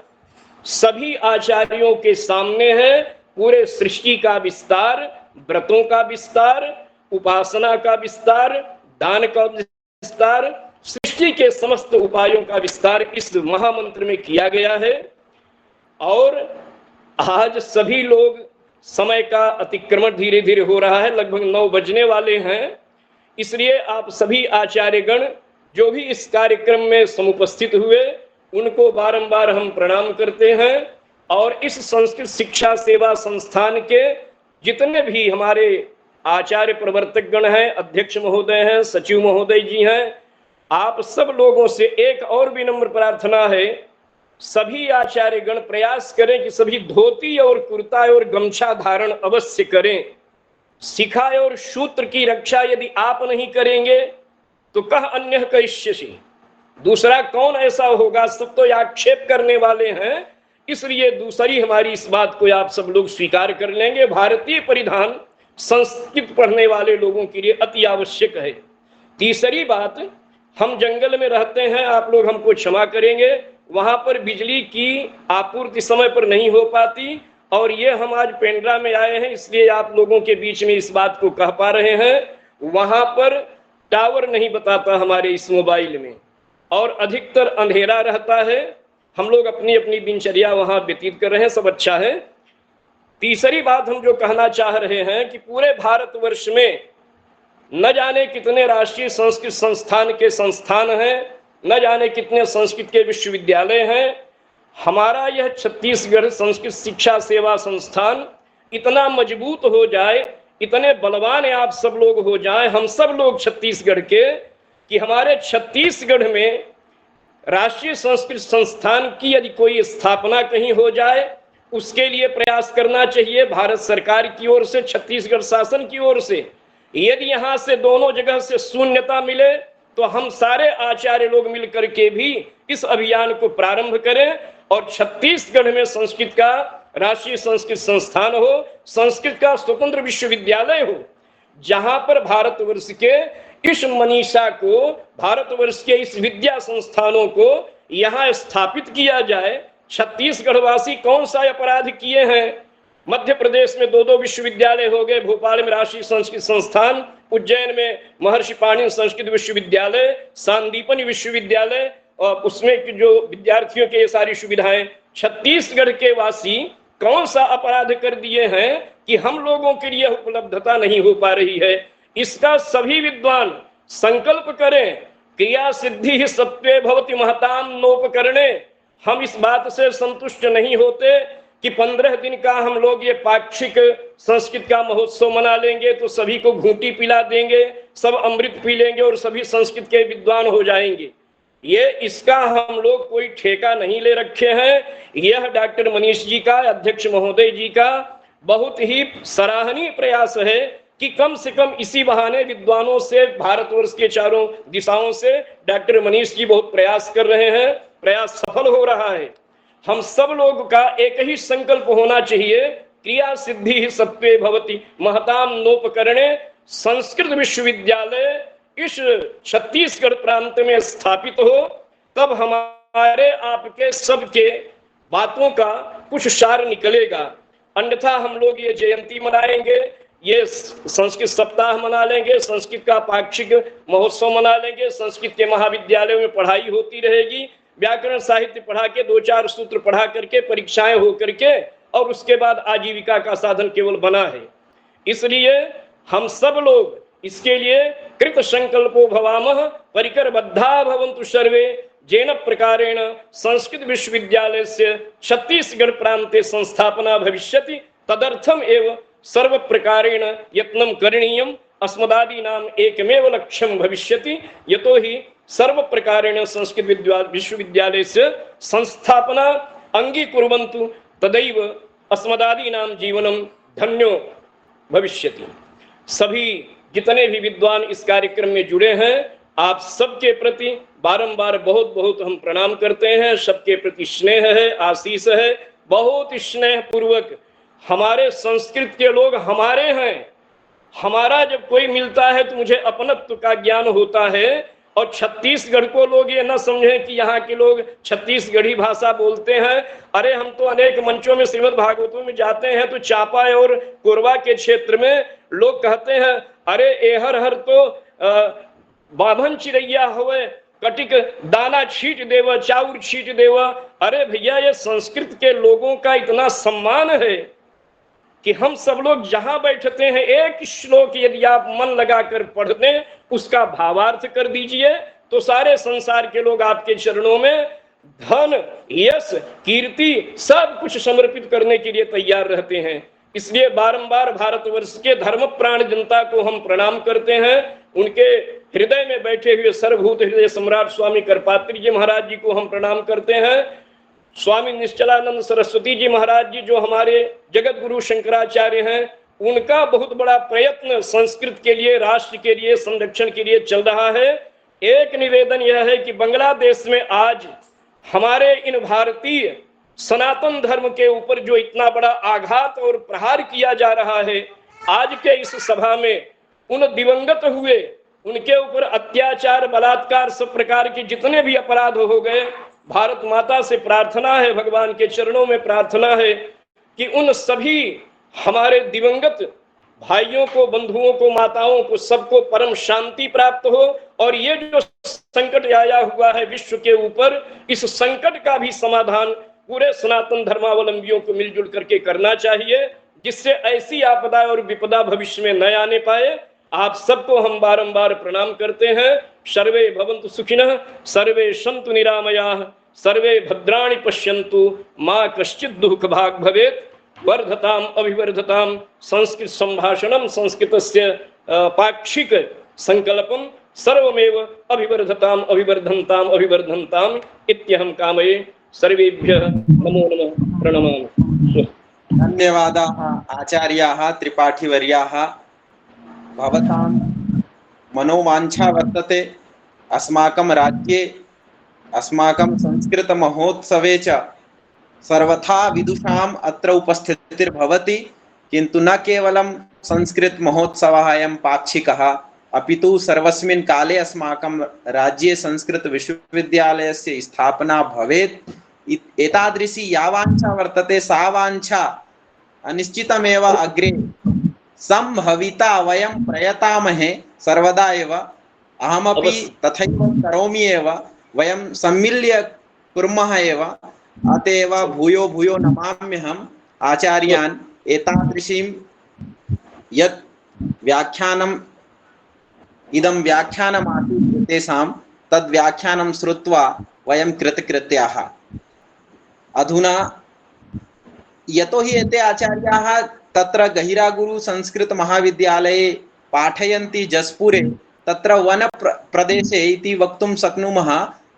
सभी आचार्यों के सामने है। पूरे सृष्टि का विस्तार, व्रतों का विस्तार, उपासना का विस्तार, दान का विस्तार, सृष्टि के समस्त उपायों का विस्तार इस महामंत्र में किया गया है। और आज सभी लोग, समय का अतिक्रमण धीरे धीरे हो रहा है, लगभग 9 बजने वाले हैं, इसलिए आप सभी आचार्यगण जो भी इस कार्यक्रम में समुपस्थित हुए उनको बारंबार हम प्रणाम करते हैं। और इस संस्कृत शिक्षा सेवा संस्थान के जितने भी हमारे आचार्य प्रवर्तक गण हैं, अध्यक्ष महोदय हैं, सचिव महोदय जी हैं, आप सब लोगों से एक और विनम्र प्रार्थना है, सभी आचार्य गण प्रयास करें कि सभी धोती और कुर्ता और गमछा धारण अवश्य करें। शिखा और सूत्र की रक्षा यदि आप नहीं करेंगे तो कह अन्य करिष्यसि, दूसरा कौन ऐसा होगा, सब तो आक्षेप करने वाले हैं। इसलिए दूसरी हमारी इस बात को आप सब लोग स्वीकार कर लेंगे, भारतीय परिधान संस्कृत पढ़ने वाले लोगों के लिए अति आवश्यक है। तीसरी बात, हम जंगल में रहते हैं, आप लोग हमको क्षमा करेंगे, वहां पर बिजली की आपूर्ति समय पर नहीं हो पाती, और ये हम आज पेंड्रा में आए हैं इसलिए आप लोगों के बीच में इस बात को कह पा रहे हैं। वहां पर टावर नहीं बताता हमारे इस मोबाइल में, और अधिकतर अंधेरा रहता है। हम लोग अपनी अपनी दिनचर्या वहां व्यतीत कर रहे हैं, सब अच्छा है। तीसरी बात हम जो कहना चाह रहे हैं कि पूरे भारतवर्ष में न जाने कितने राष्ट्रीय संस्कृत संस्थान के संस्थान हैं, न जाने कितने संस्कृत के विश्वविद्यालय हैं। हमारा यह छत्तीसगढ़ संस्कृत शिक्षा सेवा संस्थान इतना मजबूत हो जाए, इतने बलवान आप सब लोग हो जाएं, हम सब लोग छत्तीसगढ़ के, कि हमारे छत्तीसगढ़ में राष्ट्रीय संस्कृत संस्थान की यदि कोई स्थापना कहीं हो जाए, उसके लिए प्रयास करना चाहिए भारत सरकार की ओर से, छत्तीसगढ़ शासन की ओर से। यदि यहाँ से दोनों जगह से शून्यता मिले तो हम सारे आचार्य लोग मिलकर के भी इस अभियान को प्रारंभ करें और छत्तीसगढ़ में संस्कृत का राष्ट्रीय संस्कृत संस्थान हो, संस्कृत का स्वतंत्र विश्वविद्यालय हो, जहां पर भारतवर्ष के इस मनीषा को, भारतवर्ष के इस विद्या संस्थानों को यहाँ स्थापित किया जाए। छत्तीसगढ़ वासी कौन सा अपराध किए हैं? मध्य प्रदेश में 2 विश्वविद्यालय हो गए, भोपाल में राष्ट्रीय संस्कृत संस्थान, उज्जैन में महर्षि पाणिनि संस्कृत विश्वविद्यालय, सांदीपनि विश्वविद्यालय, और उसमें जो विद्यार्थियों के ये सारी सुविधाएं। छत्तीसगढ़ के वासी कौन सा अपराध कर दिए हैं कि हम लोगों के लिए उपलब्धता नहीं हो पा रही है? इसका सभी विद्वान संकल्प करें। क्रिया सिद्धि ही सत्वे भवति महताम नोपकरणे। हम इस बात से संतुष्ट नहीं होते कि 15 दिन का हम लोग ये पाक्षिक संस्कृत का महोत्सव मना लेंगे तो सभी को घूंटी पिला देंगे, सब अमृत पी लेंगे और सभी संस्कृत के विद्वान हो जाएंगे। ये इसका हम लोग कोई ठेका नहीं ले रखे हैं। यह डॉक्टर मनीष जी का, अध्यक्ष महोदय जी का बहुत ही सराहनीय प्रयास है कि कम से कम इसी बहाने विद्वानों से, भारतवर्ष के चारों दिशाओं से डॉक्टर मनीष जी बहुत प्रयास कर रहे हैं, प्रयास सफल हो रहा है। हम सब लोग का एक ही संकल्प होना चाहिए, क्रिया सिद्धि ही सत्वे भवति महताम नोपकरणे। संस्कृत विश्वविद्यालय इस छत्तीसगढ़ प्रांत में स्थापित हो, तब हमारे आपके सबके बातों का कुछ सार निकलेगा। अन्यथा हम लोग ये जयंती मनाएंगे, ये संस्कृत सप्ताह मना लेंगे, संस्कृत का पाक्षिक महोत्सव मना लेंगे, संस्कृत के महाविद्यालयों में पढ़ाई होती रहेगी, व्याकरण साहित्य पढ़ा के 2-4 सूत्र पढ़ा करके परीक्षाएं हो करके, और उसके बाद आजीविका का साधन केवल बना है। इसलिए हम सब लोग इसके लिए कृत संकल्पो भवामः परिकरबद्धा भवन्तु सर्वे जेन प्रकारेण संस्कृत विश्वविद्यालय से छत्तीसगढ़ प्रांते संस्थापना भविष्यति तदर्थम एव सर्व प्रकारेण यत्नं करणीयम् अस्मदादीनाम एकमेव लक्ष्यम भविष्यति यतो हि सर्व प्रकारेण संस्कृत विश्वविद्यालयस्य संस्थापना अंगीकुर्वन्तु तदैव अस्मदादीनाम जीवनम धन्यो भविष्यति। सभी जितने भी विद्वान इस कार्यक्रम में जुड़े हैं, आप सबके प्रति बारंबार बहुत बहुत हम प्रणाम करते हैं। सबके प्रति स्नेह है, आशीष है। बहुत स्नेह पूर्वक हमारे संस्कृत के लोग हमारे हैं। हमारा जब कोई मिलता है तो मुझे अपनत्व का ज्ञान होता है। और छत्तीसगढ़ को लोग ये न समझें कि यहाँ के लोग छत्तीसगढ़ी भाषा बोलते हैं। अरे हम तो अनेक मंचों में श्रीमद् भागवतों में जाते हैं तो चापा और कोरबा के क्षेत्र में लोग कहते हैं अरे एहर हर तो बाभन चिड़ैया हुए, कटिक दाना छीट देवा, चाउर छीट देवा। अरे भैया, ये संस्कृत के लोगों का इतना सम्मान है कि हम सब लोग जहां बैठते हैं, एक श्लोक यदि आप मन लगाकर पढ़ दें, उसका भावार्थ कर दीजिए तो सारे संसार के लोग आपके चरणों में धन, यश, कीर्ति सब कुछ समर्पित करने के लिए तैयार रहते हैं। इसलिए बारंबार भारतवर्ष के धर्म प्राण जनता को हम प्रणाम करते हैं। उनके हृदय में बैठे हुए सर्वभूत हृदय सम्राट स्वामी करपात्री जी महाराज जी को हम प्रणाम करते हैं। स्वामी निश्चलानंद सरस्वती जी महाराज जी जो हमारे जगत गुरु शंकराचार्य हैं, उनका बहुत बड़ा प्रयत्न संस्कृत के लिए, राष्ट्र के लिए, संरक्षण के लिए चल रहा है। एक निवेदन यह है कि बांग्लादेश में आज हमारे इन भारतीय सनातन धर्म के ऊपर जो इतना बड़ा आघात और प्रहार किया जा रहा है, आज के इस सभा में उन दिवंगत हुए, उनके ऊपर अत्याचार, बलात्कार, सब प्रकार के जितने भी अपराध हो गए, भारत माता से प्रार्थना है, भगवान के चरणों में प्रार्थना है कि उन सभी हमारे दिवंगत भाइयों को, बंधुओं को, माताओं को, सबको परम शांति प्राप्त हो। और ये जो संकट आया हुआ है विश्व के ऊपर, इस संकट का भी समाधान पूरे सनातन धर्मावलंबियों को मिलजुल करके करना चाहिए, जिससे ऐसी आपदा और विपदा भविष्य में न आने पाए। आप सबको हम बारंबार प्रणाम करते हैं। सर्वे भवन्तु सुखिनः, सर्वे सन्तु निरामयाः, सर्वे भद्राणि पश्यन्तु, मा कश्चित् दुःख भाग् भवेत्। वर्धताम अभिवर्धताम संस्कृत संभाषणम संस्कृतस्य पाक्षिक संकल्पम सर्वमेव अभिवर्धताम अभिवर्धन्ताम अभिवर्धन्ताम इत्यहं कामये। सर्वेभ्यः नमो नमः, प्रणमामि। धन्यवादाः आचार्याः त्रिपाठीवर्याः। भवतां मनोवाञ्छा वर्तते अस्माकं राज्ये, अस्माकं संस्कृतमहोत्सवे च सर्वथा विदुषाम् अत्र उपस्थितिर्भवति, किन्तु न केवलं संस्कृत महोत्सवः अयं पाक्षिकः, अपितु सर्वस्मिन् काले अस्माकं राज्ये संस्कृत विश्वविद्यालयस्य स्थापना भवेत्। एतादृशी या वाञ्छा वर्तते सा वाञ्छा निश्चितमेव अग्रे संभविता वयं प्रयतामहे सर्वदा एव। अहमपि तथैव करोमि एव, वयं सम्मिल्य कुर्मः एव। अतएव भूयो भूयो नमाम्यहम् आचार्यान् एतादृशीं यत् व्याख्यानम् इदं व्याख्यानमासीत् एतेषां, तद् व्याख्यानं श्रुत्वा वयं कृतकृत्याः। अधुना यतोहि एते आचार्याः तत्र गहिरागुरु संस्कृत महाविद्यालये पाठयन्ति जस्पुरे, तत्र वन प्रदेशे इति वक्तुं शक्नुमः।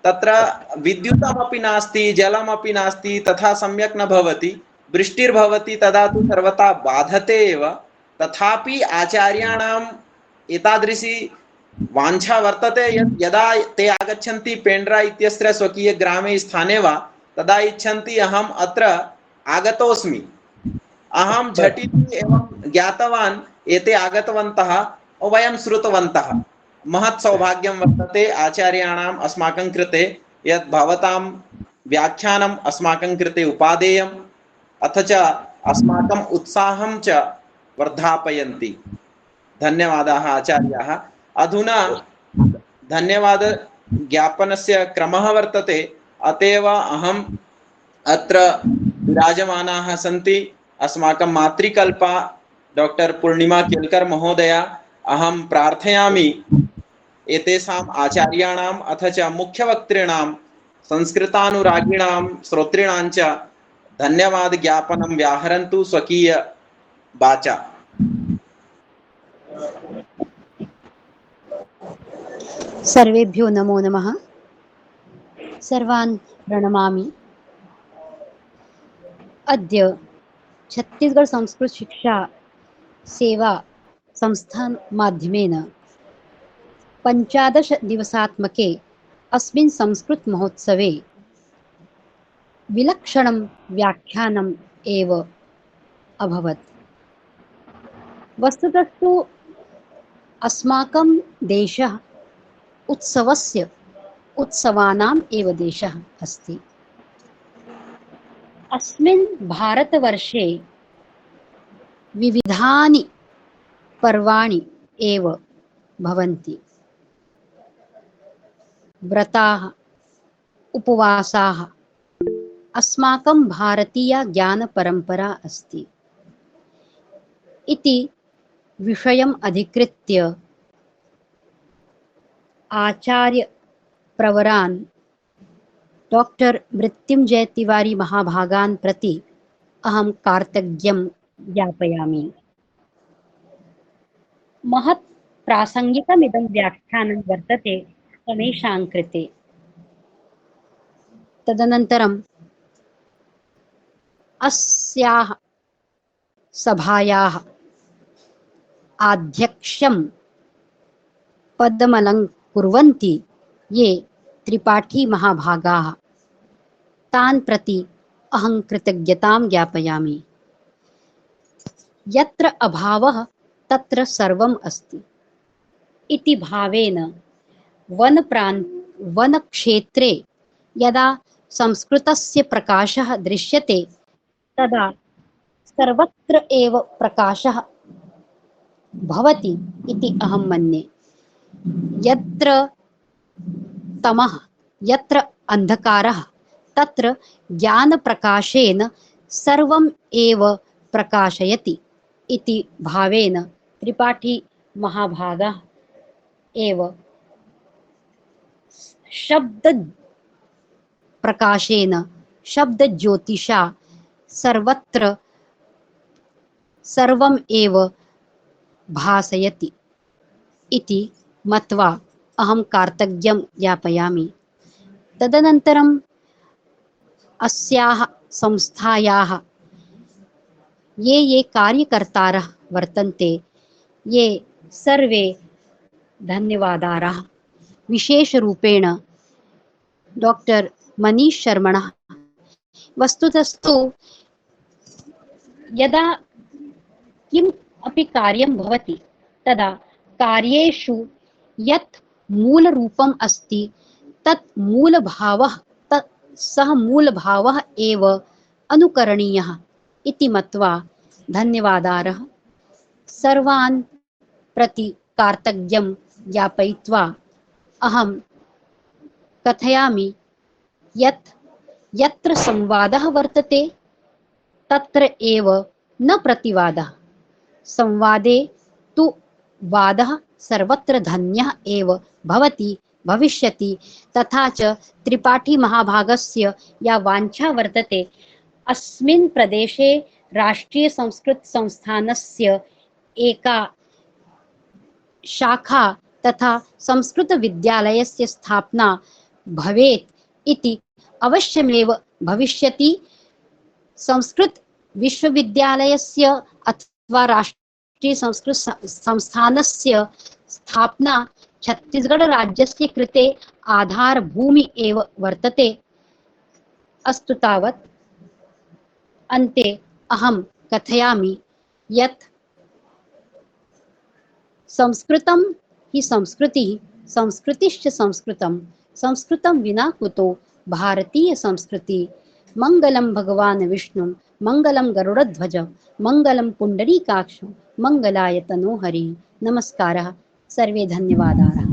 तत्र विद्युतमपि नास्ति, जलमपि नास्ति, तथा सम्यक् न भवति। वृष्टिर्भवति तदा तु सर्वथा बाधते एव। तथापि आचार्याणाम् एतादृशी वाञ्छा वर्तते यत् यदा ते आगच्छन्ति पेण्ड्रा इत्यस्य स्वकीयग्रामे स्थाने वा, तदा इच्छन्ति अहम् अत्र आगतोऽस्मि। अहं झटिति एवं ज्ञातवान् एते आगतवन्तः, वयं श्रुतवन्तः। महत् सौभाग्यं वर्तते आचार्याणाम् अस्माकं कृते यत् भवतां व्याख्यानम् अस्माकं कृते उपादेयम्, अथ च अस्माकम् उत्साहं च वर्धापयन्ति। धन्यवादाः आचार्याः। अधुना धन्यवाद ज्ञापनस्य क्रमः वर्तते, अतएव अहम् अत्र विराजमानाः सन्ति अस्माकं मातृकल्पा डॉक्टर पूर्णिमा केलकर महोदया। अहं प्रार्थयामि एतेषाम् आचार्याणाम् अथ च मुख्यवक्तॄणां संस्कृतानुरागिणां श्रोतॄणां च धन्यवाद ज्ञापनं व्याहरन्तु स्वकीय वाचा। सर्वेभ्यो नमो नमः। सर्वान् प्रणमामि। अद्य छत्तीसगढ़ संस्कृत शिक्षा सेवा संस्थान माध्यमेन 15 दिवसात्मके अस्मिन् संस्कृत महोत्सवे विलक्षणं व्याख्यानम् एव अभवत्। वस्तुतस्तु अस्माकं देशः उत्सवानाम् एव देशः अस्ति। अस्मिन् भारतवर्षे विविधानि पर्वाणि एव भवन्ति। व्रताः, उपवासाः अस्माकं भारतीया ज्ञानपरम्परा अस्ति इति विषयम् अधिकृत्य आचार्य प्रवरान् डॉक्टर मृत्युंजय तिवारी महाभागान् प्रति अहं कार्तज्ञं ज्ञापयामि। महत् प्रासंगिकमिदं व्याख्यानं वर्तते समेषां कृते। तदनन्तरम् अस्याः सभायाः आध्यक्ष्यं पदमलङ्कुर्वन्ति ये त्रिपाठी महाभागाः, तान् प्रति अहं कृतज्ञतां ज्ञापयामि। यत्र अभावः तत्र सर्वम् अस्ति इति भावेन वनक्षेत्रे यदा संस्कृतस्य प्रकाशः दृश्यते तदा सर्वत्र एव प्रकाशः भवति इति अहं मन्ये। यत्र तमः, यत्र अंधकारः, तत्र ज्ञानप्रकाशेन सर्वम् एव प्रकाशयति इति भावेन त्रिपाठी महाभागाः एव शब्द प्रकाशेन, शब्द ज्योतिषा सर्वत्र सर्वम् एव भासयति इति मत्वा अहं कार्तज्ञं ज्ञापयामि। तदनन्तरम् अस्याः संस्थायाः ये कार्यकर्तारः वर्तन्ते, ये सर्वे धन्यवादारः। विशेषरूपेण डॉक्टर मनीष शर्मणः। वस्तुतस्तु यदा किम् अपि कार्यं भवति तदा कार्येषु यत् मूलरूपम् अस्ति तत् मूलभावः, सः मूलभावः एव अनुकरणीयः इति मत्वा धन्यवादारः। सर्वान् प्रति कार्तज्ञं ज्ञापयित्वा अहं कथयामि यत् यत्र संवादः वर्तते तत्र एव न प्रतिवादः। संवादे तु वादः सर्वत्र धन्यः एव भवति, भविष्यति। तथा च त्रिपाठी महाभागस्य या वाञ्छा वर्तते, अस्मिन् प्रदेशे राष्ट्रीय संस्कृत संस्थानस्य एका शाखा तथा संस्कृत विद्यालयस्य स्थापना भवेत् इति अवश्यमेव भविष्यति। संस्कृत विश्वविद्यालयस्य अथवा राष्ट्रीय संस्कृत संस्थानस्य स्थापना छत्तीसगढ़ राज्यस्य कृते आधारभूमि एव वर्तते। अस्तु तावत्। अन्ते अहं कथयामि यत् संस्कृतं हि संस्कृतिः, संस्कृतिश्च संस्कृतं, संस्कृतं विना कुतो भारतीय संस्कृति। मंगलम भगवान विष्णु, मंगलम गरुड़ध्वज, मंगलम पुंडरीकाक्ष, मंगलाय तनोहरि। नमस्कारः। सर्वे धन्यवादाः।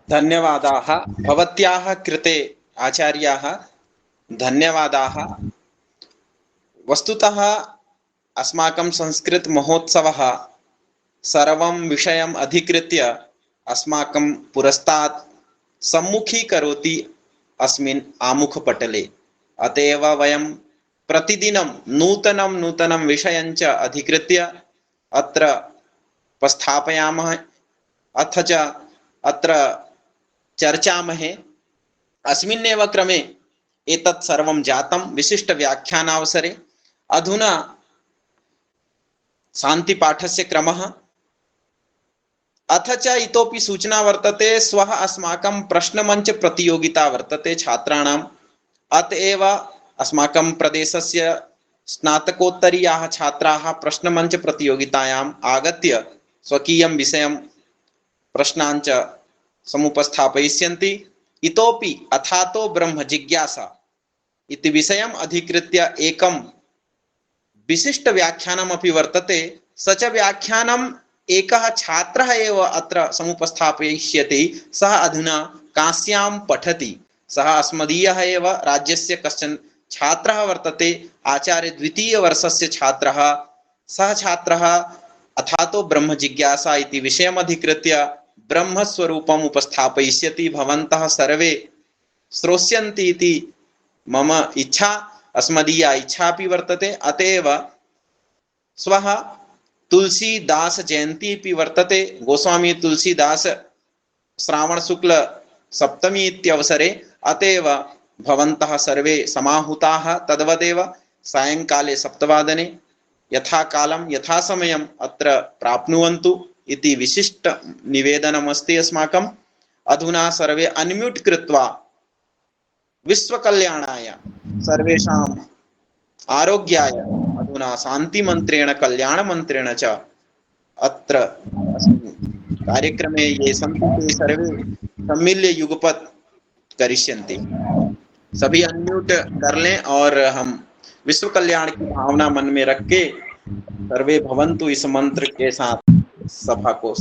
धन्यवादाः भवत्याः कृते आचार्याः, धन्यवादाः। वस्तुतः अस्माकं संस्कृत महोत्सवः सर्वं विषयम् अधिकृत्य अस्माकं पुरस्तात् सम्मुखीकरोति अस्मिन् आमुखपटले। अतएव वयं प्रतिदिनं नूतनं विषयञ्च अधिकृत्य अत्र उपस्थापयामः, अथ च अत्र चर्चामहे। अस्मिन्नेव क्रमे एतत् सर्वं जातं विशिष्ट व्याख्यानावसरे। अधुना शान्तिपाठस्य क्रमः। अथ च इतोपि सूचना वर्तते, श्वः अस्माकं प्रश्नमञ्च प्रतियोगिता वर्तते छात्राणाम्। अतएव अस्माकं प्रदेशस्य स्नातकोत्तरीयाः छात्राः प्रश्नमञ्च प्रतियोगितायाम् आगत्य स्वकीयं विषयं प्रश्नाञ्च समुपस्थापयिष्यन्ति। इतोपि अथातो ब्रह्म जिज्ञासा इति विषयम् अधिकृत्य एकं विशिष्ट व्याख्यानमपि वर्तते। स च व्याख्यानम् एकः छात्रः एव अत्र समुपस्थापयिष्यति। सः अधुना काश्यां पठति। सः अस्मदीयः एव राज्यस्य कश्चन छात्रः वर्तते, आचार्य द्वितीयवर्षस्य छात्रः। सः छात्रः अथातो ब्रह्म जिज्ञासा इति विषयम् अधिकृत्य ब्रह्मस्वरूपम् उपस्थापयिष्यति। भवन्तः सर्वे श्रोष्यन्ति इति मम इच्छा, अस्मदीया इच्छा अपि वर्तते। अतएव श्वः तुलसीदास जयंती अपि वर्तते। गोस्वामी तुलसीदास श्रावण शुक्ल सप्तमी इत्यवसरे। अतएव भवन्तः सर्वे समाहुताः। तद्वदेव सायंकाले 7 यथा कालं यथा समयम् अत्र प्राप्नुवन्तु इति विशिष्ट निवेदनमस्ति अस्माकम्। अधुना सर्वे अनम्यूट कृत्वा विश्वकल्याणाय सर्वेषाम् आरोग्याय अधुना शान्तिमन्त्रेण कल्याणमन्त्रेण च अत्र कार्यक्रमे ये सन्ति ते सर्वे सम्मिल्य युगपत् करिष्यन्ति। सभी अनम्यूट कर लें और हम विश्व कल्याण की भावना मन में रख के सर्वे भवन्तु इस मंत्र के साथ सभा को